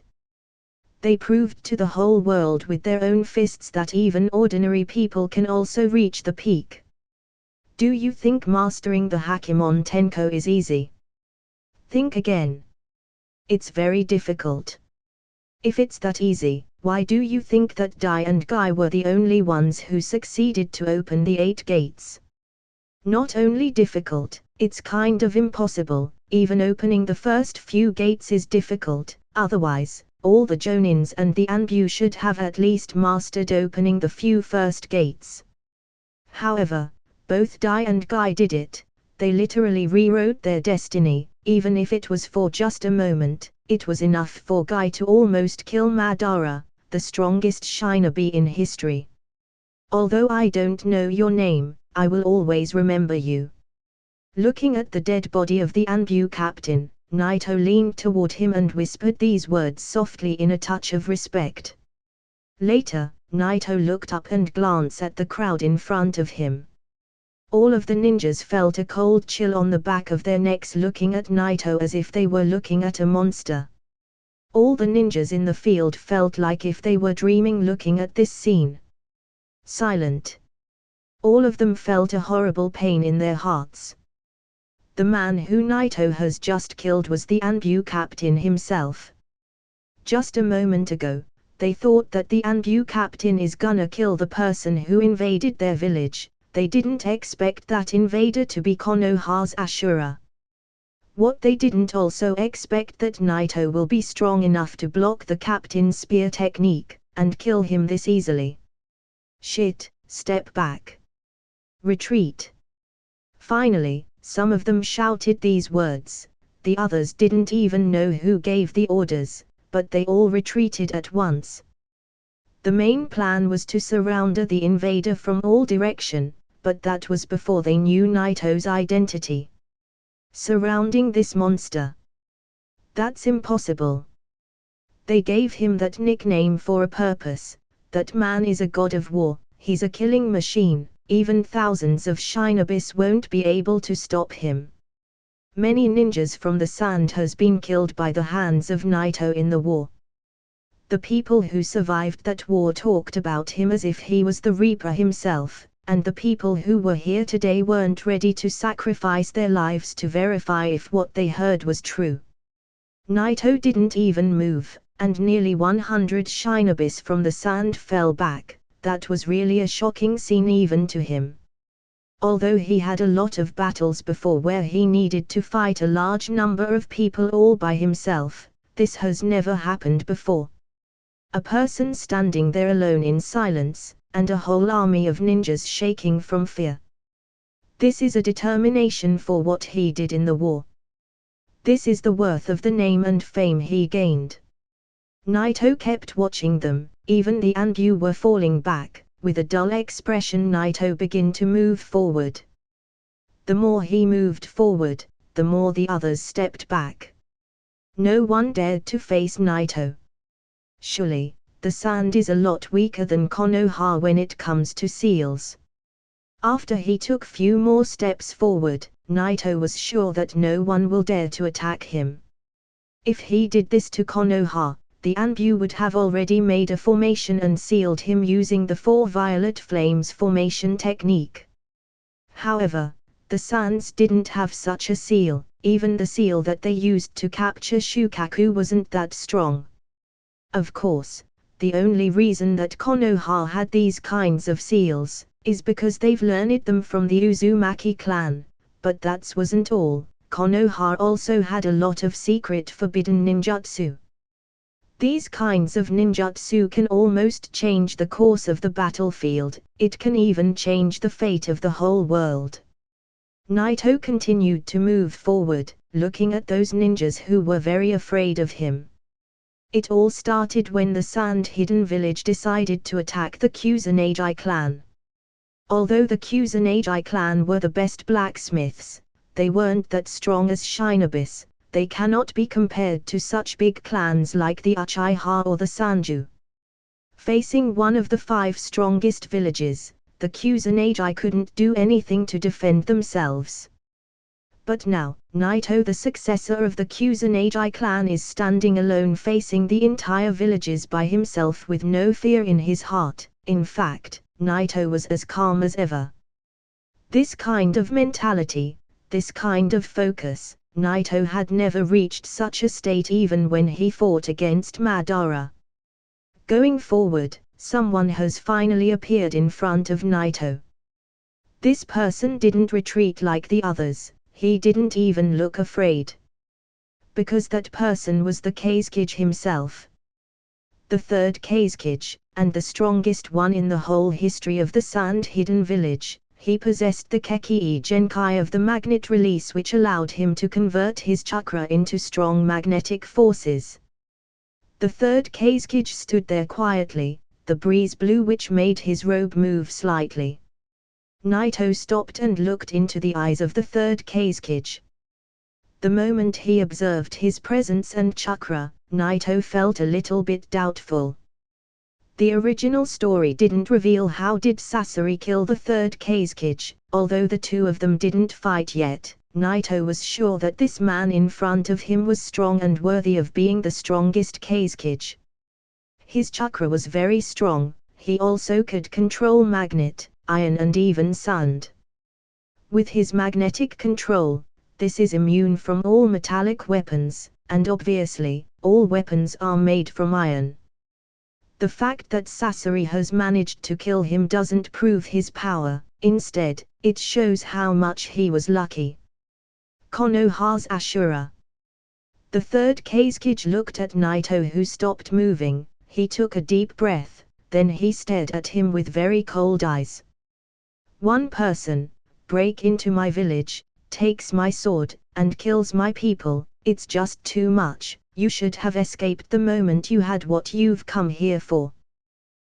They proved to the whole world with their own fists that even ordinary people can also reach the peak. Do you think mastering the Hakemon Tenko is easy? Think again. It's very difficult. If it's that easy, why do you think that Dai and Guy were the only ones who succeeded to open the 8 gates? Not only difficult, it's kind of impossible. Even opening the first few gates is difficult. Otherwise, all the Jonins and the Anbu should have at least mastered opening the few first gates. However, both Dai and Guy did it. They literally rewrote their destiny. Even if it was for just a moment, it was enough for Guy to almost kill Madara, the strongest shinobi in history. Although I don't know your name, I will always remember you. Looking at the dead body of the Anbu captain, Naito leaned toward him and whispered these words softly in a touch of respect. Later, Naito looked up and glanced at the crowd in front of him. All of the ninjas felt a cold chill on the back of their necks looking at Naito as if they were looking at a monster. All the ninjas in the field felt like if they were dreaming looking at this scene. Silent. All of them felt a horrible pain in their hearts. The man who Naito has just killed was the Anbu captain himself. Just a moment ago, they thought that the Anbu captain is gonna kill the person who invaded their village. They didn't expect that invader to be Konoha's Ashura. What they didn't also expect that Naito will be strong enough to block the captain's spear technique, and kill him this easily. Shit, step back. Retreat. Finally, some of them shouted these words. The others didn't even know who gave the orders, but they all retreated at once. The main plan was to surround the invader from all directions, but that was before they knew Naito's identity. Surrounding this monster. That's impossible. They gave him that nickname for a purpose. That man is a god of war, he's a killing machine, even thousands of shinobis won't be able to stop him. Many ninjas from the sand has been killed by the hands of Naito in the war. The people who survived that war talked about him as if he was the Reaper himself, and the people who were here today weren't ready to sacrifice their lives to verify if what they heard was true. Naito didn't even move, and nearly 100 shinobis from the sand fell back. That was really a shocking scene even to him. Although he had a lot of battles before where he needed to fight a large number of people all by himself, this has never happened before. A person standing there alone in silence, and a whole army of ninjas shaking from fear. This is a determination for what he did in the war. This is the worth of the name and fame he gained. Naito kept watching them. Even the Anbu were falling back. With a dull expression, Naito began to move forward. The more he moved forward, the more the others stepped back. No one dared to face Naito. Surely, the sand is a lot weaker than Konoha when it comes to seals. After he took few more steps forward, Naito was sure that no one will dare to attack him. If he did this to Konoha, the Anbu would have already made a formation and sealed him using the 4 violet flames formation technique. However, the Sands didn't have such a seal. Even the seal that they used to capture Shukaku wasn't that strong. Of course, the only reason that Konoha had these kinds of seals is because they've learned them from the Uzumaki clan, but that wasn't all. Konoha also had a lot of secret forbidden ninjutsu. These kinds of ninjutsu can almost change the course of the battlefield. It can even change the fate of the whole world. Naito continued to move forward, looking at those ninjas who were very afraid of him. It all started when the Sand Hidden Village decided to attack the Kazekage clan. Although the Kazekage clan were the best blacksmiths, they weren't that strong as Shinobis. They cannot be compared to such big clans like the Uchiha or the Sanju. Facing one of the 5 strongest villages, the Kazekage couldn't do anything to defend themselves. But now, Naito, the successor of the Kazekage clan, is standing alone facing the entire villages by himself with no fear in his heart. In fact, Naito was as calm as ever. This kind of mentality, this kind of focus, Naito had never reached such a state even when he fought against Madara. Going forward, someone has finally appeared in front of Naito. This person didn't retreat like the others, he didn't even look afraid. Because that person was the Kazekage himself. The 3rd Kazekage, and the strongest one in the whole history of the Sand Hidden Village. He possessed the Keki Genkai of the magnet release, which allowed him to convert his chakra into strong magnetic forces. The 3rd Kazekage stood there quietly, the breeze blew which made his robe move slightly. Naito stopped and looked into the eyes of the 3rd Kazekage. The moment he observed his presence and chakra, Naito felt a little bit doubtful. The original story didn't reveal how did Sasori kill the 3rd Kazekage. Although the two of them didn't fight yet, Naito was sure that this man in front of him was strong and worthy of being the strongest Kazekage. His chakra was very strong, he also could control magnet, iron and even sand. With his magnetic control, this is immune from all metallic weapons, and obviously, all weapons are made from iron. The fact that Sasori has managed to kill him doesn't prove his power, instead, it shows how much he was lucky. Konoha's Ashura. The 3rd Kazekage looked at Naito, who stopped moving. He took a deep breath, then he stared at him with very cold eyes. One person, break into my village, takes my sword, and kills my people, it's just too much. You should have escaped the moment you had what you've come here for.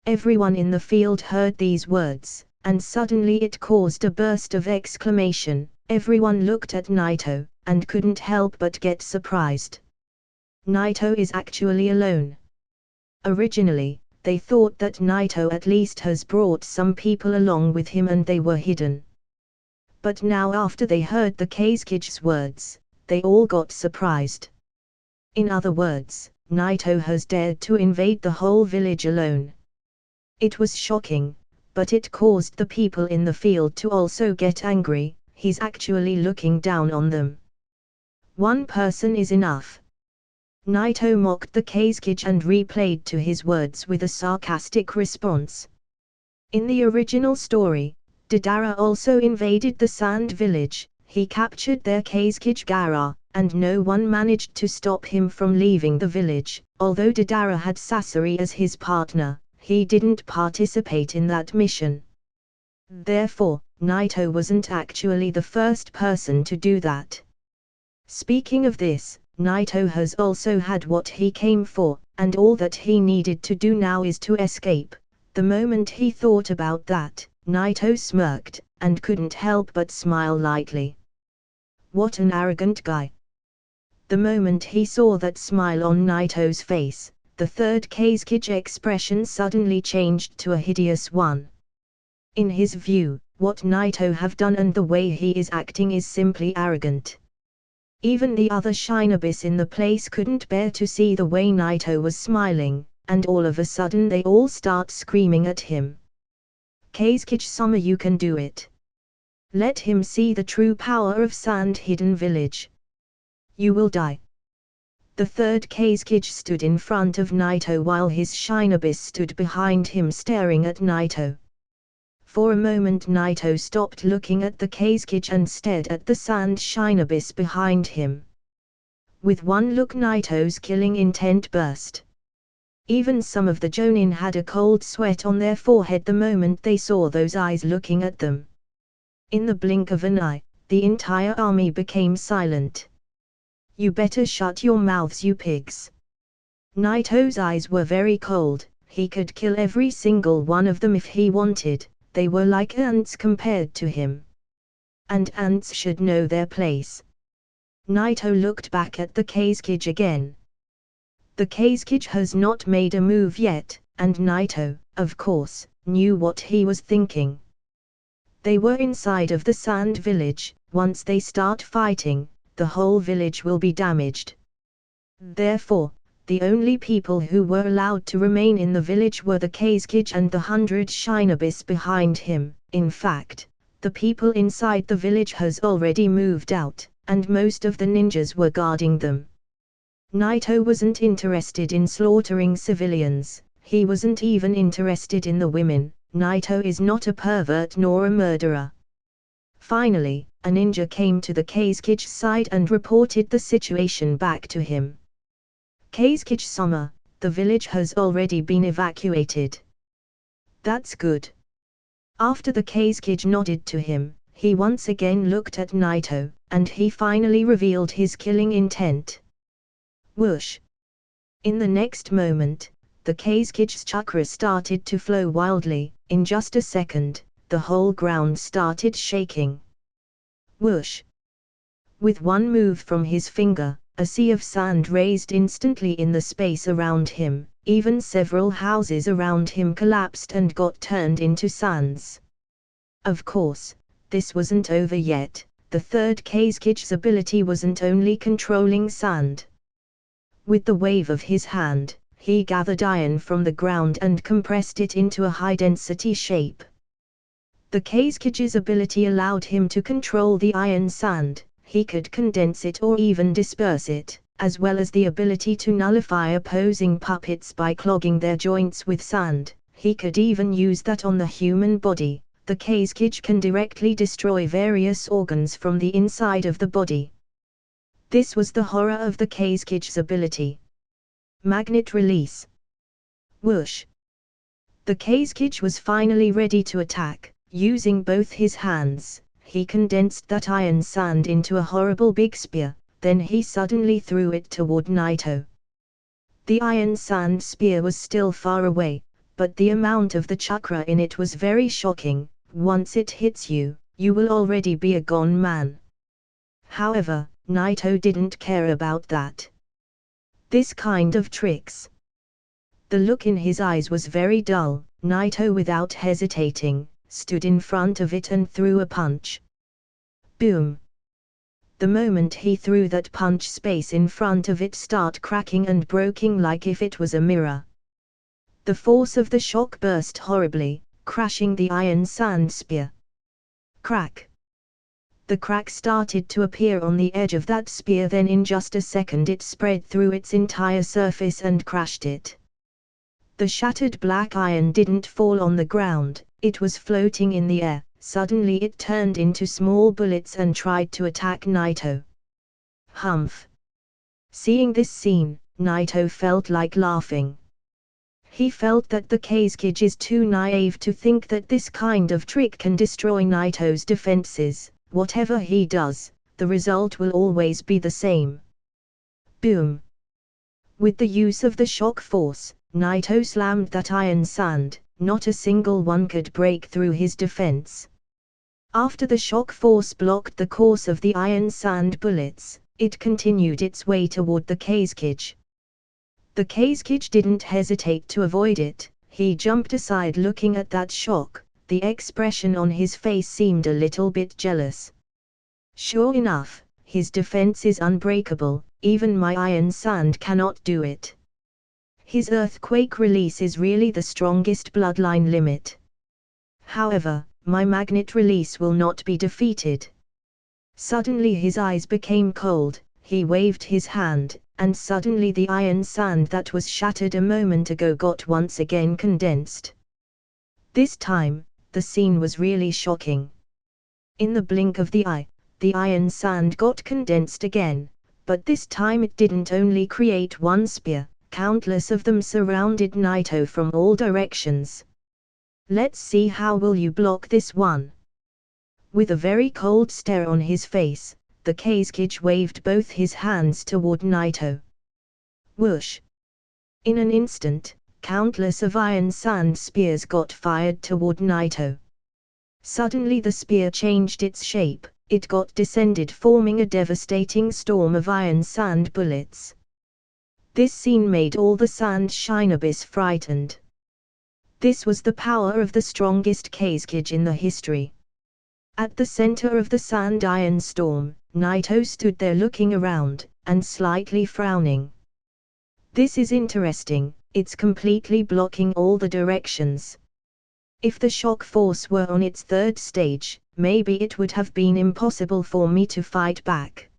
Everyone in the field heard these words, and suddenly it caused a burst of exclamation. Everyone looked at Naito, and couldn't help but get surprised. Naito is actually alone. Originally, they thought that Naito at least has brought some people along with him and they were hidden. But now after they heard the Kazekage's words, they all got surprised. In other words, Naito has dared to invade the whole village alone. It was shocking, but it caused the people in the field to also get angry. He's actually looking down on them. One person is enough. Naito mocked the Kazekage and replayed to his words with a sarcastic response. In the original story, Deidara also invaded the Sand Village. He captured their Kazekage Gaara, and no one managed to stop him from leaving the village. Although Deidara had Sasori as his partner, he didn't participate in that mission. Therefore, Naito wasn't actually the first person to do that. Speaking of this, Naito has also had what he came for, and all that he needed to do now is to escape. The moment he thought about that, Naito smirked, and couldn't help but smile lightly. What an arrogant guy. The moment he saw that smile on Naito's face, the 3rd Kazekage expression suddenly changed to a hideous one. In his view, what Naito have done and the way he is acting is simply arrogant. Even the other shinobis in the place couldn't bear to see the way Naito was smiling, and all of a sudden they all start screaming at him. Kazekage-sama, you can do it. Let him see the true power of Sand Hidden Village. You will die. The 3rd Kazekage stood in front of Naito while his shinobis stood behind him staring at Naito. For a moment Naito stopped looking at the Kazekage and stared at the sand shinobis behind him. With one look Naito's killing intent burst. Even some of the Jonin had a cold sweat on their forehead the moment they saw those eyes looking at them. In the blink of an eye, the entire army became silent. "You better shut your mouths, you pigs." Naito's eyes were very cold. He could kill every single one of them if he wanted. They were like ants compared to him. And ants should know their place. Naito looked back at the Kazekage again. The Kazekage has not made a move yet, and Naito, of course, knew what he was thinking. They were inside of the sand village. Once they start fighting, the whole village will be damaged. Therefore, the only people who were allowed to remain in the village were the Kazekage and the 100 shinobis behind him. In fact, the people inside the village has already moved out, and most of the ninjas were guarding them. Naito wasn't interested in slaughtering civilians. He wasn't even interested in the women. Naito is not a pervert nor a murderer. Finally, a ninja came to the Kazekage's side and reported the situation back to him. "Kazekage-sama, the village has already been evacuated." "That's good." After the Kazekage nodded to him, he once again looked at Naito, and he finally revealed his killing intent. Whoosh! In the next moment, the Kazekage's chakra started to flow wildly. In just a second, the whole ground started shaking. Whoosh! With one move from his finger, a sea of sand raised instantly in the space around him. Even several houses around him collapsed and got turned into sands. Of course, this wasn't over yet. The third Kazekage's ability wasn't only controlling sand. With the wave of his hand, he gathered iron from the ground and compressed it into a high-density shape. The Kazekage's ability allowed him to control the iron sand. He could condense it or even disperse it, as well as the ability to nullify opposing puppets by clogging their joints with sand. He could even use that on the human body. The Kazekage can directly destroy various organs from the inside of the body. This was the horror of the Kazekage's ability. Magnet release. Whoosh! The Kazekage was finally ready to attack. Using both his hands, he condensed that iron sand into a horrible big spear. Then he suddenly threw it toward Naito. The iron sand spear was still far away, but the amount of the chakra in it was very shocking. Once it hits you, you will already be a gone man. However, Naito didn't care about that. This kind of tricks. The look in his eyes was very dull. Naito, without hesitating, stood in front of it and threw a punch. Boom! The moment he threw that punch, space in front of it started cracking and breaking like if it was a mirror. The force of the shock burst horribly, crashing the iron sand spear. Crack! The crack started to appear on the edge of that spear, then in just a second it spread through its entire surface and crashed it. The shattered black iron didn't fall on the ground, it was floating in the air. Suddenly it turned into small bullets and tried to attack Naito. Humph! Seeing this scene, Naito felt like laughing. He felt that the Kazekage is too naive to think that this kind of trick can destroy Naito's defenses. Whatever he does, the result will always be the same. Boom! With the use of the shock force, Naito slammed that iron sand. Not a single one could break through his defense. After the shock force blocked the course of the iron sand bullets, it continued its way toward the Kazekage. The Kazekage didn't hesitate to avoid it. He jumped aside looking at that shock. The expression on his face seemed a little bit jealous. Sure enough, his defense is unbreakable, even my iron sand cannot do it. His earthquake release is really the strongest bloodline limit. However, my magnet release will not be defeated. Suddenly his eyes became cold, he waved his hand, and suddenly the iron sand that was shattered a moment ago got once again condensed. This time, the scene was really shocking. In the blink of the eye, the iron sand got condensed again, but this time it didn't only create one spear, countless of them surrounded Naito from all directions. Let's see how will you block this one. With a very cold stare on his face, the Kazekage waved both his hands toward Naito. Whoosh! In an instant, countless of iron sand spears got fired toward Naito. Suddenly the spear changed its shape, it got descended, forming a devastating storm of iron sand bullets. This scene made all the sand shinobis frightened. This was the power of the strongest Kazekage in the history. At the center of the sand iron storm, Naito stood there looking around, and slightly frowning. This is interesting, it's completely blocking all the directions. If the shock force were on its third stage, maybe it would have been impossible for me to fight back.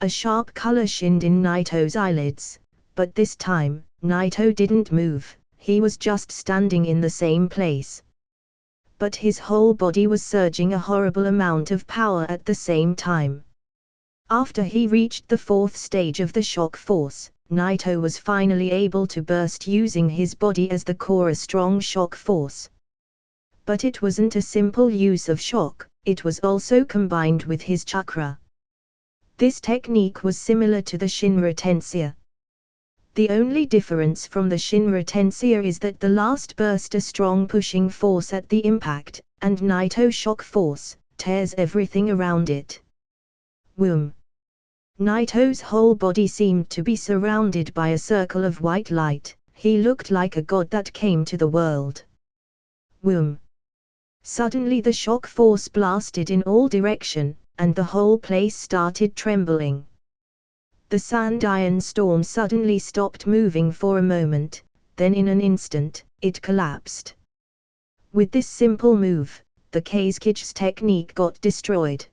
A sharp color shined in Naito's eyelids, but this time, Naito didn't move, he was just standing in the same place. But his whole body was surging a horrible amount of power at the same time. After he reached the fourth stage of the shock force, Naito was finally able to burst using his body as the core, a strong shock force. But it wasn't a simple use of shock, it was also combined with his chakra. This technique was similar to the Shinra Tensei. The only difference from the Shinra Tensei is that the last burst a strong pushing force at the impact, and Naito shock force tears everything around it. Whoom! Naito's whole body seemed to be surrounded by a circle of white light, he looked like a god that came to the world. Whoom! Suddenly the shock force blasted in all direction, and the whole place started trembling. The sand iron storm suddenly stopped moving for a moment, then in an instant, it collapsed. With this simple move, the Kazekage's technique got destroyed.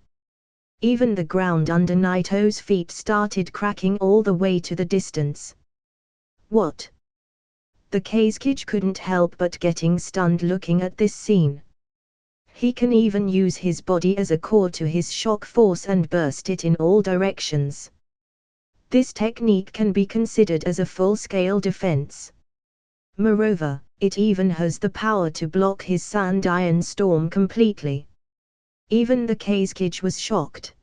Even the ground under Naito's feet started cracking all the way to the distance. What? The Kazekage couldn't help but getting stunned looking at this scene. He can even use his body as a core to his shock force and burst it in all directions. This technique can be considered as a full-scale defense. Moreover, it even has the power to block his sand iron storm completely. Even the Kazekage was shocked.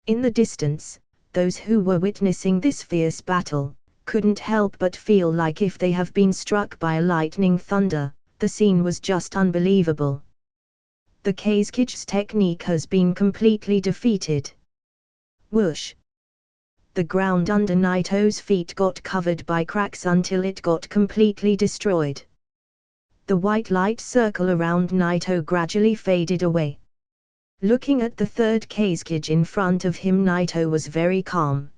In the distance, those who were witnessing this fierce battle couldn't help but feel like if they have been struck by a lightning thunder, the scene was just unbelievable. The Kazekage's technique has been completely defeated. Whoosh! The ground under Naito's feet got covered by cracks until it got completely destroyed. The white light circle around Naito gradually faded away. Looking at the third Kazekage in front of him, Naito was very calm.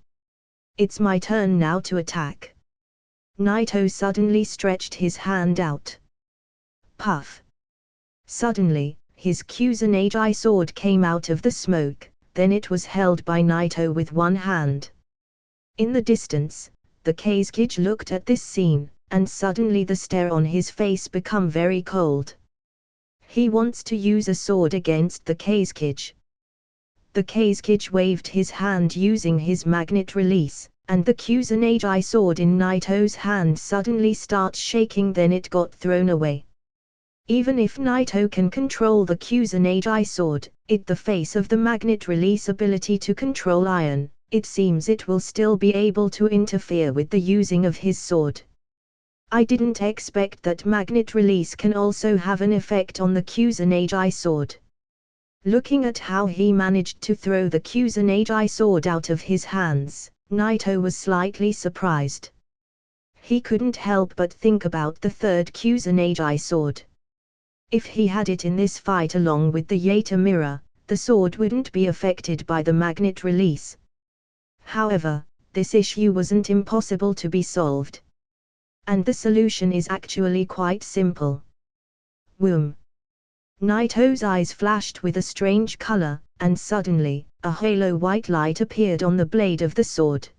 It's my turn now to attack. Naito suddenly stretched his hand out. Puff! Suddenly, his Kusanagi sword came out of the smoke, then it was held by Naito with one hand. In the distance, the Kazekage looked at this scene, and suddenly the stare on his face became very cold. He wants to use a sword against the Kazekage. The Kazekage waved his hand using his magnet release, and the Kusanagi sword in Naito's hand suddenly starts shaking, then it got thrown away. Even if Naito can control the Kusanagi sword, the face of the magnet release ability to control iron, it seems it will still be able to interfere with the using of his sword. I didn't expect that magnet release can also have an effect on the Kusanagi sword. Looking at how he managed to throw the Kusanagi sword out of his hands, Naito was slightly surprised. He couldn't help but think about the third Kusanagi sword. If he had it in this fight along with the Yata mirror, the sword wouldn't be affected by the magnet release. However, this issue wasn't impossible to be solved. And the solution is actually quite simple. Whoom! Naito's eyes flashed with a strange color, and suddenly, a halo white light appeared on the blade of the sword.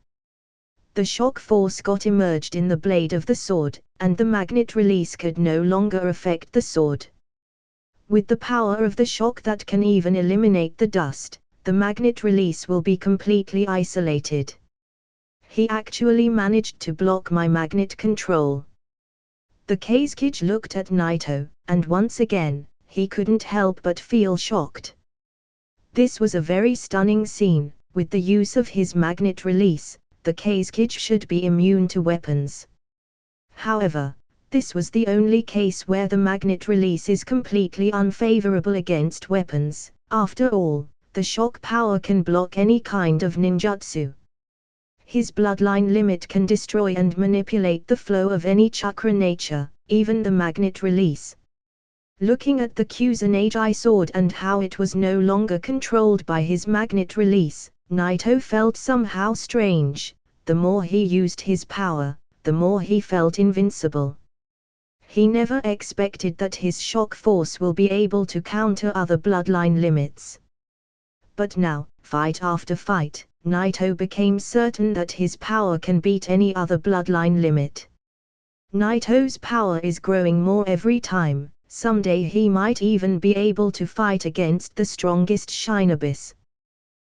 The shock force got emerged in the blade of the sword, and the magnet release could no longer affect the sword. With the power of the shock that can even eliminate the dust, the magnet release will be completely isolated. He actually managed to block my magnet control. The Kazekage looked at Naito, and once again, he couldn't help but feel shocked. This was a very stunning scene. With the use of his magnet release, the Kazekage should be immune to weapons. However, this was the only case where the magnet release is completely unfavorable against weapons. After all, the shock power can block any kind of ninjutsu. His bloodline limit can destroy and manipulate the flow of any chakra nature, even the magnet release. Looking at the Kazekage sword and how it was no longer controlled by his magnet release, Naruto felt somehow strange. The more he used his power, the more he felt invincible. He never expected that his shock force will be able to counter other bloodline limits. But now, fight after fight, Naruto became certain that his power can beat any other bloodline limit. Naruto's power is growing more every time. Someday he might even be able to fight against the strongest Shinobi's.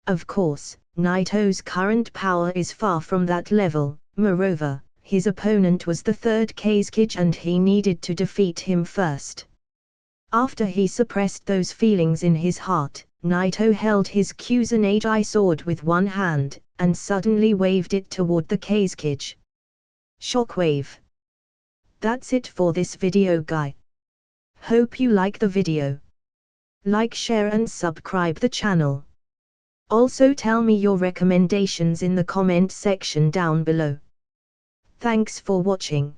Of course, Naruto's current power is far from that level. Moreover, his opponent was the third Kazekage and he needed to defeat him first. After he suppressed those feelings in his heart, Naruto held his Kazekage sword with one hand, and suddenly waved it toward the Kazekage. Shockwave. That's it for this video, guy. Hope you like the video. Like, share and subscribe the channel. Also tell me your recommendations in the comment section down below. Thanks for watching.